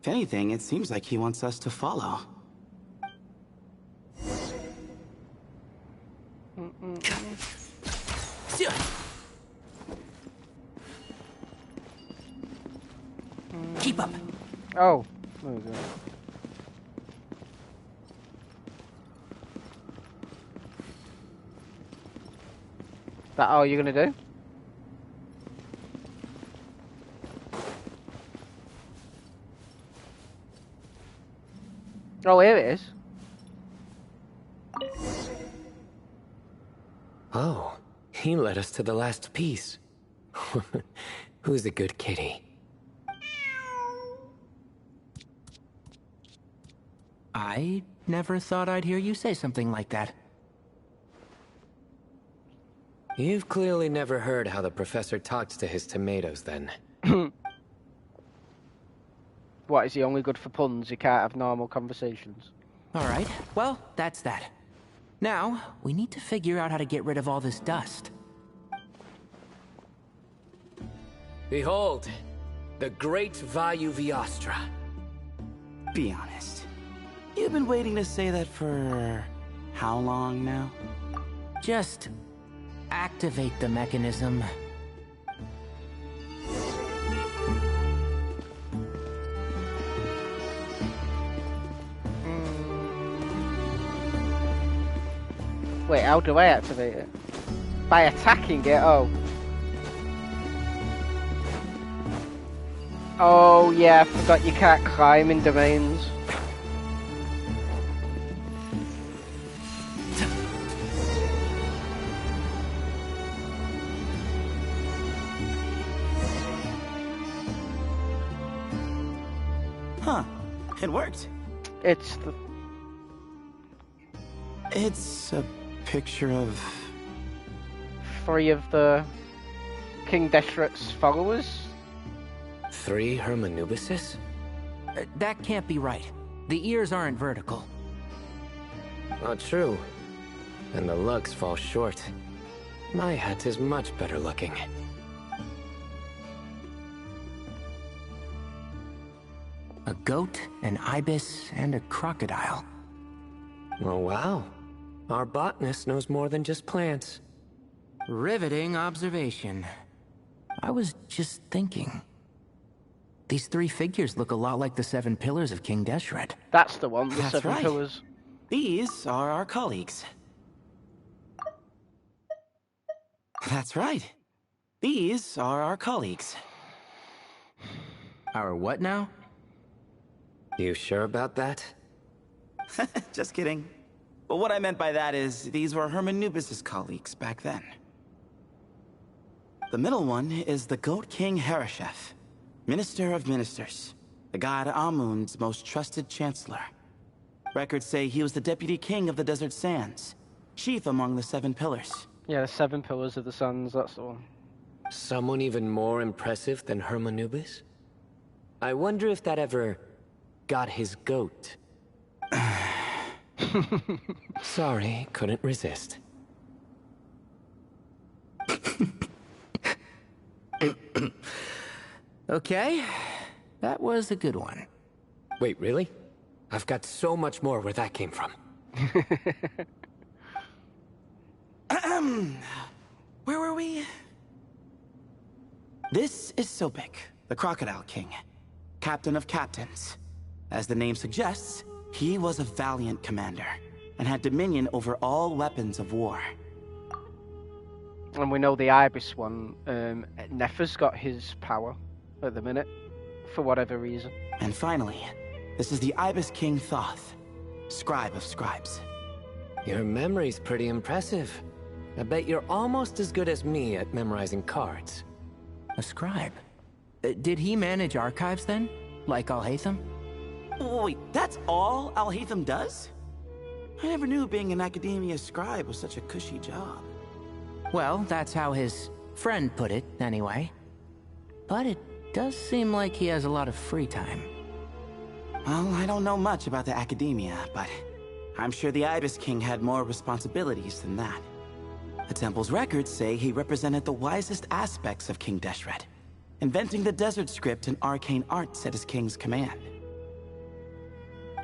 If anything, it seems like he wants us to follow. Keep up. Oh. There we go. That all you're gonna do? Oh, here it is. Oh, he led us to the last piece. Who's a good kitty? I never thought I'd hear you say something like that. You've clearly never heard how the professor talks to his tomatoes, then. What, is he only good for puns? He can't have normal conversations. Alright, well, that's that. Now, we need to figure out how to get rid of all this dust. Behold, the great Vayu Viastra. Be honest. You've been waiting to say that for... how long now? Just activate the mechanism. Wait, how do I activate it? By attacking it? Oh. Oh yeah, I forgot you can't climb in domains. Huh. It worked. It's the... It's a picture of... 3 of the King Deshret's followers? 3 Hermanubises? That can't be right. The ears aren't vertical. Not true. And the lugs fall short. My hat is much better looking. A goat, an ibis, and a crocodile. Oh, wow. Our botanist knows more than just plants. Riveting observation. I was just thinking. These 3 figures look a lot like the 7 pillars of King Deshret. That's the one, the That's 7 right. pillars. These are our colleagues. That's right. These are our colleagues. Our what now? You sure about that? Just kidding. But what I meant by that is, these were Hermanubis' colleagues back then. The middle one is the Goat King Hereshef, Minister of Ministers, the god Amun's most trusted chancellor. Records say he was the deputy king of the Desert Sands, chief among the 7 pillars. Yeah, the 7 pillars of the suns, that's the one. Someone even more impressive than Hermanubis? I wonder if that ever got his goat. Sorry, couldn't resist. Okay, that was a good one. Wait, really? I've got so much more where that came from. Where were we? This is Sopik, the Crocodile King, captain of captains. As the name suggests, he was a valiant commander and had dominion over all weapons of war. And we know the Ibis one, Nefer's got his power at the minute, for whatever reason. And finally, this is the Ibis King Thoth, scribe of scribes. Your memory's pretty impressive. I bet you're almost as good as me at memorizing cards. A scribe? Did he manage archives then? Like Alhaitham? Wait, that's all Alhaitham does? I never knew being an academia scribe was such a cushy job. Well, that's how his friend put it, anyway. But it does seem like he has a lot of free time. Well, I don't know much about the academia, but I'm sure the Ibis King had more responsibilities than that. The temple's records say he represented the wisest aspects of King Deshret, inventing the desert script and arcane arts at his king's command.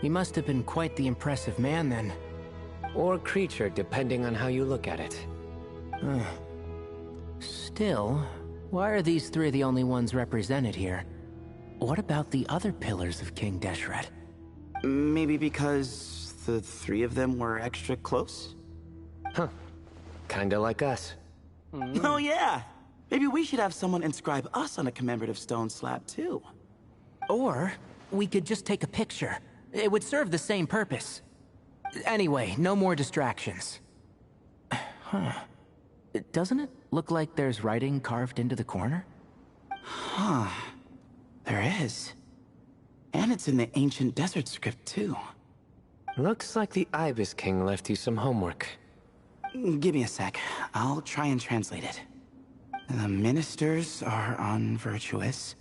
He must have been quite the impressive man, then. Or creature, depending on how you look at it. Still, why are these three the only ones represented here? What about the other pillars of King Deshret? Maybe because the three of them were extra close? Huh. Kinda like us. Oh yeah! Maybe we should have someone inscribe us on a commemorative stone slab, too. Or, we could just take a picture. It would serve the same purpose. Anyway, no more distractions. Huh. Doesn't it look like there's writing carved into the corner? Huh. There is. And it's in the ancient desert script, too. Looks like the Ibis King left you some homework. Give me a sec. I'll try and translate it. The ministers are unvirtuous.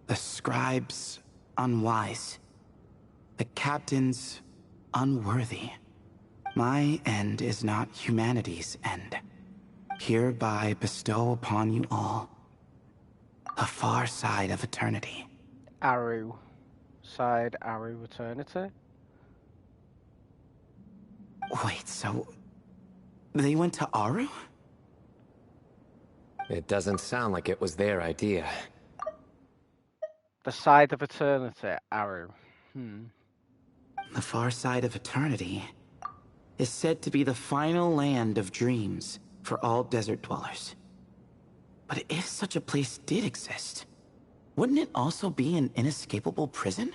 The scribes, unwise. The captains, unworthy. My end is not humanity's end. Hereby bestow upon you all the far side of eternity. Aru. Side Aru eternity? Wait, so... they went to Aru? It doesn't sound like it was their idea. The side of eternity, Aru. The far side of eternity is said to be the final land of dreams for all desert dwellers. But if such a place did exist, wouldn't it also be an inescapable prison?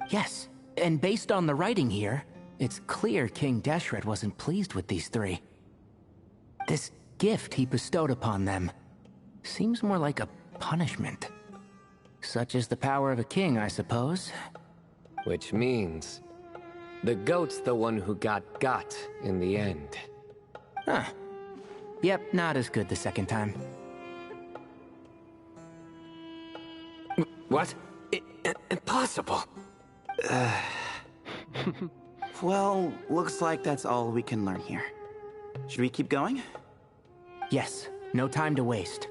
Yes, and based on the writing here, it's clear King Deshret wasn't pleased with these three. This gift he bestowed upon them seems more like a punishment. Such is the power of a king, I suppose. Which means... the goat's the one who got in the end. Huh. Yep, not as good the second time. What? Impossible. Well, looks like that's all we can learn here. Should we keep going? Yes, no time to waste.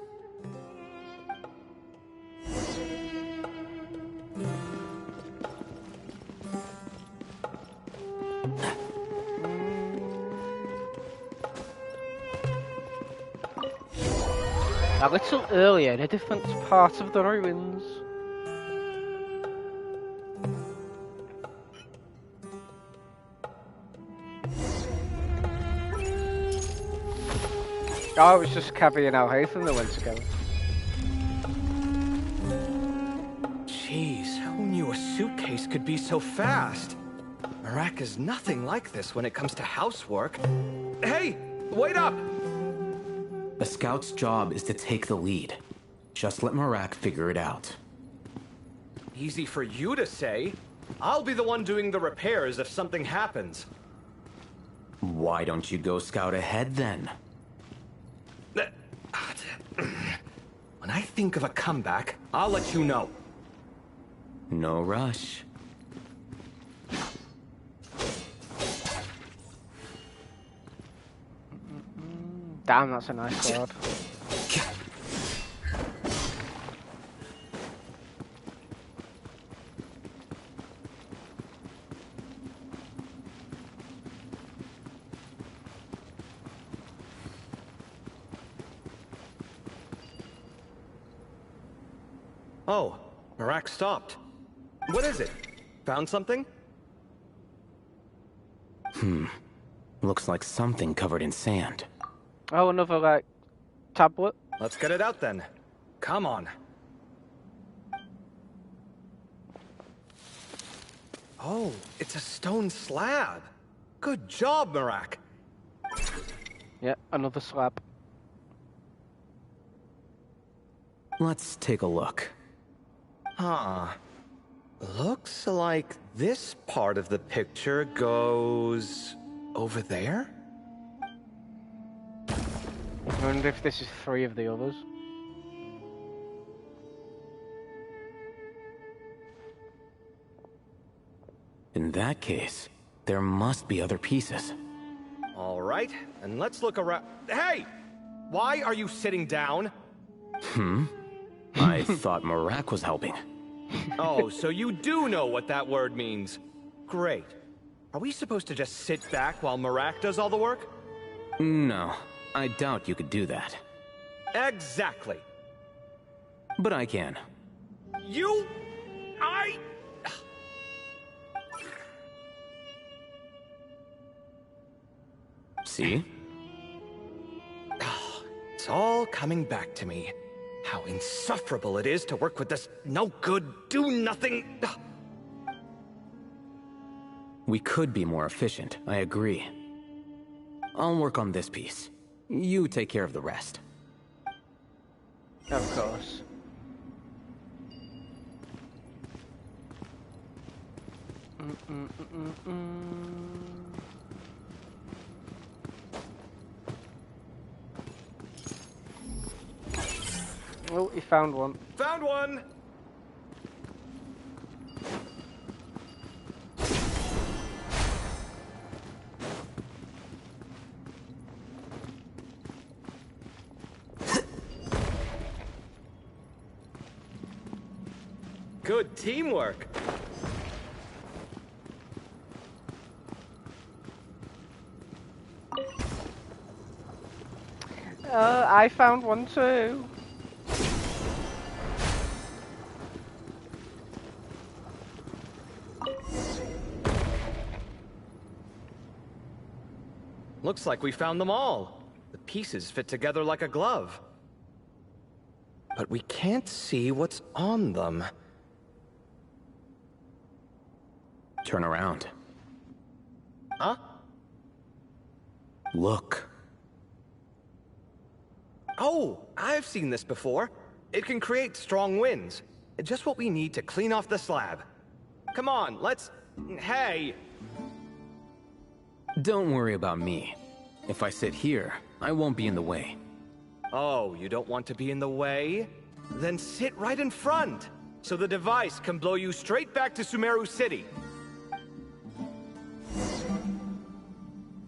A little earlier in a different part of the ruins. Oh, it was just Cavi and Alhaitham that went together. Jeez, who knew a suitcase could be so fast? Marak is nothing like this when it comes to housework. Hey, wait up! A scout's job is to take the lead. Just let Marak figure it out. Easy for you to say. I'll be the one doing the repairs if something happens. Why don't you go scout ahead then? When I think of a comeback, I'll let you know. No rush. Damn, that's a nice sword. Oh, Marak stopped. What is it? Found something? Looks like something covered in sand. Oh, another, like, tablet? Let's get it out then. Come on. Oh, it's a stone slab. Good job, Marak. Yeah, another slab. Let's take a look. Huh. Looks like this part of the picture goes over there? I wonder if this is 3 of the others. In that case, there must be other pieces. All right, and let's look around. Hey! Why are you sitting down? I thought Marak was helping. Oh, so you do know what that word means. Great. Are we supposed to just sit back while Marak does all the work? No, I doubt you could do that. Exactly. But I can. See? It's all coming back to me. How insufferable it is to work with this no-good, do-nothing... We could be more efficient, I agree. I'll work on this piece. You take care of the rest. Of course. Oh, he found one. Found one! Good teamwork. I found one too. Looks like we found them all. The pieces fit together like a glove. But we can't see what's on them. Turn around. Huh? Look. Oh, I've seen this before. It can create strong winds. Just what we need to clean off the slab. Come on, let's... Hey! Don't worry about me. If I sit here, I won't be in the way. Oh, you don't want to be in the way? Then sit right in front, so the device can blow you straight back to Sumeru City.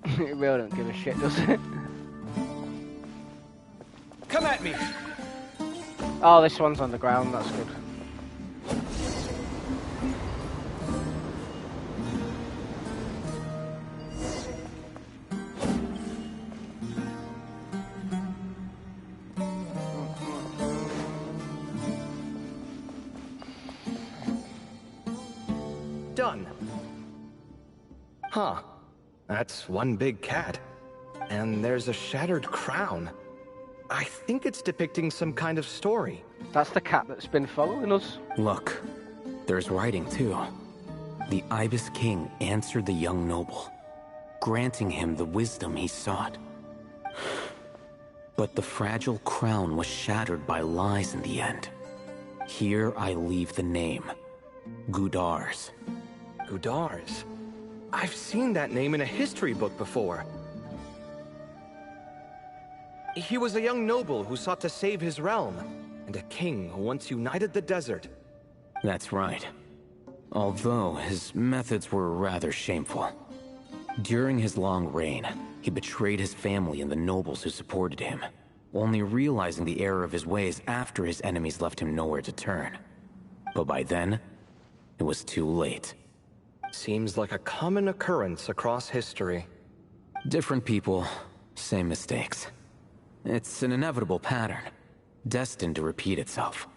It really don't give a shit, does it? Come at me! Oh, this one's on the ground, that's good. Done. Huh. That's one big cat. And there's a shattered crown. I think it's depicting some kind of story. That's the cat that's been following us. Look, there's writing too. The Ibis King answered the young noble, granting him the wisdom he sought. But the fragile crown was shattered by lies in the end. Here I leave the name, Gudars. Gudars? I've seen that name in a history book before. He was a young noble who sought to save his realm, and a king who once united the desert. That's right. Although his methods were rather shameful. During his long reign, he betrayed his family and the nobles who supported him, only realizing the error of his ways after his enemies left him nowhere to turn. But by then, it was too late. Seems like a common occurrence across history. Different people, same mistakes. It's an inevitable pattern, destined to repeat itself.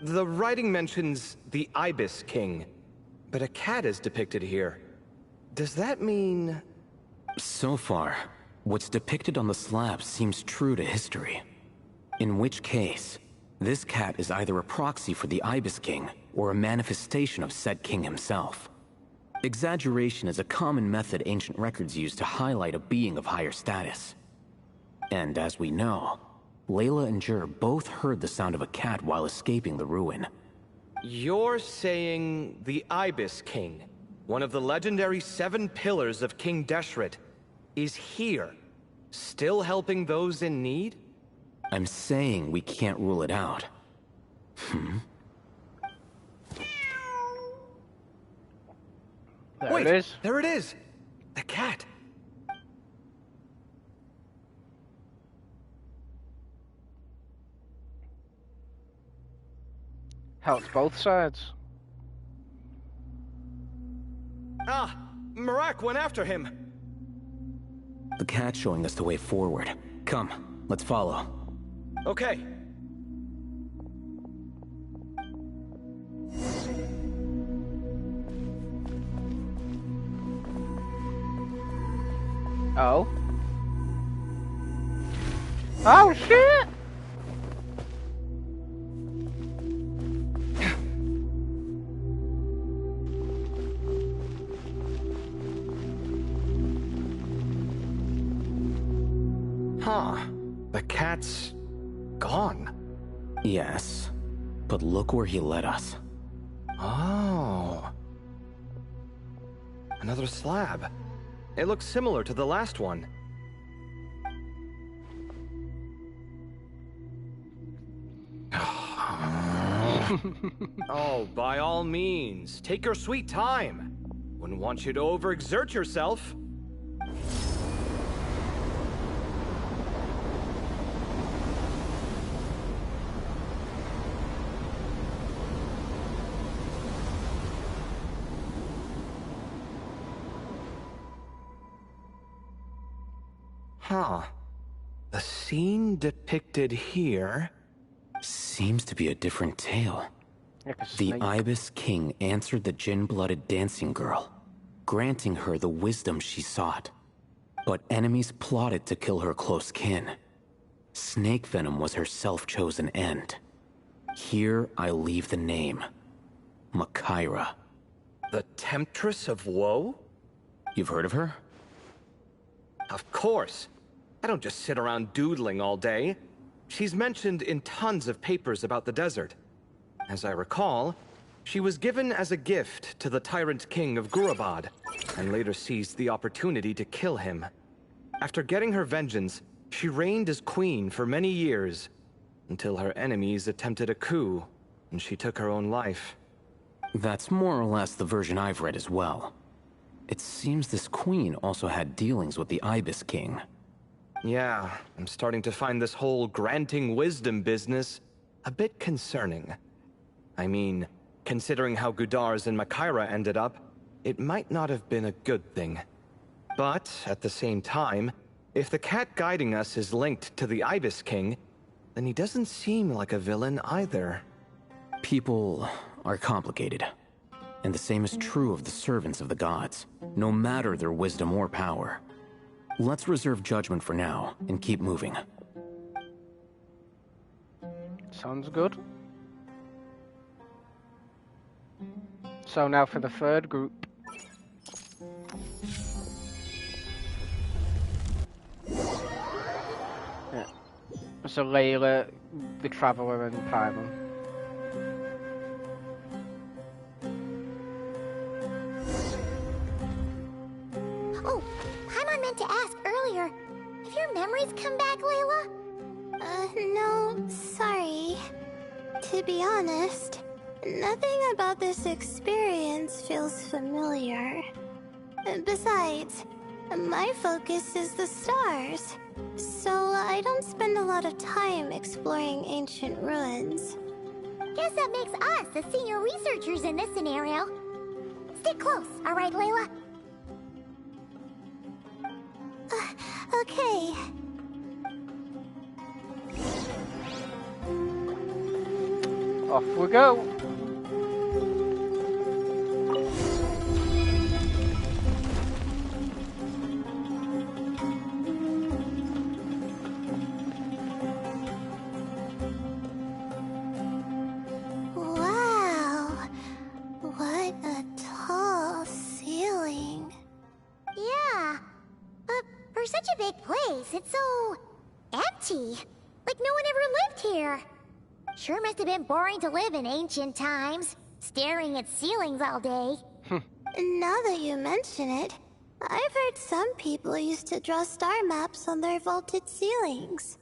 The writing mentions the Ibis King, but a cat is depicted here. Does that mean... So far, what's depicted on the slab seems true to history. In which case, this cat is either a proxy for the Ibis King, or a manifestation of said king himself. Exaggeration is a common method ancient records use to highlight a being of higher status. And as we know, Layla and Jur both heard the sound of a cat while escaping the ruin. You're saying the Ibis King, one of the legendary 7 pillars of King Deshret, is here, still helping those in need? I'm saying we can't rule it out. Wait, it is. There it is! The cat! Helps both sides. Ah! Marak went after him! The cat's showing us the way forward. Come, let's follow. Okay. Oh. Oh shit! Huh. The cat's gone. Yes, but look where he led us. Oh. Another slab. It looks similar to the last one. Oh, by all means, take your sweet time. Wouldn't want you to overexert yourself. Huh. The scene depicted here seems to be a different tale. The snake. Ibis King answered the gin-blooded dancing girl, granting her the wisdom she sought. But enemies plotted to kill her close kin. Snake venom was her self-chosen end. Here I leave the name. Makaira. The Temptress of Woe? You've heard of her? Of course. I don't just sit around doodling all day. She's mentioned in tons of papers about the desert. As I recall, she was given as a gift to the tyrant king of Gurabad, and later seized the opportunity to kill him. After getting her vengeance, she reigned as queen for many years, until her enemies attempted a coup, and she took her own life. That's more or less the version I've read as well. It seems this queen also had dealings with the Ibis King. Yeah, I'm starting to find this whole granting wisdom business a bit concerning. I mean, considering how Gudars and Makaira ended up, it might not have been a good thing. But, at the same time, if the cat guiding us is linked to the Ibis King, then he doesn't seem like a villain either. People are complicated. And the same is true of the servants of the gods, no matter their wisdom or power. Let's reserve judgment for now, and keep moving. Sounds good. So now for the third group. Yeah. So Layla, the Traveler, and Paimon. Oh, Paimon meant to ask earlier. Have your memories come back, Layla? No, sorry. To be honest, nothing about this experience feels familiar. Besides, my focus is the stars, so I don't spend a lot of time exploring ancient ruins. Guess that makes us the senior researchers in this scenario. Stick close, all right, Layla? Okay. Off we go. Wow, what a tall ceiling. such a big place. It's so empty. Like no one ever lived here. Sure must have been boring to live in ancient times, staring at ceilings all day. Now that you mention it, I've heard some people used to draw star maps on their vaulted ceilings.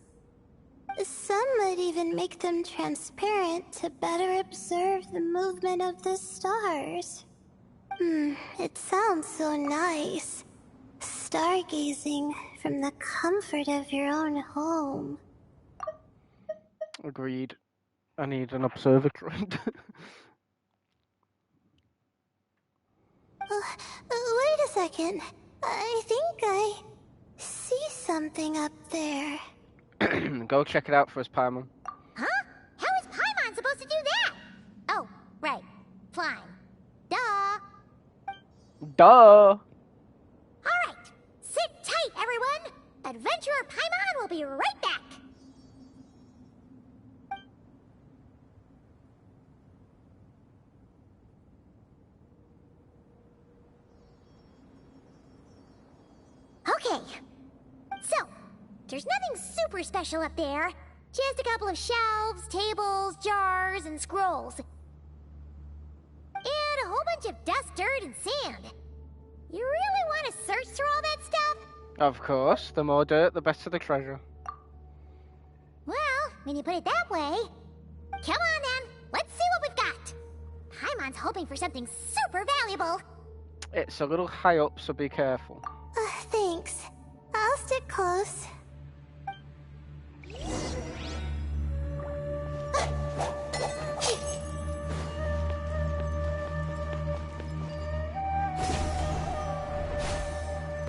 Some might even make them transparent to better observe the movement of the stars. It sounds so nice. Stargazing from the comfort of your own home. Agreed. I need an observatory. Wait a second. I think I see something up there. Go check it out for us, Paimon. Huh? How is Paimon supposed to do that? Oh, right. Flying. Duh. Duh! Alright. Sit tight, everyone. Adventurer Paimon will be right back. Okay. So, there's nothing super special up there. Just a couple of shelves, tables, jars, and scrolls. And a whole bunch of dust, dirt, and sand. You really want to search through all that stuff? Of course. The more dirt, the better the treasure. Well, when you put it that way... Come on then, let's see what we've got. Paimon's hoping for something super valuable. It's a little high up, so be careful. Thanks. I'll stick close.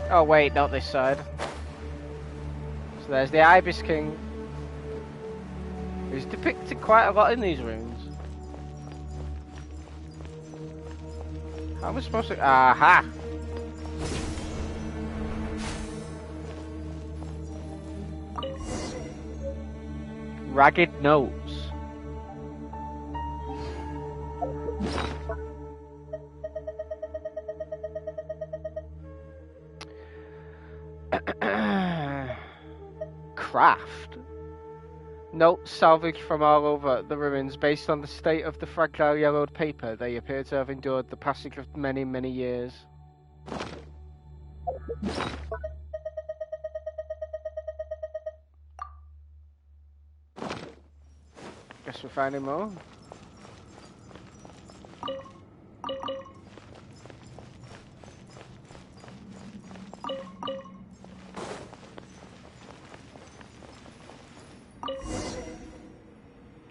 Oh wait, not this side. So there's the Ibis King. He's depicted quite a lot in these runes. How am I supposed to... Aha! Ragged nose. Craft. Notes salvaged from all over the ruins. Based on the state of the fragile yellowed paper, they appear to have endured the passage of many, many years. Guess we're finding more.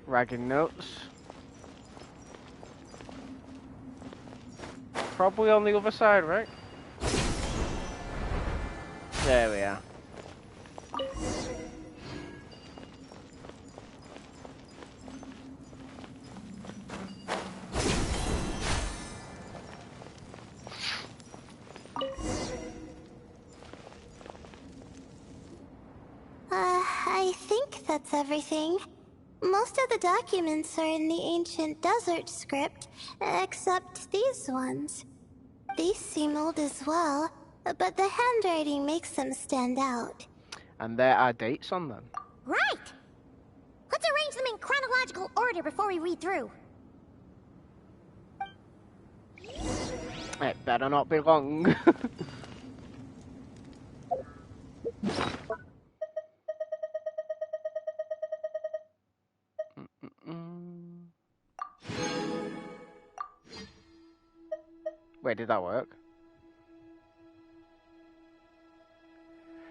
Ragged notes. Probably on the other side, right? There we are. I think that's everything. Most of the documents are in the ancient desert script, except these ones. These seem old as well, but the handwriting makes them stand out. And there are dates on them. Right! Let's arrange them in chronological order before we read through. It better not be long. Wait, did that work?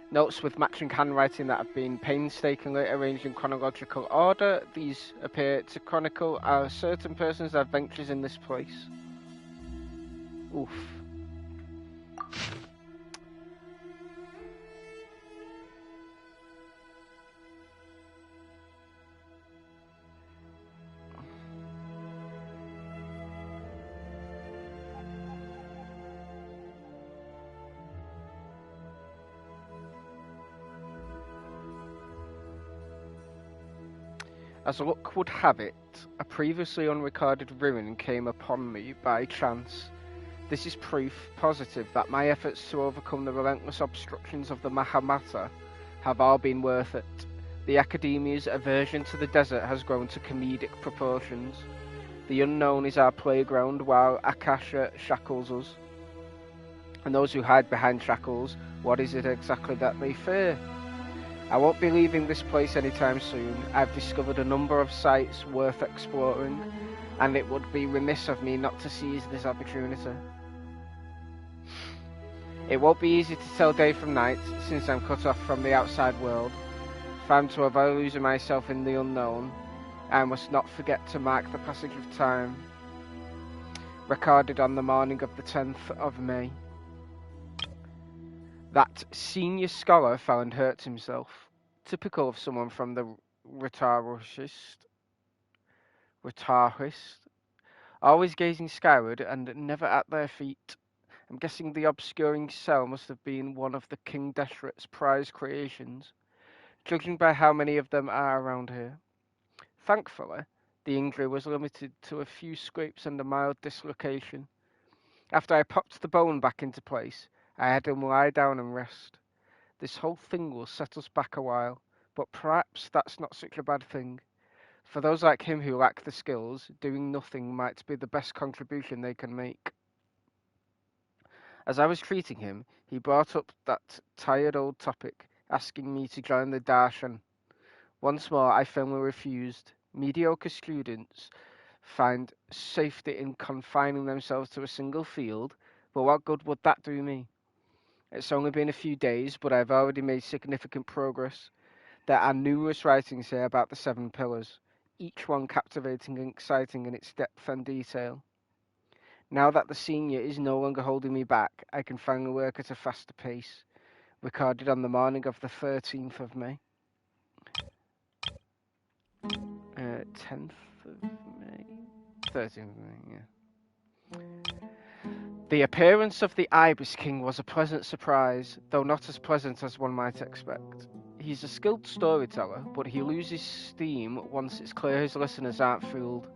Notes with matching handwriting that have been painstakingly arranged in chronological order. These appear to chronicle a certain person's adventures in this place. Oof. As luck would have it, a previously unrecorded ruin came upon me by chance. This is proof positive that my efforts to overcome the relentless obstructions of the Mahamata have all been worth it. The Academia's aversion to the desert has grown to comedic proportions. The unknown is our playground while Akasha shackles us. And those who hide behind shackles, what is it exactly that they fear? I won't be leaving this place anytime soon. I've discovered a number of sites worth exploring, and it would be remiss of me not to seize this opportunity. It won't be easy to tell day from night, since I'm cut off from the outside world. If I'm to avoid losing myself in the unknown, I must not forget to mark the passage of time. Recorded on the morning of the 10th of May. That senior scholar fell and hurt himself. Typical of someone from the rhetorist. Always gazing skyward and never at their feet. I'm guessing the obscuring cell must have been one of the King Deshret's prize creations, judging by how many of them are around here. Thankfully, the injury was limited to a few scrapes and a mild dislocation. After I popped the bone back into place, I had him lie down and rest. This whole thing will set us back a while, but perhaps that's not such a bad thing. For those like him who lack the skills, doing nothing might be the best contribution they can make. As I was treating him, he brought up that tired old topic, asking me to join the darshan. Once more, I firmly refused. Mediocre students find safety in confining themselves to a single field, but what good would that do me? It's only been a few days, but I've already made significant progress. There are numerous writings here about the 7 pillars, each one captivating and exciting in its depth and detail. Now that the senior is no longer holding me back, I can finally work at a faster pace. Recorded on the morning of the 13th of May. 10th of May? 13th of May, yeah. The appearance of the Ibis King was a pleasant surprise, though not as pleasant as one might expect. He's a skilled storyteller, but he loses steam once it's clear his listeners aren't fooled.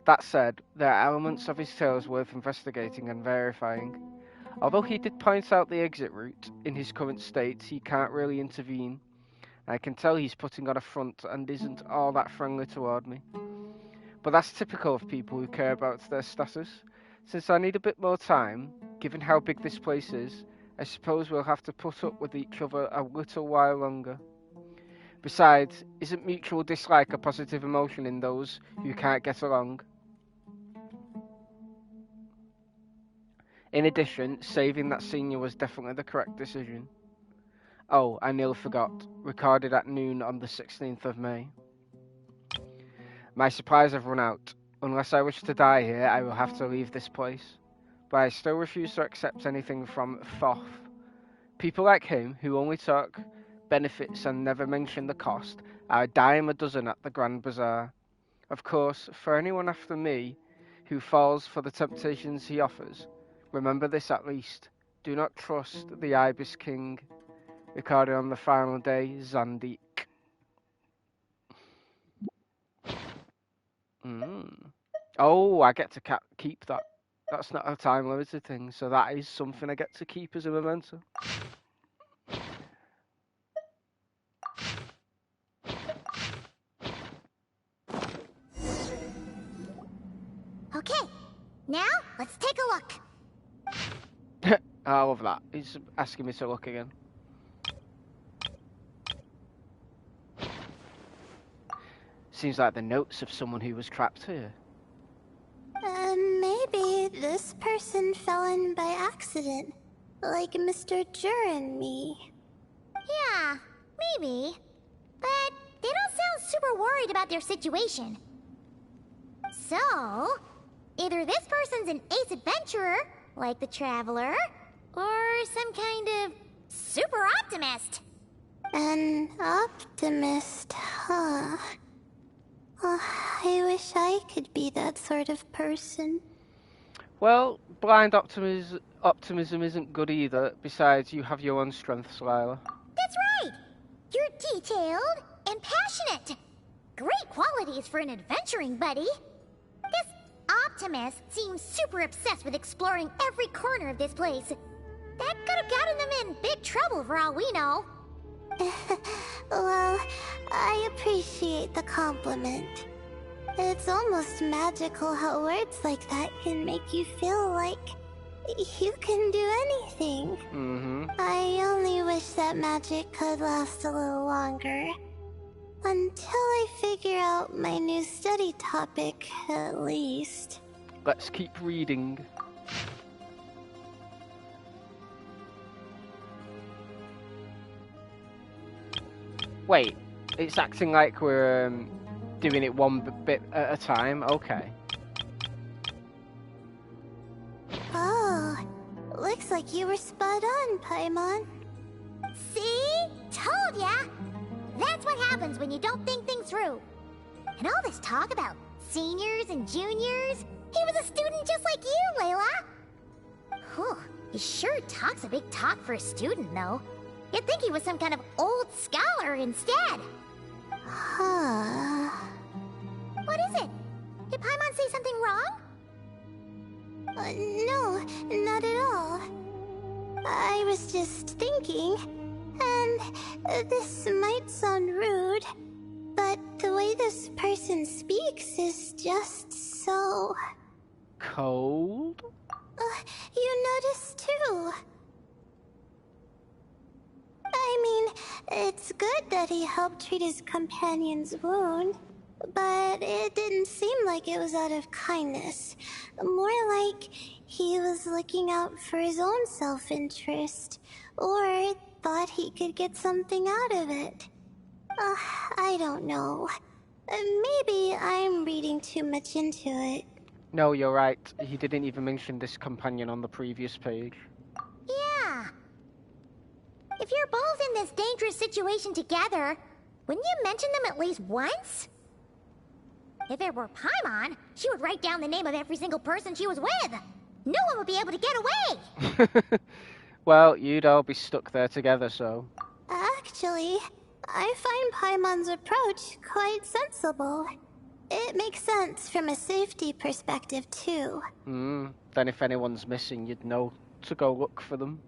That said, there are elements of his tales worth investigating and verifying. Although he did point out the exit route, in his current state he can't really intervene. I can tell he's putting on a front and isn't all that friendly toward me. But that's typical of people who care about their status. Since I need a bit more time, given how big this place is, I suppose we'll have to put up with each other a little while longer. Besides, isn't mutual dislike a positive emotion in those who can't get along? In addition, saving that senior was definitely the correct decision. Oh, I nearly forgot. Recorded at noon on the 16th of May. My supplies have run out. Unless I wish to die here, I will have to leave this place. But I still refuse to accept anything from Thoth. People like him, who only talk benefits and never mention the cost, are a dime a dozen at the Grand Bazaar. Of course, for anyone after me who falls for the temptations he offers, remember this at least. Do not trust the Ibis King. Recorded on the final day, Zandik. Oh, I get to keep that. That's not a time limited thing, so that is something I get to keep as a memento. Okay, now let's take a look. I love that. He's asking me to look again. Seems like the notes of someone who was trapped here. Maybe this person fell in by accident, like Mr. Jur and me. Yeah, maybe. But they don't sound super worried about their situation. So, either this person's an ace adventurer, like the Traveler, or some kind of super optimist. An optimist, huh? Oh, I wish I could be that sort of person. Well, blind optimism isn't good either. Besides, you have your own strengths, Lila. That's right! You're detailed and passionate. Great qualities for an adventuring buddy. This Optimus seems super obsessed with exploring every corner of this place. That could have gotten them in big trouble for all we know. Well, I appreciate the compliment. It's almost magical how words like that can make you feel like you can do anything. I only wish that magic could last a little longer. Until I figure out my new study topic, at least. Let's keep reading. Wait, it's acting like we're doing it one bit at a time? Okay. Oh, looks like you were spot on, Paimon. See? Told ya! That's what happens when you don't think things through. And all this talk about seniors and juniors, he was a student just like you, Layla. Whew, he sure talks a big talk for a student, though. You'd think he was some kind of old scholar instead. Huh. What is it? Did Paimon say something wrong? No, not at all. I was just thinking, and this might sound rude, but the way this person speaks is just so... cold? You noticed too. I mean, it's good that he helped treat his companion's wound, but it didn't seem like it was out of kindness. More like he was looking out for his own self-interest, or thought he could get something out of it. I don't know. Maybe I'm reading too much into it. No, you're right. He didn't even mention this companion on the previous page. Yeah. If you're both in this dangerous situation together, wouldn't you mention them at least once? If it were Paimon, she would write down the name of every single person she was with. No one would be able to get away. Well, you'd all be stuck there together, so... Actually, I find Paimon's approach quite sensible. It makes sense from a safety perspective, too. Then if anyone's missing, you'd know to go look for them.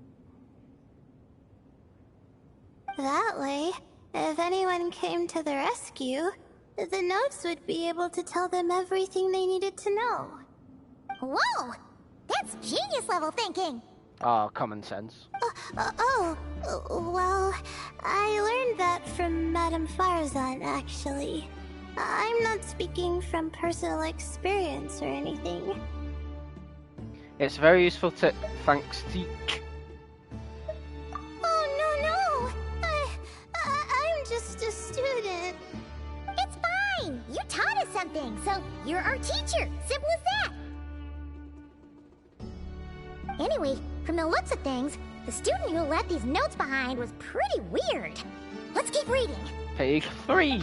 That way, if anyone came to the rescue, the notes would be able to tell them everything they needed to know. Whoa! That's genius-level thinking! Oh, common sense. Well, I learned that from Madame Farazan, actually. I'm not speaking from personal experience or anything. It's a very useful tip, thanks, Teak. Oh, no! I'm just a student. It's fine! You taught us something, so you're our teacher. Simple as that. Anyway, from the looks of things, the student who left these notes behind was pretty weird. Let's keep reading. Page 3.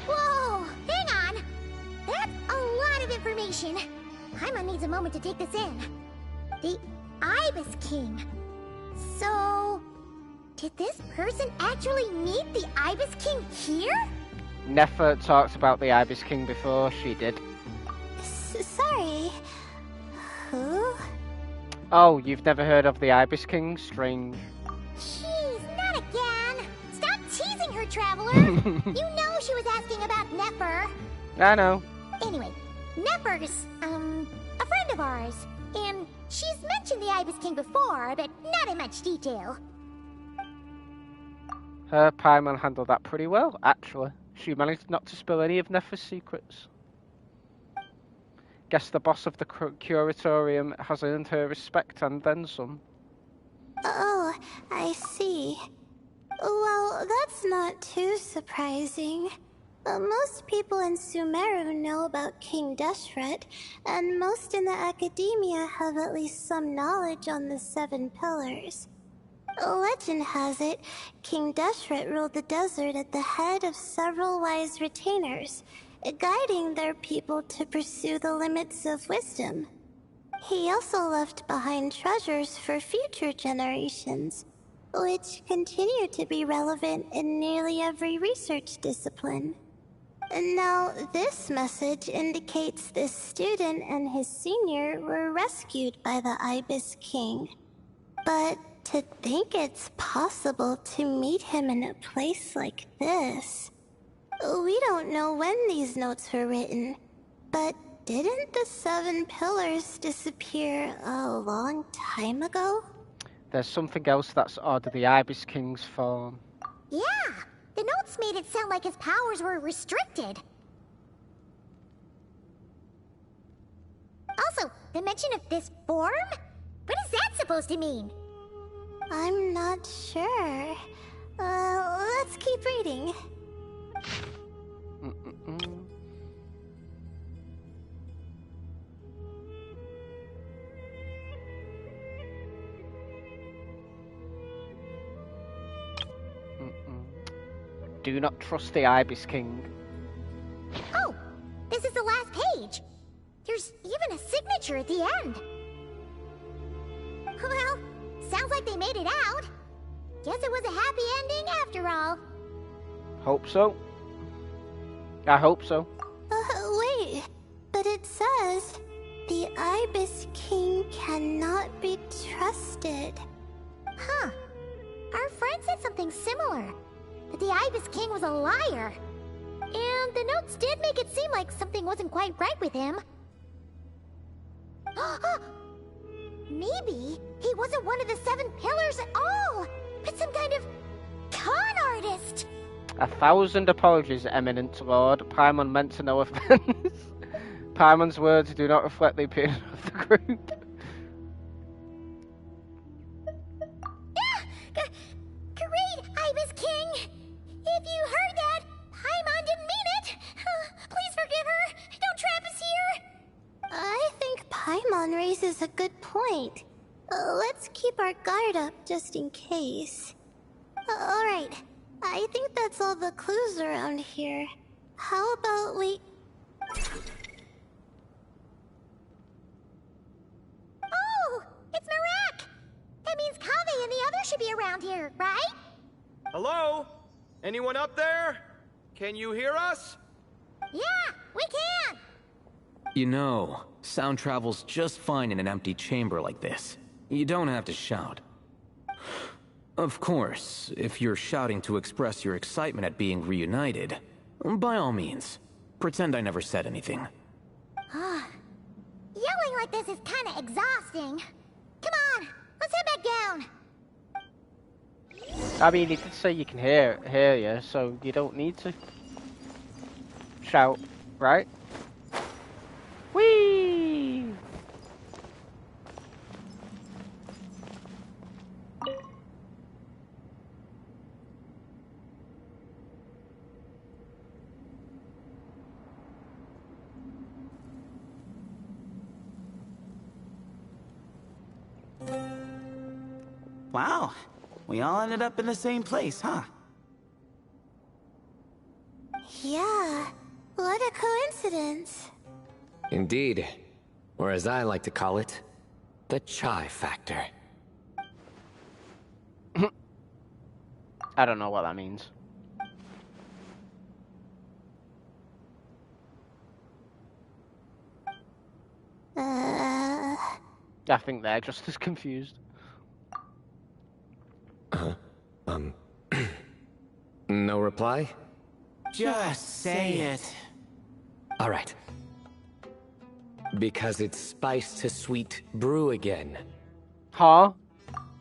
Whoa! Hang on! That's a lot of information. Paimon needs a moment to take this in. The Ibis King. So... did this person actually meet the Ibis King here? Nefer talked about the Ibis King before, she did. Sorry. Who? Oh, you've never heard of the Ibis King? Strange. Jeez, not again! Stop teasing her, Traveler! You know she was asking about Nefer. I know. Anyway, Nefer's, a friend of ours. And she's mentioned the Ibis King before, but not in much detail. Her Paimon handled that pretty well, actually. She managed not to spill any of Nefer's secrets. Guess the boss of the curatorium has earned her respect and then some. Oh, I see. Well, that's not too surprising. Most people in Sumeru know about King Deshret, and most in the academia have at least some knowledge on the 7 pillars. Legend has it, King Deshret ruled the desert at the head of several wise retainers, guiding their people to pursue the limits of wisdom. He also left behind treasures for future generations, which continue to be relevant in nearly every research discipline. And now, this message indicates this student and his senior were rescued by the Ibis King. But to think it's possible to meet him in a place like this. We don't know when these notes were written, but didn't the 7 pillars disappear a long time ago? There's something else that's odd, the Ibis King's form. Yeah, the notes made it sound like his powers were restricted. Also, the mention of this form? What is that supposed to mean? I'm not sure. Let's keep reading. Do not trust the Ibis King. Oh, this is the last page. There's even a signature at the end. Well, sounds like they made it out. Guess it was a happy ending after all. Hope so. I hope so. Wait. But it says, the Ibis King cannot be trusted. Huh. Our friend said something similar. That the Ibis King was a liar. And the notes did make it seem like something wasn't quite right with him. Maybe he wasn't one of the 7 pillars at all, but some kind of con artist. 1,000 apologies, Eminent Lord. Paimon meant to no offense. Paimon's words do not reflect the opinion of the group. Great, Ibis King! If you heard that, Paimon didn't mean it! Please forgive her! Don't trap us here! I think Paimon raises a good point. Let's keep our guard up just in case. Alright, I think that's all the clues around here. How about we... Oh! It's Marak! That means Kaveh and the others should be around here, right? Hello? Anyone up there? Can you hear us? Yeah, we can! You know, sound travels just fine in an empty chamber like this. You don't have to shout. Of course, if you're shouting to express your excitement at being reunited, by all means, pretend I never said anything. Yelling like this is kinda exhausting. Come on, let's head back down. I mean, he did say you can hear you, so you don't need to shout, right? Whee! Wow, we all ended up in the same place, huh? Yeah, what a coincidence. Indeed. Or as I like to call it, the chai factor. I don't know what that means. I think they're just as confused. No reply? Just say it. All right. Because it's spice to sweet brew again. Huh?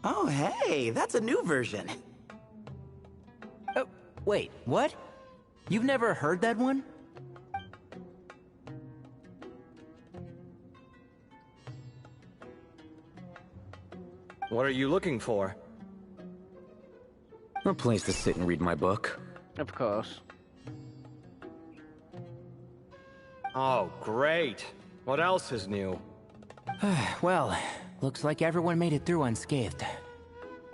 Oh, hey, that's a new version. Oh, wait, what? You've never heard that one? What are you looking for? A place to sit and read my book. Of course. Oh, great. What else is new? Well, looks like everyone made it through unscathed.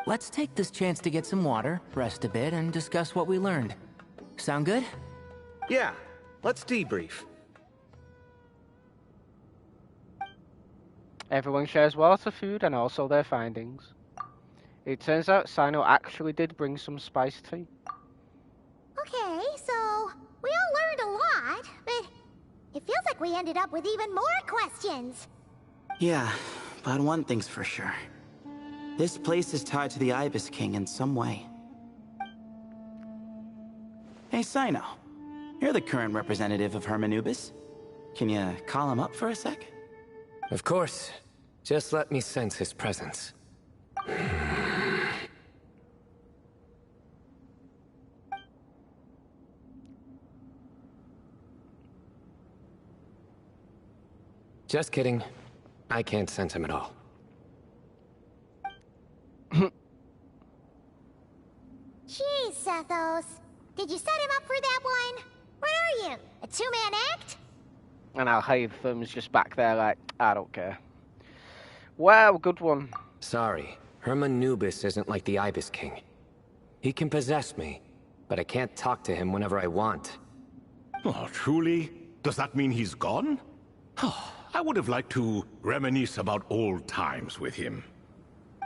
Let's take this chance to get some water, rest a bit, and discuss what we learned. Sound good? Yeah, let's debrief. Everyone shares water, food, and also their findings. It turns out Sino actually did bring some spice tea. Okay, so we all learned a lot, but it feels like we ended up with even more questions. Yeah, but one thing's for sure. This place is tied to the Ibis King in some way. Hey, Sino. You're the current representative of Hermanubis. Can you call him up for a sec? Of course. Just let me sense his presence. Just kidding. I can't sense him at all. Jeez, Sethos. Did you set him up for that one? What are you, a two-man act? And our Haytham's just back there like, I don't care. Wow, good one. Sorry, Hermanubis isn't like the Ibis King. He can possess me, but I can't talk to him whenever I want. Oh, truly? Does that mean he's gone? I would have liked to reminisce about old times with him.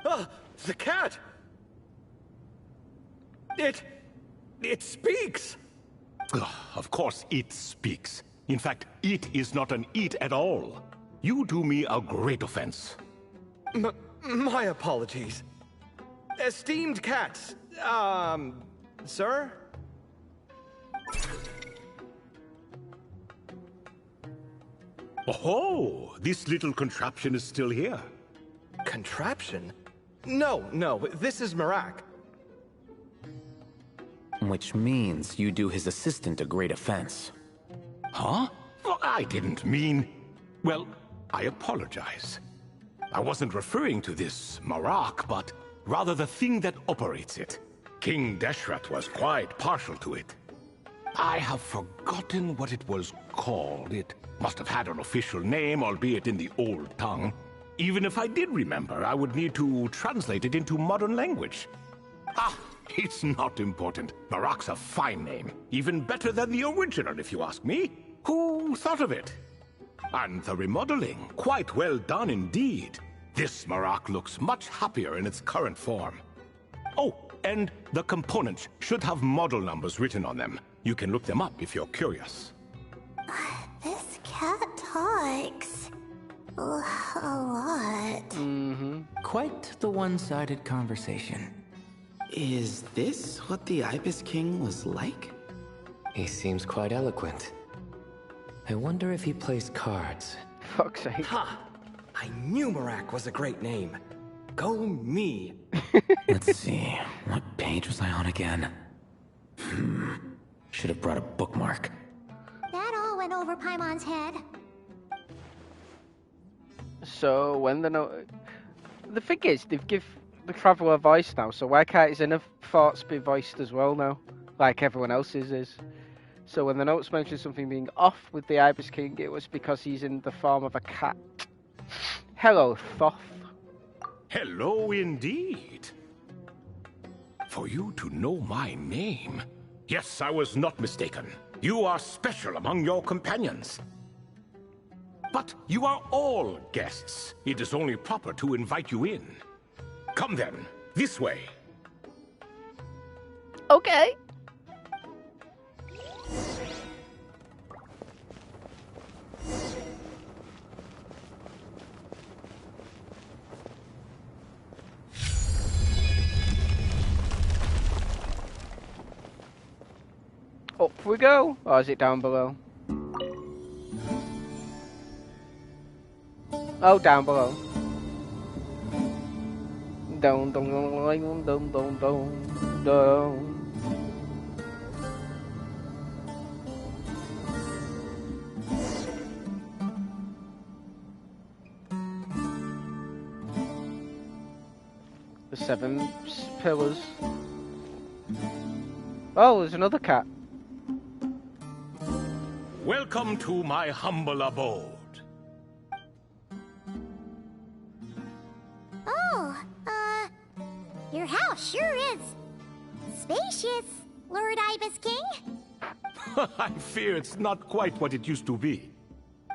Ah, the cat! It speaks! Of course it speaks. In fact, it is not an it at all. You do me a great offense. My apologies. Esteemed cats, sir? Oh, this little contraption is still here. Contraption? No, this is Marak. Which means you do his assistant a great offense. Huh? Well, I didn't mean... Well, I apologize. I wasn't referring to this Marak, but rather the thing that operates it. King Deshret was quite partial to it. I have forgotten what it was called. It must have had an official name, albeit in the old tongue. Even if I did remember, I would need to translate it into modern language. It's not important. Marak's a fine name. Even better than the original, if you ask me. Who thought of it? And the remodeling, quite well done indeed. This Marak looks much happier in its current form. Oh, and the components should have model numbers written on them. You can look them up if you're curious. This cat talks a lot. Quite the one-sided conversation. Is this what the Ibis King was like? He seems quite eloquent. I wonder if he plays cards. Fuck's sake. Ha! I knew Marak was a great name. Go me. Let's see, what page was I on again? Should have brought a bookmark. That all went over Paimon's head. So when the thing is, they've give the Traveler a voice now, so why can't his inner thoughts be voiced as well now, like everyone else's is? So when the notes mention something being off with the Ibis King, it was because he's in the form of a cat. Hello, Thoth. Hello indeed. For you to know my name. Yes, I was not mistaken. You are special among your companions. But you are all guests. It is only proper to invite you in. Come then, this way. Okay. Up we go, or is it down below? Oh, down below. Down, down, down, down, down, down, down. The seven pillars. Oh, there's another cat. Welcome to my humble abode. Oh, your house sure is spacious, Lord Ibis King. I fear it's not quite what it used to be.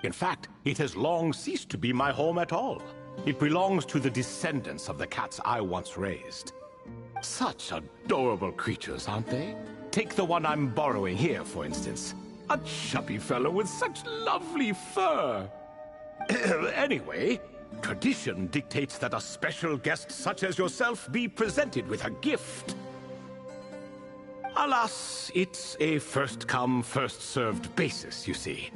In fact, it has long ceased to be my home at all. It belongs to the descendants of the cats I once raised. Such adorable creatures, aren't they? Take the one I'm borrowing here, for instance. A chubby fellow with such lovely fur. Anyway, tradition dictates that a special guest such as yourself be presented with a gift. Alas, it's a first-come, first-served basis, you see.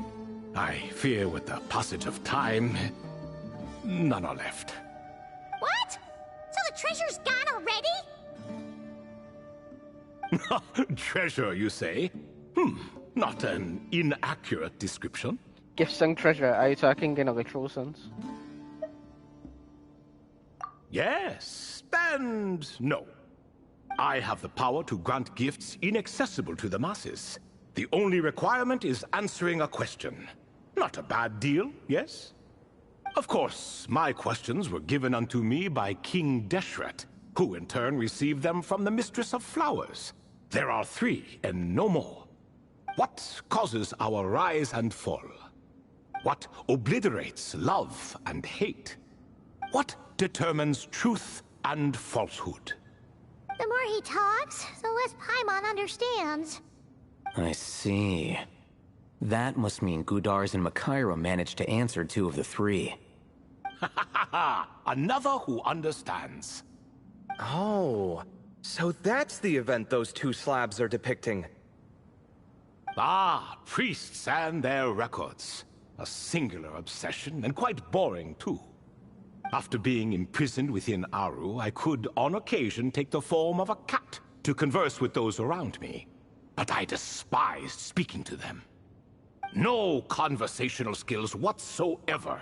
I fear with the passage of time, none are left. What? So the treasure's gone already? Treasure, you say? Not an inaccurate description. Gifts and treasure, are you talking in a literal sense? Yes, and no. I have the power to grant gifts inaccessible to the masses. The only requirement is answering a question. Not a bad deal, yes? Of course, my questions were given unto me by King Deshret, who in turn received them from the Mistress of Flowers. There are 3, and no more. What causes our rise and fall? What obliterates love and hate? What determines truth and falsehood? The more he talks, the less Paimon understands. I see. That must mean Gudars and Makaira managed to answer 2 of the 3. Another who understands. Oh, so that's the event those 2 slabs are depicting. Ah, priests and their records. A singular obsession, and quite boring too. After being imprisoned within Aru, I could, on occasion, take the form of a cat to converse with those around me. But I despised speaking to them. No conversational skills whatsoever.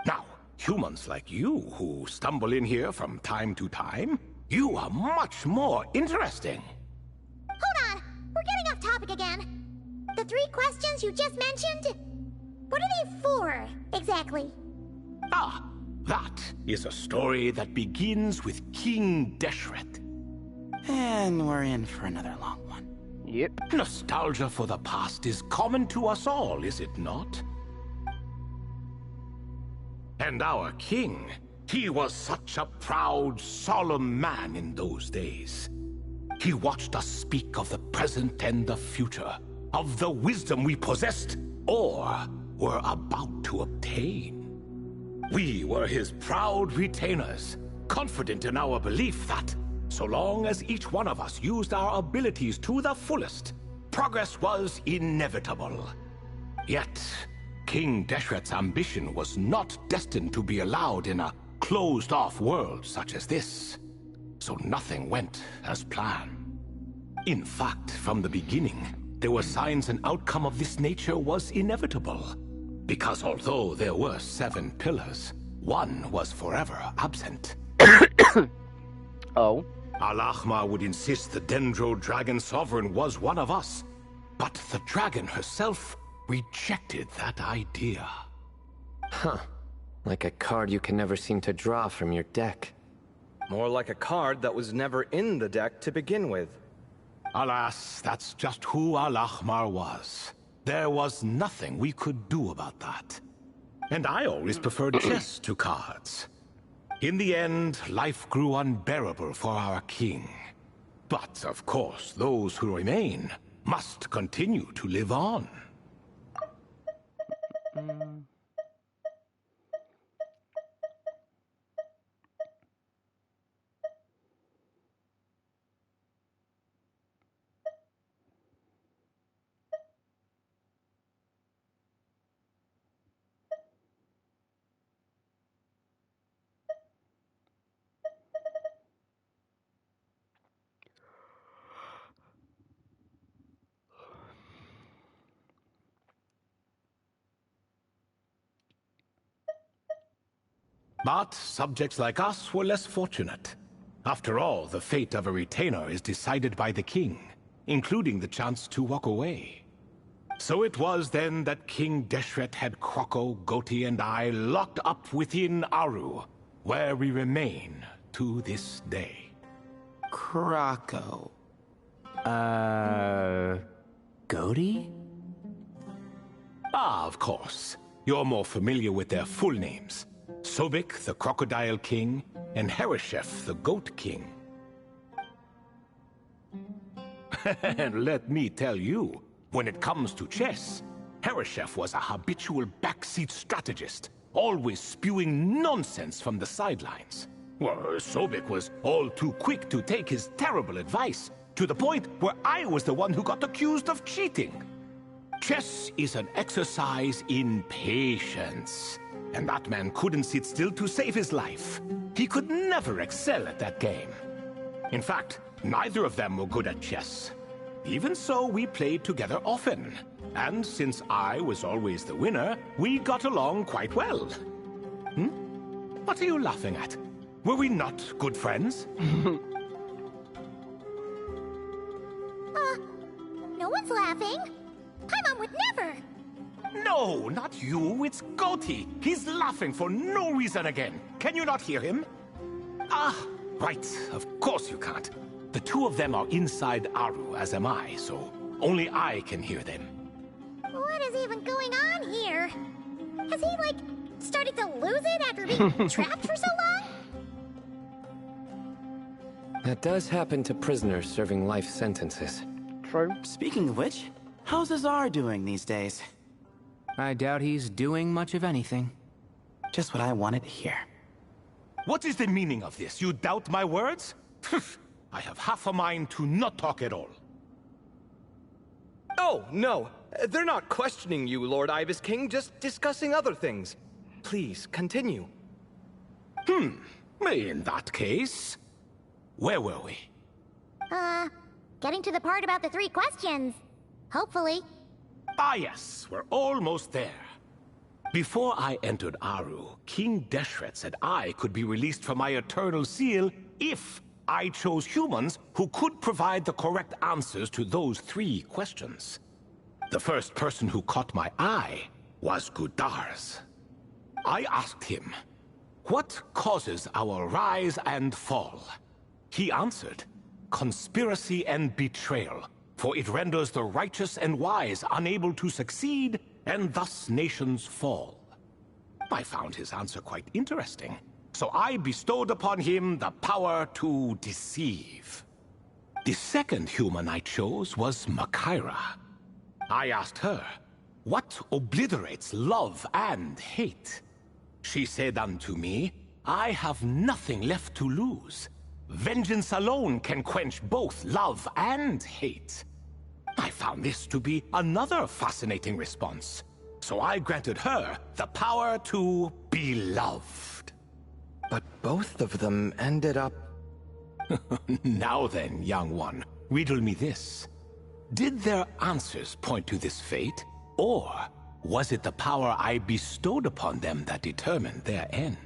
Now, humans like you who stumble in here from time to time, you are much more interesting. Hold on! We're getting off topic again. The 3 questions you just mentioned? What are they for, exactly? Ah, that is a story that begins with King Deshret. And we're in for another long one. Yep. Nostalgia for the past is common to us all, is it not? And our king, he was such a proud, solemn man in those days. He watched us speak of the present and the future, of the wisdom we possessed or were about to obtain. We were his proud retainers, confident in our belief that, so long as each one of us used our abilities to the fullest, progress was inevitable. Yet, King Deshret's ambition was not destined to be allowed in a closed-off world such as this. So nothing went as planned. In fact, from the beginning, there were signs an outcome of this nature was inevitable. Because although there were 7 pillars, one was forever absent. Oh? Al-Ahmar would insist the Dendro Dragon Sovereign was one of us, but the dragon herself rejected that idea. Huh. Like a card you can never seem to draw from your deck. More like a card that was never in the deck to begin with. Alas, that's just who Al-Ahmar was. There was nothing we could do about that. And I always preferred chess to cards. In the end, life grew unbearable for our king. But, of course, those who remain must continue to live on. But subjects like us were less fortunate. After all, the fate of a retainer is decided by the king, including the chance to walk away. So it was then that King Deshret had Kroko, Goti, and I locked up within Aru, where we remain to this day. Kroko. Goti? Ah, of course. You're more familiar with their full names. Sobek, the Crocodile King, and Hereshef, the Goat King. And let me tell you, when it comes to chess, Hereshef was a habitual backseat strategist, always spewing nonsense from the sidelines. Well, Sobek was all too quick to take his terrible advice, to the point where I was the one who got accused of cheating. Chess is an exercise in patience, and that man couldn't sit still to save his life. He could never excel at that game. In fact, neither of them were good at chess. Even so, we played together often. And since I was always the winner, we got along quite well. What are you laughing at? Were we not good friends? No one's laughing. Paimon would never. No, not you. It's Goatee. He's laughing for no reason again. Can you not hear him? Ah, right. Of course you can't. The two of them are inside Aru, as am I, so only I can hear them. What is even going on here? Has he, like, started to lose it after being trapped for so long? That does happen to prisoners serving life sentences. True. Speaking of which, how's Azar doing these days? I doubt he's doing much of anything. Just what I wanted to hear. What is the meaning of this? You doubt my words? I have half a mind to not talk at all. Oh, no. They're not questioning you, Lord Ibis King, just discussing other things. Please, continue. In that case, where were we? Getting to the part about the 3 questions. Hopefully. Ah yes, we're almost there. Before I entered Aru, King Deshret said I could be released from my eternal seal if I chose humans who could provide the correct answers to those 3 questions. The first person who caught my eye was Gudars. I asked him, what causes our rise and fall? He answered, conspiracy and betrayal, for it renders the righteous and wise unable to succeed, and thus nations fall. I found his answer quite interesting, so I bestowed upon him the power to deceive. The second human I chose was Makaira. I asked her, what obliterates love and hate? She said unto me, I have nothing left to lose. Vengeance alone can quench both love and hate. I found this to be another fascinating response, so I granted her the power to be loved. But both of them ended up... Now then, young one, riddle me this. Did their answers point to this fate, or was it the power I bestowed upon them that determined their end?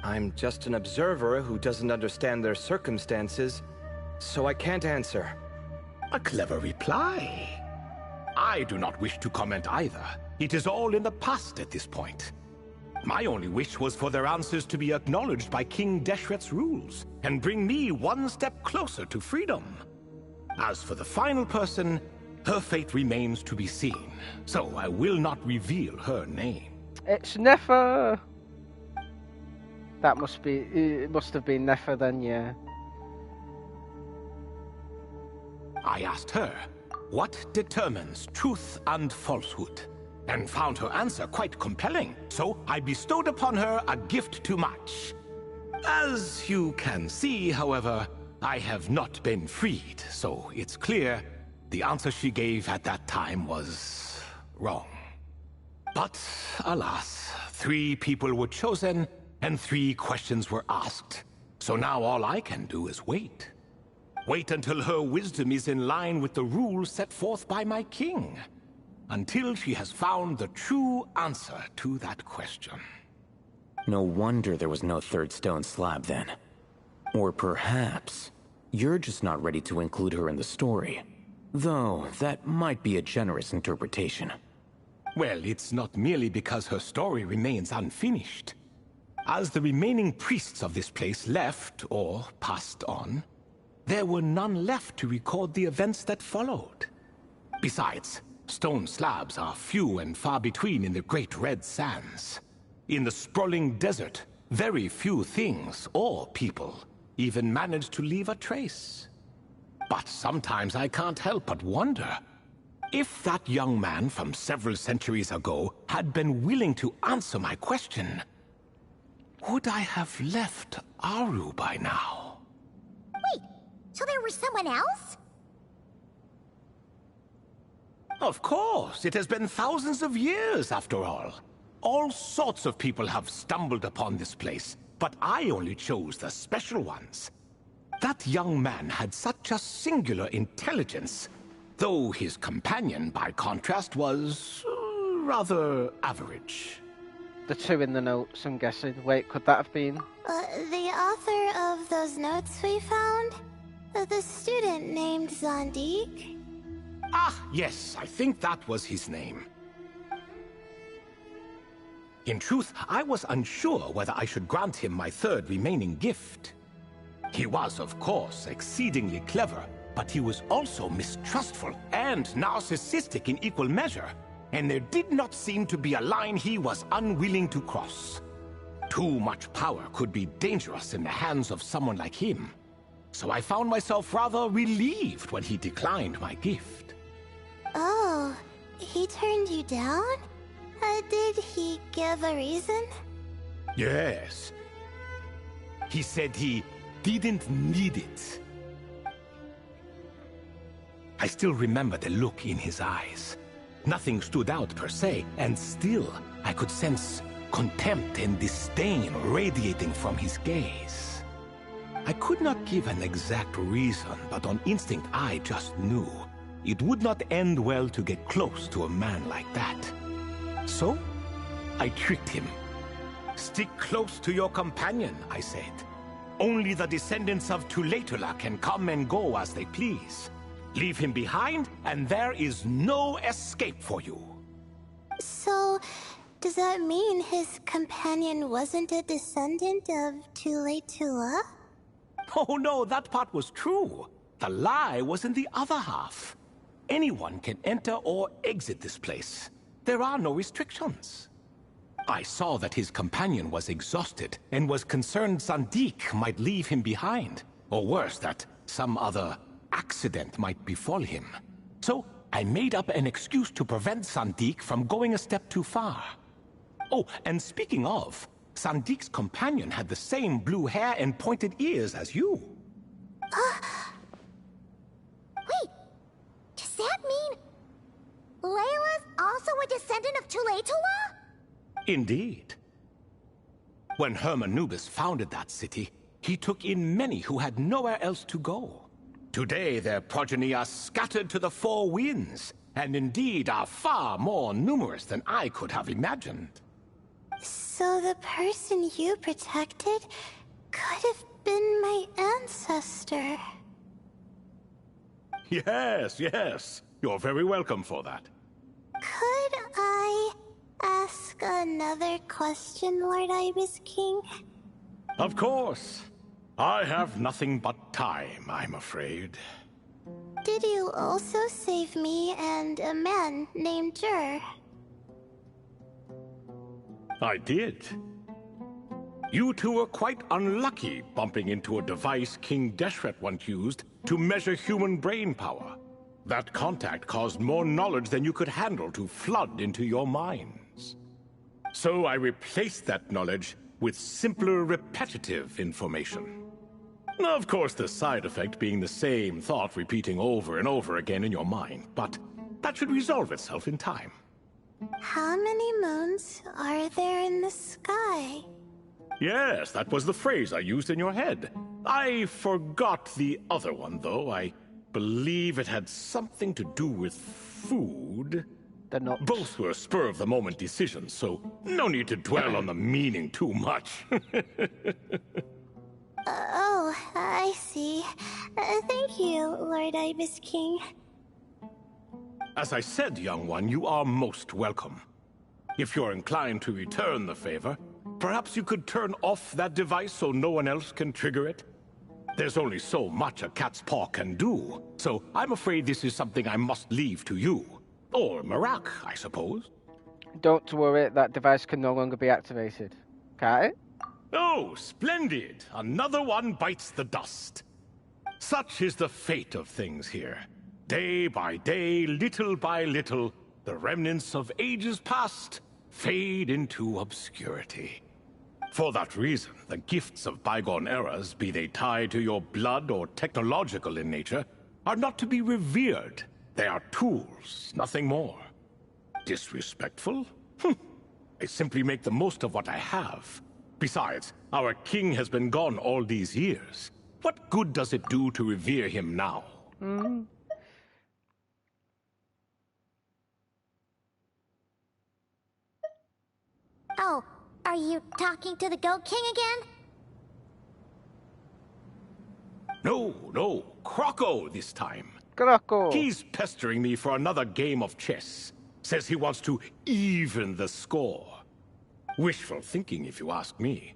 I'm just an observer who doesn't understand their circumstances, so I can't answer. A clever reply. I do not wish to comment either. It is all in the past at this point. My only wish was for their answers to be acknowledged by King Deshret's rules, and bring me one step closer to freedom. As for the final person, her fate remains to be seen, so I will not reveal her name. It's Nefer. That must be. It must have been Nefer then, yeah. I asked her, what determines truth and falsehood? And found her answer quite compelling, so I bestowed upon her a gift to match. As you can see, however, I have not been freed, so it's clear the answer she gave at that time was wrong. But alas, 3 people were chosen and 3 questions were asked. So now all I can do is wait. Wait until her wisdom is in line with the rules set forth by my king. Until she has found the true answer to that question. No wonder there was no third stone slab then. Or perhaps you're just not ready to include her in the story. Though, that might be a generous interpretation. Well, it's not merely because her story remains unfinished. As the remaining priests of this place left, or passed on, there were none left to record the events that followed. Besides, Stone slabs are few and far between in the Great Red Sands. In the sprawling desert, very few things or people even manage to leave a trace. But sometimes I can't help but wonder, if that young man from several centuries ago had been willing to answer my question, would I have left Aru by now? Wait, so there was someone else? Of course, it has been thousands of years after all. All sorts of people have stumbled upon this place, but I only chose the special ones. That young man had such a singular intelligence, though his companion, by contrast, was rather average. The two in the notes, I'm guessing. Wait, could that have been? The author of those notes we found? The student named Zandik? Ah, yes, I think that was his name. In truth, I was unsure whether I should grant him my third remaining gift. He was, of course, exceedingly clever, but he was also mistrustful and narcissistic in equal measure, and there did not seem to be a line he was unwilling to cross. Too much power could be dangerous in the hands of someone like him, so I found myself rather relieved when he declined my gift. Oh, he turned you down? Did he give a reason? Yes. He said he didn't need it. I still remember the look in his eyes. Nothing stood out per se, and still I could sense contempt and disdain radiating from his gaze. I could not give an exact reason, but on instinct I just knew it would not end well to get close to a man like that. So, I tricked him. Stick close to your companion, I said. Only the descendants of Tuletula can come and go as they please. Leave him behind, and there is no escape for you. So, does that mean his companion wasn't a descendant of Tuletula? Oh no, that part was true. The lie was in the other half. Anyone can enter or exit this place. There are no restrictions. I saw that his companion was exhausted and was concerned Zandik might leave him behind, or worse, that some other accident might befall him. So I made up an excuse to prevent Zandik from going a step too far. Oh, and speaking of, Sandik's companion had the same blue hair and pointed ears as you. Wait, does that mean Layla's also a descendant of Tuletula? Indeed. When Hermanubis founded that city, he took in many who had nowhere else to go. Today their progeny are scattered to the four winds, and indeed are far more numerous than I could have imagined. So the person you protected could have been my ancestor. Yes, yes. You're very welcome for that. Could I ask another question, Lord Ibis King? Of course. I have nothing but time, I'm afraid. Did you also save me and a man named Jur? I did. You two were quite unlucky bumping into a device King Deshret once used to measure human brain power. That contact caused more knowledge than you could handle to flood into your minds. So I replaced that knowledge with simpler, repetitive information. Of course, the side effect being the same thought repeating over and over again in your mind, but that should resolve itself in time. How many moons are there in the sky? Yes, that was the phrase I used in your head. I forgot the other one, though. I believe it had something to do with food. Both were spur-of-the-moment decisions, so no need to dwell on the meaning too much. Oh, I see. Thank you, Lord Ibis King. As I said, young one, you are most welcome. If you're inclined to return the favor, perhaps you could turn off that device so no one else can trigger it? There's only so much a cat's paw can do, so I'm afraid this is something I must leave to you. Or Marak, I suppose. Don't worry, that device can no longer be activated. Can't it? Oh, splendid! Another one bites the dust. Such is the fate of things here. Day by day, little by little, the remnants of ages past fade into obscurity. For that reason, the gifts of bygone eras, be they tied to your blood or technological in nature, are not to be revered. They are tools, nothing more. Disrespectful? I simply make the most of what I have. Besides, our king has been gone all these years. What good does it do to revere him now? Oh, are you talking to the Goat King again? No, Croco this time. Croco. He's pestering me for another game of chess. Says he wants to even the score. Wishful thinking, if you ask me.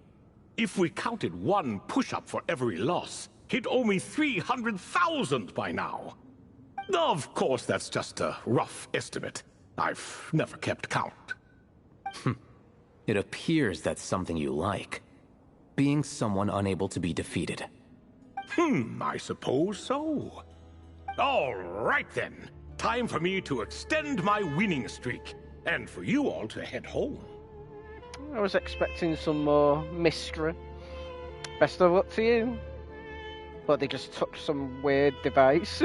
If we counted one push-up for every loss, he'd owe me 300,000 by now. Of course, that's just a rough estimate. I've never kept count. It appears that's something you like. Being someone unable to be defeated. I suppose so. All right then. Time for me to extend my winning streak, and for you all to head home. I was expecting some more mystery. Best of luck to you. But they just took some weird device.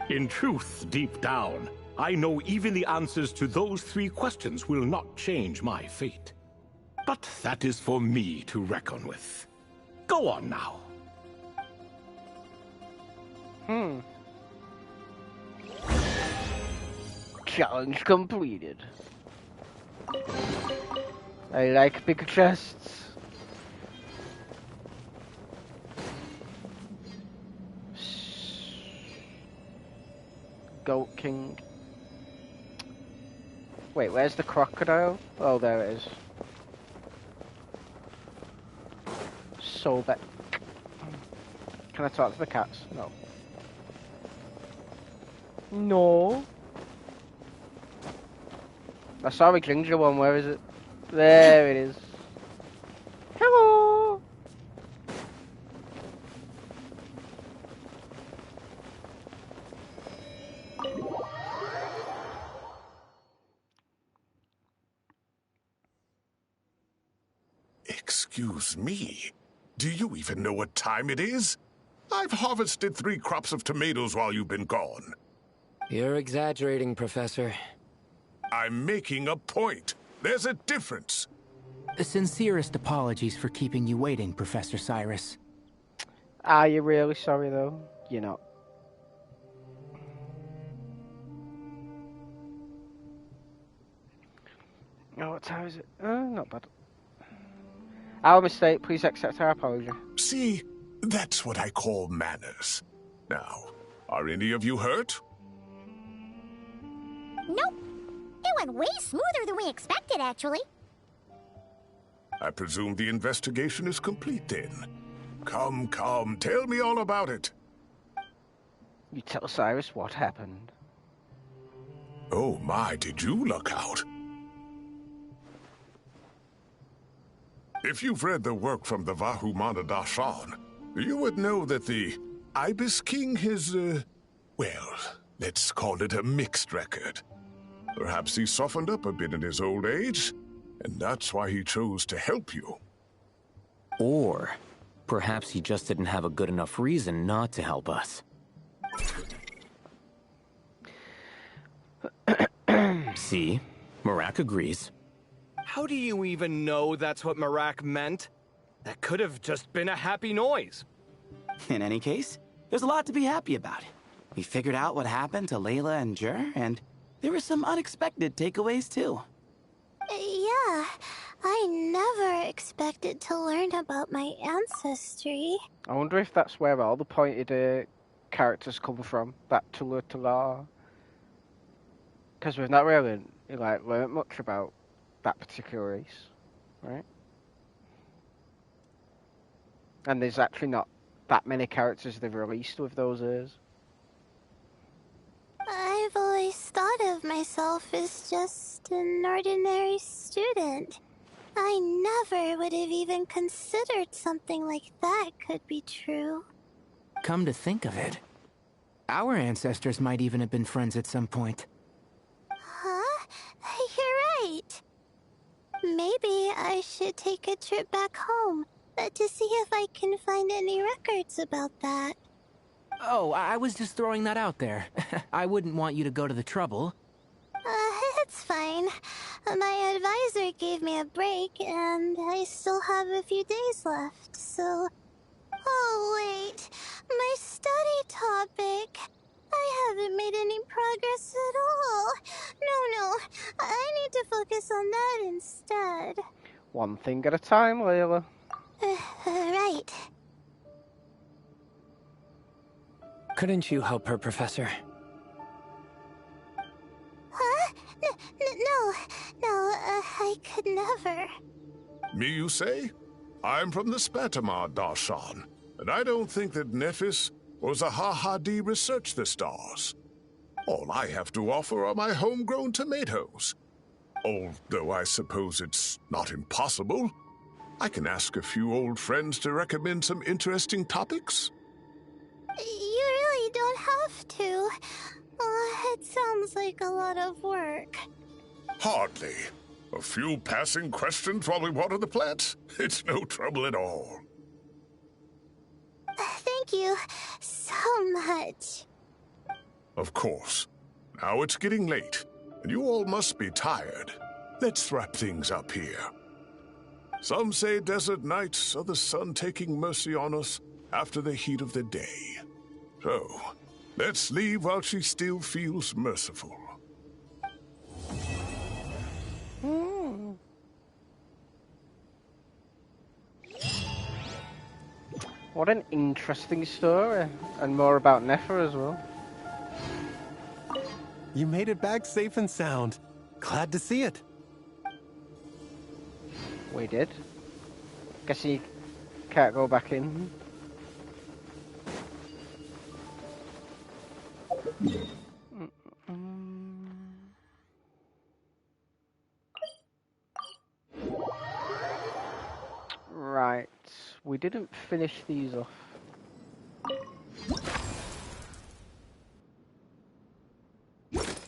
In truth, deep down, I know even the answers to those 3 questions will not change my fate. But that is for me to reckon with. Go on now. Challenge completed. I like big chests. Goat King. Wait, where's the crocodile? Oh, there it is. Sobek. Can I talk to the cats? No. No. I saw a ginger one, where is it? There it is. Hello! Excuse me. Do you even know what time it is? I've harvested 3 crops of tomatoes while you've been gone. You're exaggerating, Professor. I'm making a point. There's a difference. The sincerest apologies for keeping you waiting, Professor Cyrus. Are you really sorry, though? You're not. Oh, what time is it? Not bad. Our mistake. Please accept our apology. See, that's what I call manners. Now, are any of you hurt? Nope. It went way smoother than we expected, actually. I presume the investigation is complete then. Come, tell me all about it. You tell Cyrus what happened. Oh my, did you look out? If you've read the work from the Vahumana Dashan, you would know that the Ibis King has, well, let's call it a mixed record. Perhaps he softened up a bit in his old age, and that's why he chose to help you. Or perhaps he just didn't have a good enough reason not to help us. See? Marak agrees. How do you even know that's what Marak meant? That could have just been a happy noise. In any case, there's a lot to be happy about. We figured out what happened to Layla and Jur, and there were some unexpected takeaways too. Yeah, I never expected to learn about my ancestry. I wonder if that's where all the pointed characters come from. That Tula. Because we've not really learned much about that particular race, right? And there's actually not that many characters they've released with those ears. thought of myself as just an ordinary student. I never would have even considered something like that could be true. Come to think of it, our ancestors might even have been friends at some point. Huh? You're right. Maybe I should take a trip back home to see if I can find any records about that. Oh, I was just throwing that out there. I wouldn't want you to go to the trouble. It's fine. My advisor gave me a break, and I still have a few days left, so... Oh, wait. My study topic. I haven't made any progress at all. No. I need to focus on that instead. One thing at a time, Layla. Right. Couldn't you help her, Professor? Huh? No, I could never. Me, you say? I'm from the Spatamar, Darshan, and I don't think that Nephis or Zahahadi researched the stars. All I have to offer are my homegrown tomatoes. Although I suppose it's not impossible. I can ask a few old friends to recommend some interesting topics. You really don't have to. It sounds like a lot of work. Hardly. A few passing questions while we water the plants? It's no trouble at all. Thank you so much. Of course. Now it's getting late, and you all must be tired. Let's wrap things up here. Some say desert nights are the sun taking mercy on us after the heat of the day. So, let's leave while she still feels merciful. What an interesting story, and more about Nefer as well. You made it back safe and sound. Glad to see it. We did. Guess you can't go back in. Right, we didn't finish these off.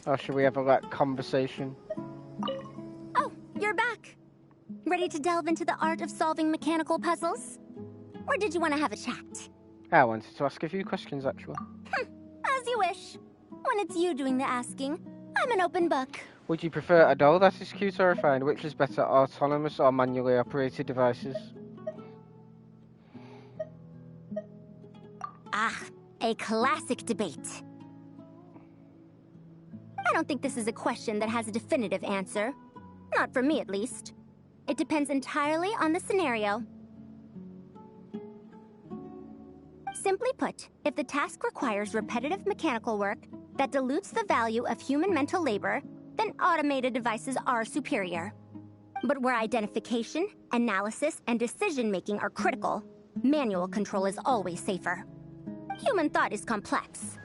Or should we have a conversation? Oh, you're back. Ready to delve into the art of solving mechanical puzzles? Or did you want to have a chat? I wanted to ask a few questions, actually. As you wish. When it's you doing the asking, I'm an open book. Would you prefer a doll that is cute or refined? Which is better, autonomous or manually operated devices? Ah, a classic debate. I don't think this is a question that has a definitive answer. Not for me, at least. It depends entirely on the scenario. Simply put, if the task requires repetitive mechanical work that dilutes the value of human mental labor, then automated devices are superior. But where identification, analysis, and decision-making are critical, manual control is always safer. Human thought is complex.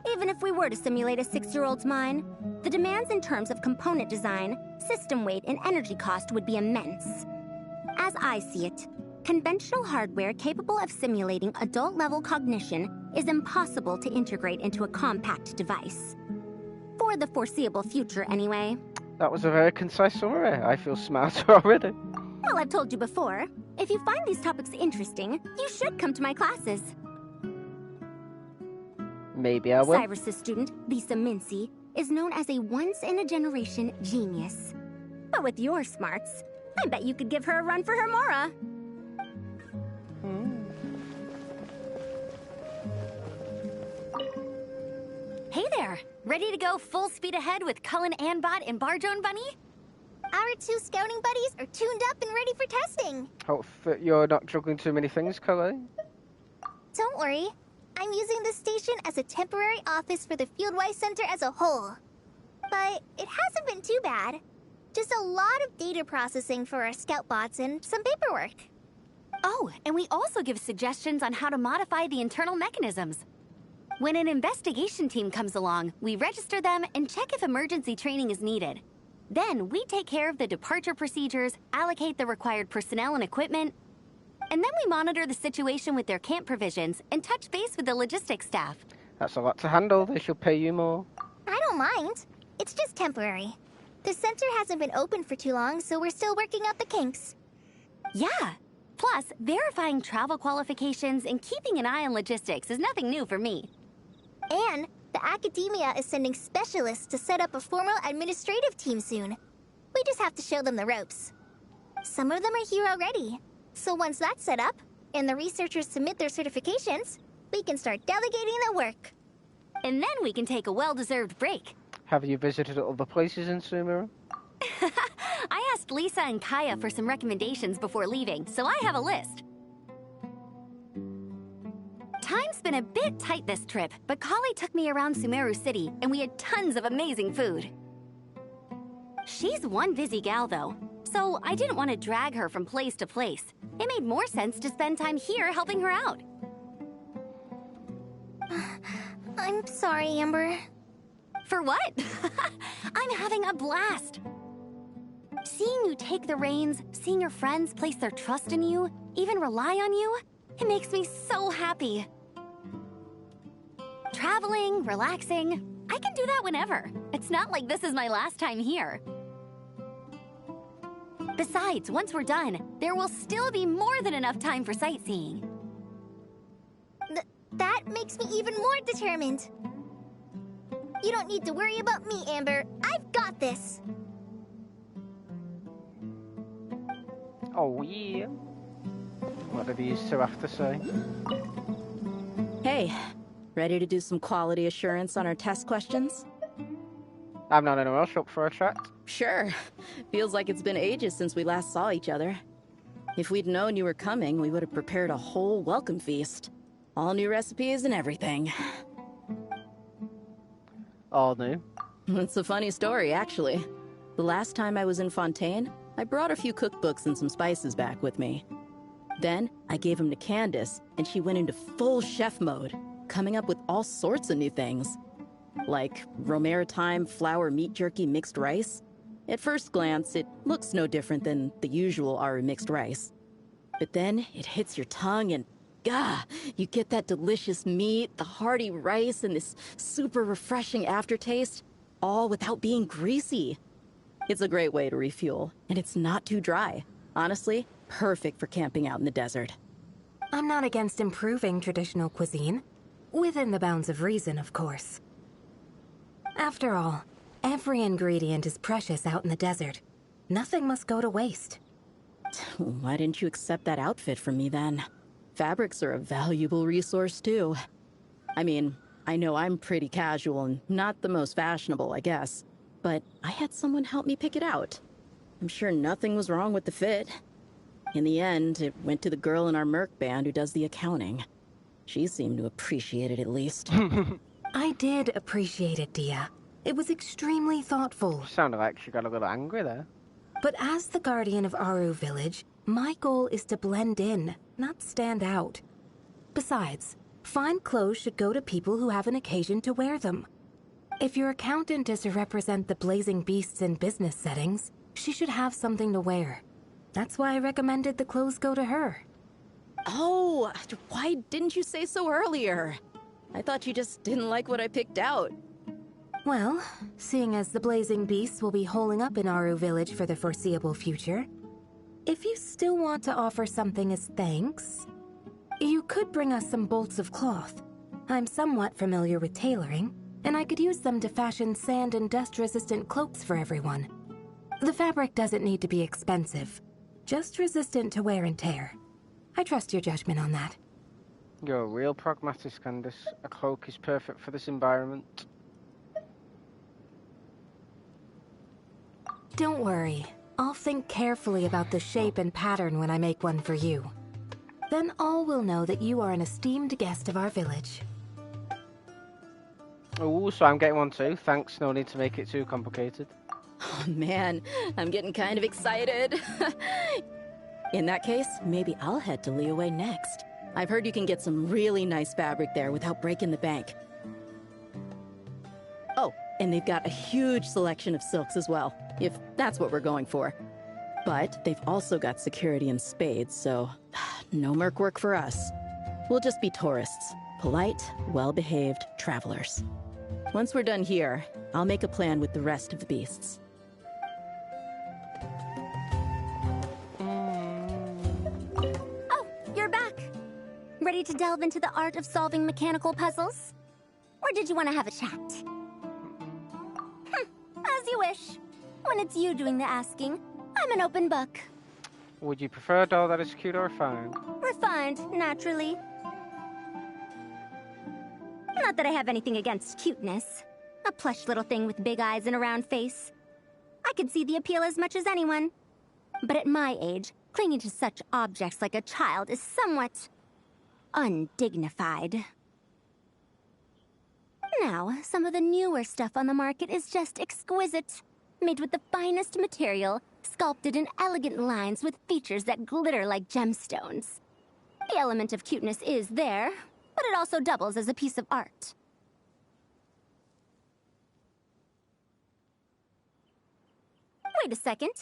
Even if we were to simulate a 6-year-old's mind, the demands in terms of component design, system weight, and energy cost would be immense. As I see it, conventional hardware capable of simulating adult-level cognition is impossible to integrate into a compact device. For the foreseeable future, anyway. That was a very concise summary. I feel smarter already. Well, I've told you before, if you find these topics interesting, you should come to my classes. Maybe I will. Cyrus's student, Lisa Mincy, is known as a once-in-a-generation genius. But with your smarts, I bet you could give her a run for her Mora. Hey there! Ready to go full speed ahead with Cullen Anbot and Bardrone Bunny? Our 2 scouting buddies are tuned up and ready for testing. Hope that you're not juggling too many things, Cully. Don't worry. I'm using this station as a temporary office for the Fieldwise Center as a whole. But it hasn't been too bad. Just a lot of data processing for our scout bots and some paperwork. Oh, and we also give suggestions on how to modify the internal mechanisms. When an investigation team comes along, we register them and check if emergency training is needed. Then we take care of the departure procedures, allocate the required personnel and equipment, and then we monitor the situation with their camp provisions and touch base with the logistics staff. That's a lot to handle. They should pay you more. I don't mind. It's just temporary. The center hasn't been open for too long, so we're still working out the kinks. Yeah. Plus, verifying travel qualifications and keeping an eye on logistics is nothing new for me. And the academia is sending specialists to set up a formal administrative team soon. We just have to show them the ropes. Some of them are here already. So once that's set up, and the researchers submit their certifications, we can start delegating the work. And then we can take a well-deserved break. Have you visited other places in Sumeru? I asked Lisa and Kaya for some recommendations before leaving, so I have a list. Time's been a bit tight this trip, but Kali took me around Sumeru City, and we had tons of amazing food. She's one busy gal, though, so I didn't want to drag her from place to place. It made more sense to spend time here helping her out. I'm sorry, Amber. For what? I'm having a blast. Seeing you take the reins, seeing your friends place their trust in you, even rely on you, it makes me so happy. Traveling, relaxing, I can do that whenever. It's not like this is my last time here. Besides, once we're done, there will still be more than enough time for sightseeing. That makes me even more determined. You don't need to worry about me, Amber. I've got this. Oh, yeah. What do these two have to say? Hey, ready to do some quality assurance on our test questions? I'm not in a rush. Up for a chat. Sure. Feels like it's been ages since we last saw each other. If we'd known you were coming, we would have prepared a whole welcome feast. All new recipes and everything. All new? It's a funny story, actually. The last time I was in Fontaine, I brought a few cookbooks and some spices back with me. Then, I gave them to Candace, and she went into full chef mode, coming up with all sorts of new things. Like Romaritime flour meat jerky mixed rice. At first glance, it looks no different than the usual Aru mixed rice. But then, it hits your tongue and you get that delicious meat, the hearty rice, and this super refreshing aftertaste, all without being greasy. It's a great way to refuel, and it's not too dry. Honestly, perfect for camping out in the desert. I'm not against improving traditional cuisine. Within the bounds of reason, of course. After all, every ingredient is precious out in the desert. Nothing must go to waste. Why didn't you accept that outfit from me then? Fabrics are a valuable resource too. I mean, I know I'm pretty casual and not the most fashionable, I guess. But I had someone help me pick it out. I'm sure nothing was wrong with the fit. In the end, it went to the girl in our Merc band who does the accounting. She seemed to appreciate it at least. I did appreciate it, Dia. It was extremely thoughtful. Sounded like she got a little angry there. But as the guardian of Aru Village, my goal is to blend in, not stand out. Besides, fine clothes should go to people who have an occasion to wear them. If your accountant is to represent the blazing beasts in business settings, she should have something to wear. That's why I recommended the clothes go to her. Oh, why didn't you say so earlier? I thought you just didn't like what I picked out. Well, seeing as the blazing beasts will be holing up in Aru Village for the foreseeable future, if you still want to offer something as thanks, you could bring us some bolts of cloth. I'm somewhat familiar with tailoring, and I could use them to fashion sand and dust-resistant cloaks for everyone. The fabric doesn't need to be expensive, just resistant to wear and tear. I trust your judgment on that. You're a real pragmatist, Candace. A cloak is perfect for this environment. Don't worry. I'll think carefully about the shape and pattern when I make one for you. Then all will know that you are an esteemed guest of our village. Oh, so I'm getting one too. Thanks, no need to make it too complicated. Oh man, I'm getting kind of excited. In that case, maybe I'll head to Liyue next. I've heard you can get some really nice fabric there without breaking the bank. And they've got a huge selection of silks as well, if that's what we're going for. But they've also got security in spades, so no merc work for us. We'll just be tourists. Polite, well-behaved travelers. Once we're done here, I'll make a plan with the rest of the beasts. Oh, you're back. Ready to delve into the art of solving mechanical puzzles? Or did you want to have a chat? As you wish. When it's you doing the asking, I'm an open book. Would you prefer a doll that is cute or refined? Refined, naturally. Not that I have anything against cuteness. A plush little thing with big eyes and a round face. I can see the appeal as much as anyone. But at my age, clinging to such objects like a child is somewhat undignified. Now, some of the newer stuff on the market is just exquisite. Made with the finest material, sculpted in elegant lines with features that glitter like gemstones. The element of cuteness is there, but it also doubles as a piece of art. Wait a second.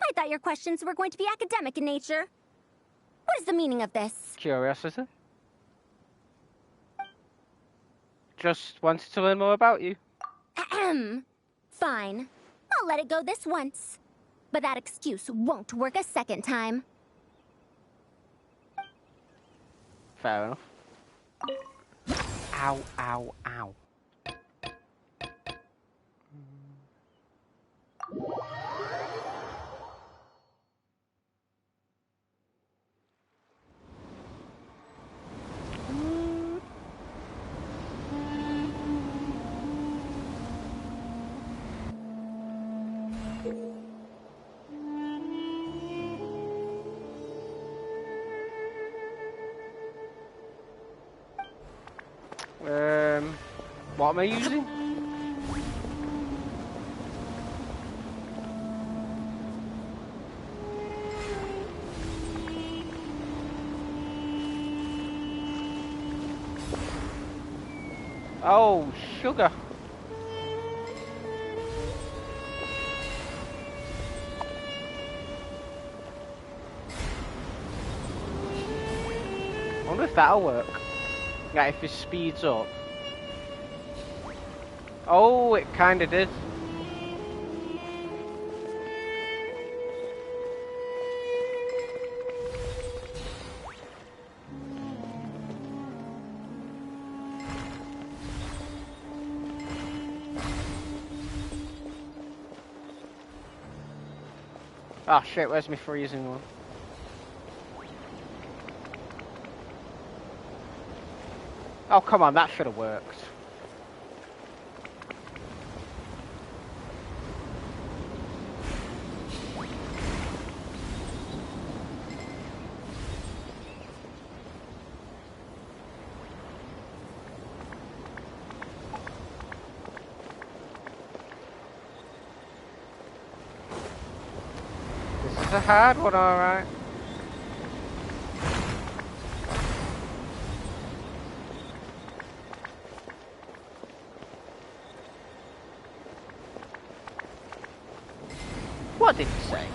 I thought your questions were going to be academic in nature. What is the meaning of this? Curiosity. Just wanted to learn more about you. Ahem. Fine. I'll let it go this once. But that excuse won't work a second time. Fair enough. Ow, ow, ow. What am I using? Oh, sugar. I wonder if that'll work. Like if it speeds up. Oh, it kinda did. Oh shit, where's my freezing one? Oh come on, that should have worked. It's a hard one, alright. What did he say?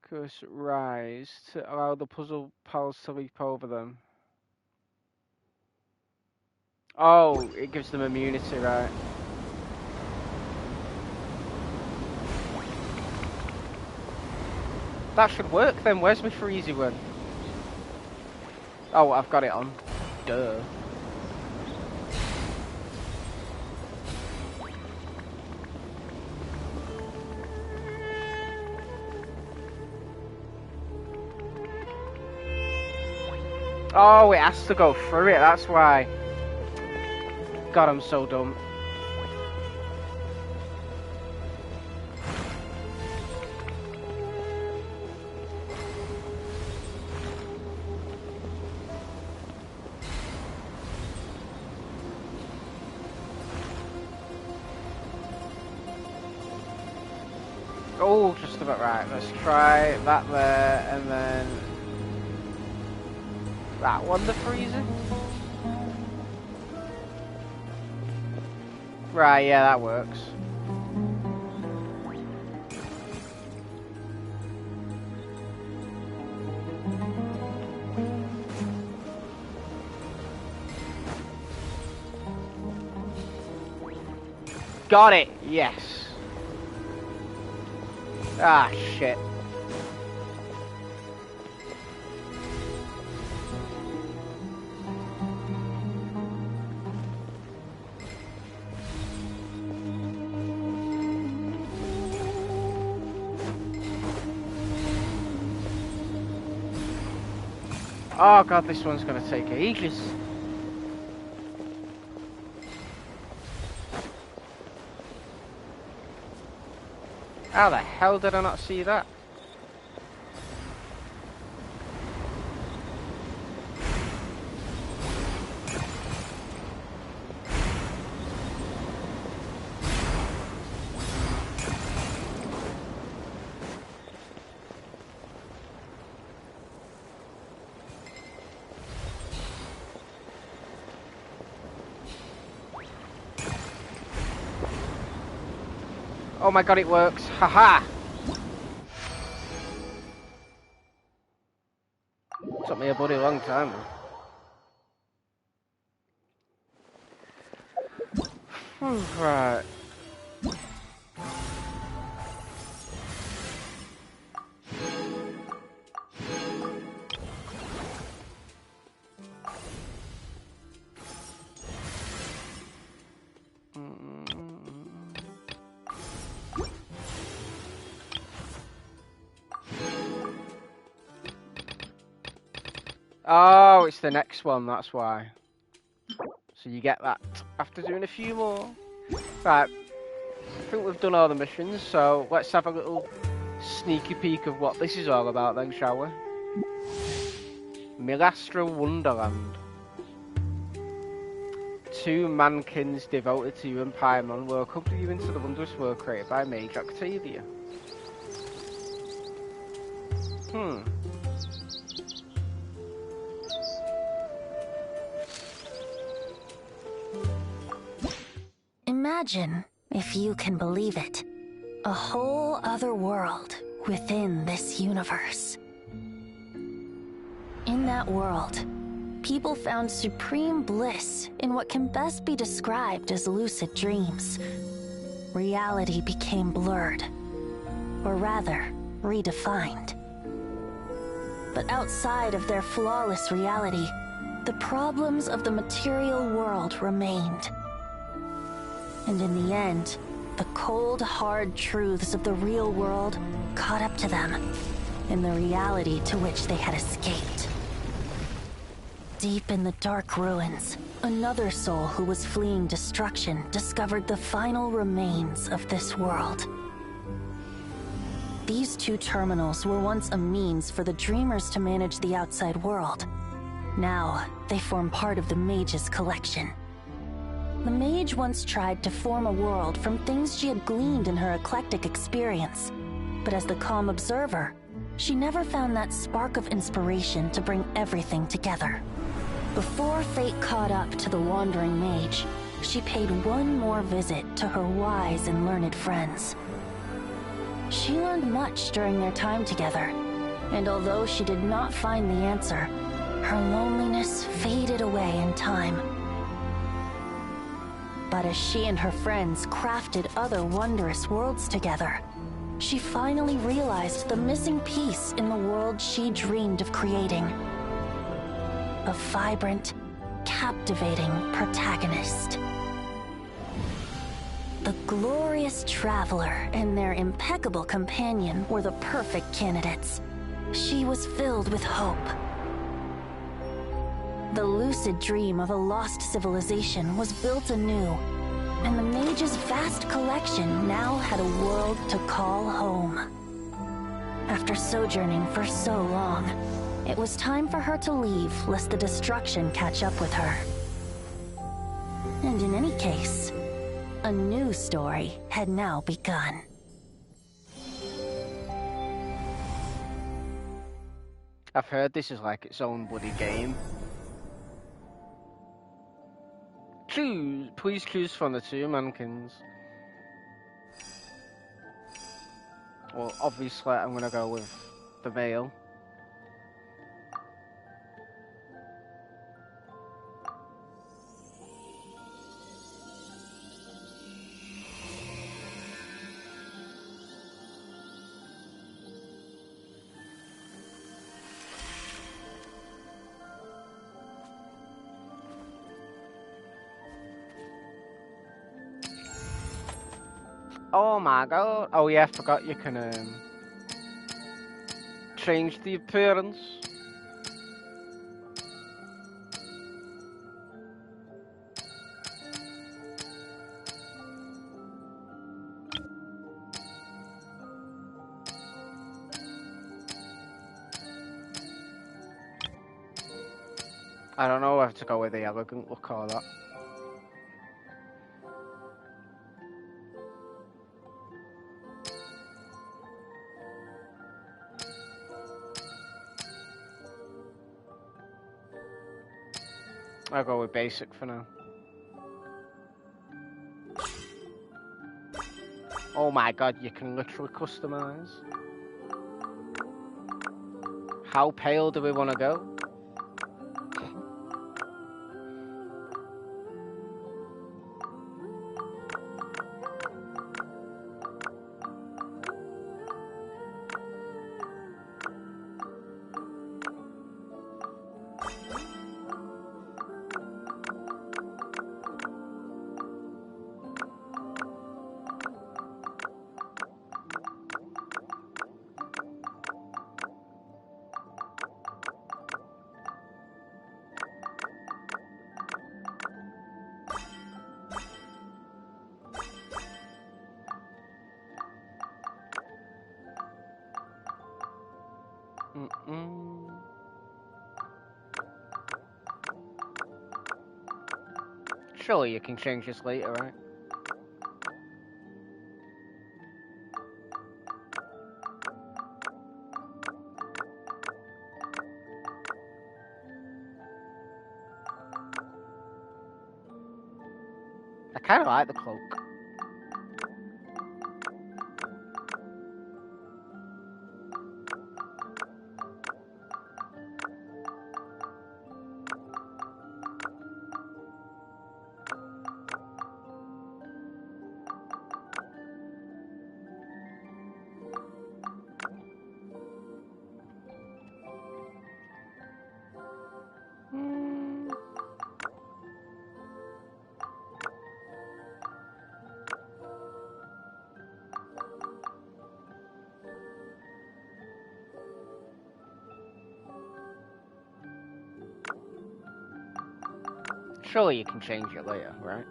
Curse rise to allow the puzzle pals to leap over them. Oh, it gives them immunity, right? That should work then. Where's my freezy one? Oh, I've got it on. Duh. Oh, it has to go through it, that's why. God, I'm so dumb. Oh, just about right. Let's try that there, and then that one, the freezer. Right, yeah, that works. Got it! Yes. Ah, shit. Oh god, this one's gonna take ages. How the hell did I not see that? Oh my god, it works. Haha! Took me a bloody long time. Right. Oh, it's the next one, that's why. So you get that after doing a few more. Right, I think we've done all the missions, so let's have a little sneaky peek of what this is all about then, shall we? Milastra Wonderland. 2 mankins devoted to you and Paimon will accompany you into the wondrous world created by Mage Octavia. Imagine, if you can believe it, a whole other world within this universe. In that world, people found supreme bliss in what can best be described as lucid dreams. Reality became blurred, or rather, redefined. But outside of their flawless reality, the problems of the material world remained. And in the end, the cold, hard truths of the real world caught up to them in the reality to which they had escaped. Deep in the dark ruins, another soul who was fleeing destruction discovered the final remains of this world. These 2 terminals were once a means for the dreamers to manage the outside world. Now, they form part of the Mage's collection. The Mage once tried to form a world from things she had gleaned in her eclectic experience. But as the calm observer, she never found that spark of inspiration to bring everything together. Before fate caught up to the wandering Mage, she paid one more visit to her wise and learned friends. She learned much during their time together, and although she did not find the answer, her loneliness faded away in time. But as she and her friends crafted other wondrous worlds together, she finally realized the missing piece in the world she dreamed of creating. A vibrant, captivating protagonist. The glorious traveler and their impeccable companion were the perfect candidates. She was filled with hope. The lucid dream of a lost civilization was built anew, and the Mage's vast collection now had a world to call home. After sojourning for so long, it was time for her to leave lest the destruction catch up with her. And in any case, a new story had now begun. I've heard this is like its own bloody game. Please choose from the two mankins. Well, obviously I'm gonna go with the male. Oh my god. Oh yeah, I forgot you can change the appearance. I don't know whether to go with the elegant look or that. I'll go with basic for now. Oh my god, you can literally customize. How pale do we want to go? Surely you can change this later, right? I kind of like the cloak. Surely you can change it later, right?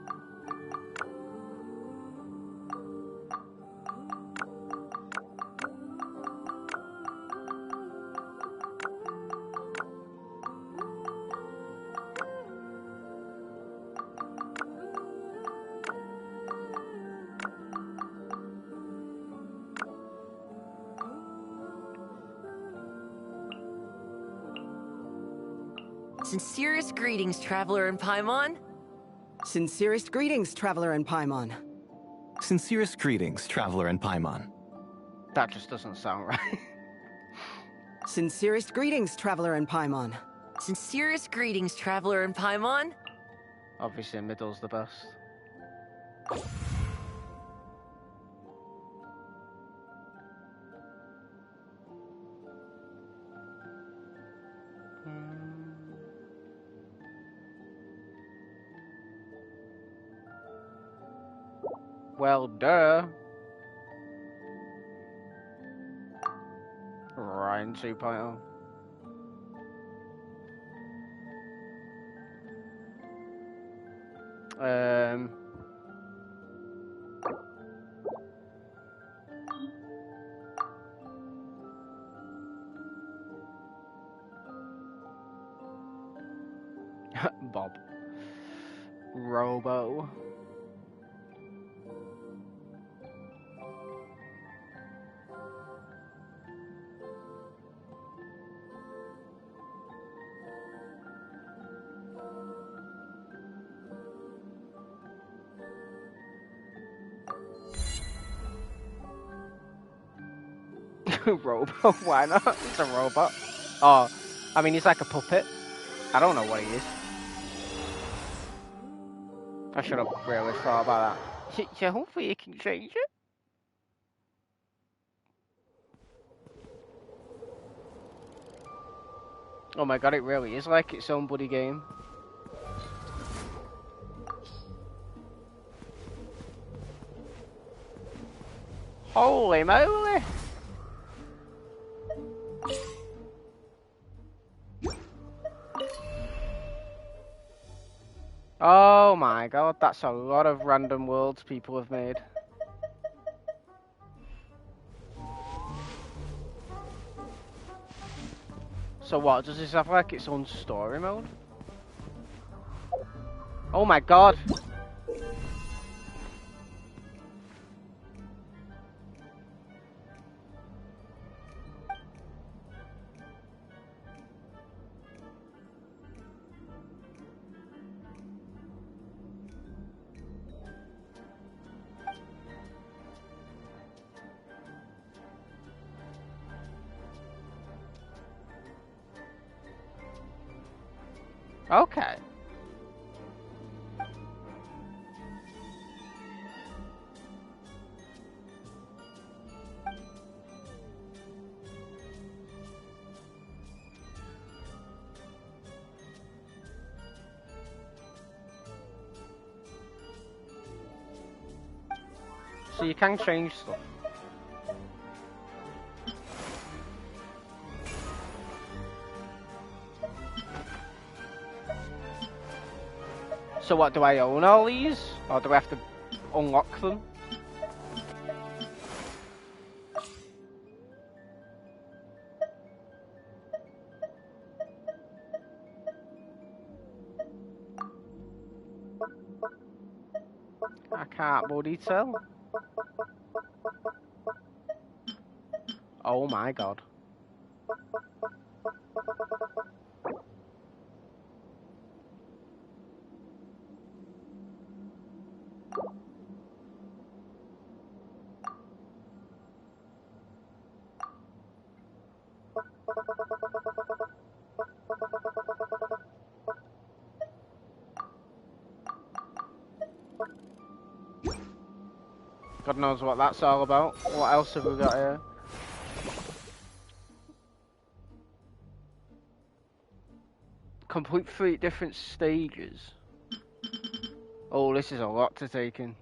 Sincerest greetings, Traveler in Paimon. Sincerest greetings, Traveler in Paimon. Sincerest greetings, Traveler in Paimon. That just doesn't sound right. Sincerest greetings, Traveler in Paimon. Sincerest greetings, Traveler in Paimon. Obviously, middle's the best. Well, duh. Ryan 2.0. Bob. Robo. Robot? Why not? It's a robot. Oh, I mean, he's like a puppet. I don't know what he is. I should have really thought about that. So hopefully you can change it. Oh my god, it really is like its own bloody game. Holy moly! Oh my god, that's a lot of random worlds people have made. So what, does this have like its own story mode? Oh my god! Okay. So you can change stuff. So what, do I own all these? Or do I have to unlock them? I can't bloody tell. Oh my god. God knows what that's all about. What else have we got here? Complete 3 different stages. Oh, this is a lot to take in.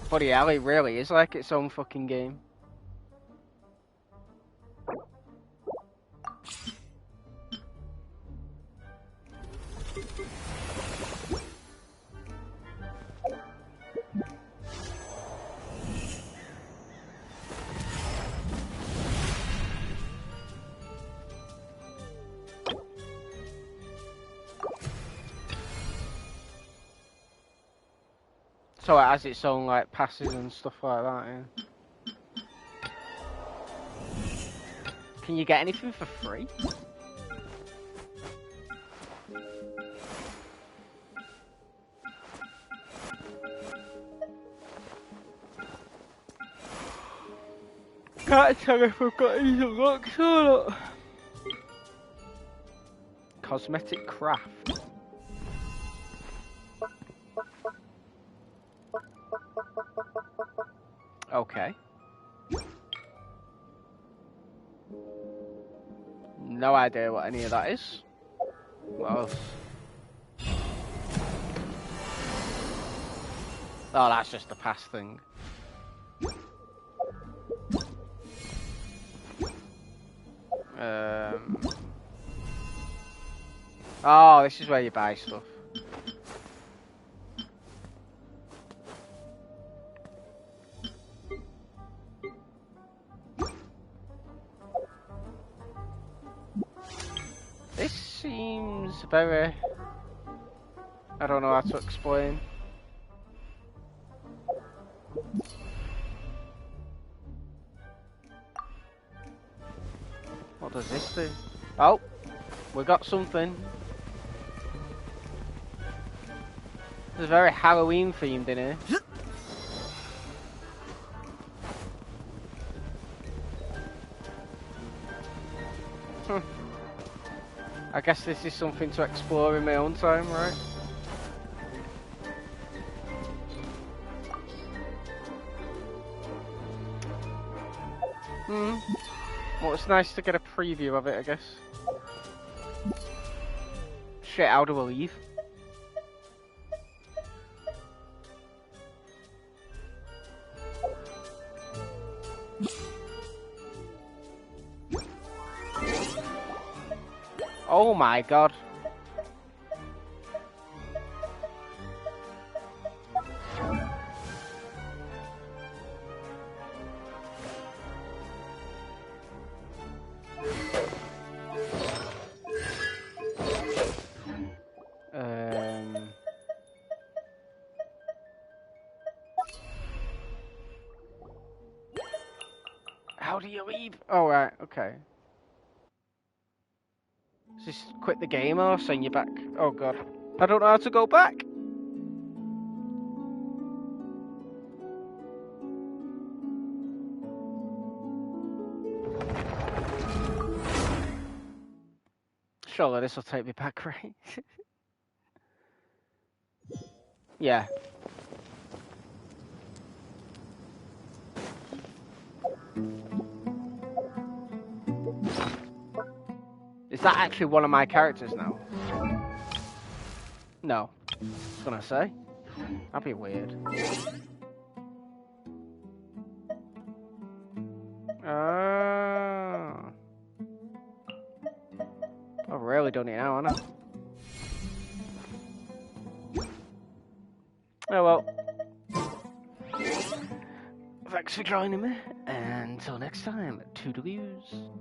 Bloody hell, it really is like its own fucking game. So it has its own like passes and stuff like that, yeah. Can you get anything for free? Can't tell if I've got any looks or not. Cosmetic craft. Okay. No idea what any of that is. What else? Oh, that's just the pass thing. Oh, this is where you buy stuff. This seems very... I don't know how to explain. What does this do? Oh! We got something. It's very Halloween themed in here. I guess this is something to explore in my own time, right? Well, it's nice to get a preview of it, I guess. Shit, how do I leave? Oh my god. How do you leave? Oh, right, okay. Just quit the game or send you back? Oh god. I don't know how to go back. Surely this will take me back, right? Yeah. Is that actually one of my characters now? No. I was gonna say. That'd be weird. I've really done it now, haven't I? Oh well. Thanks for joining me, and until next time, toodaloos.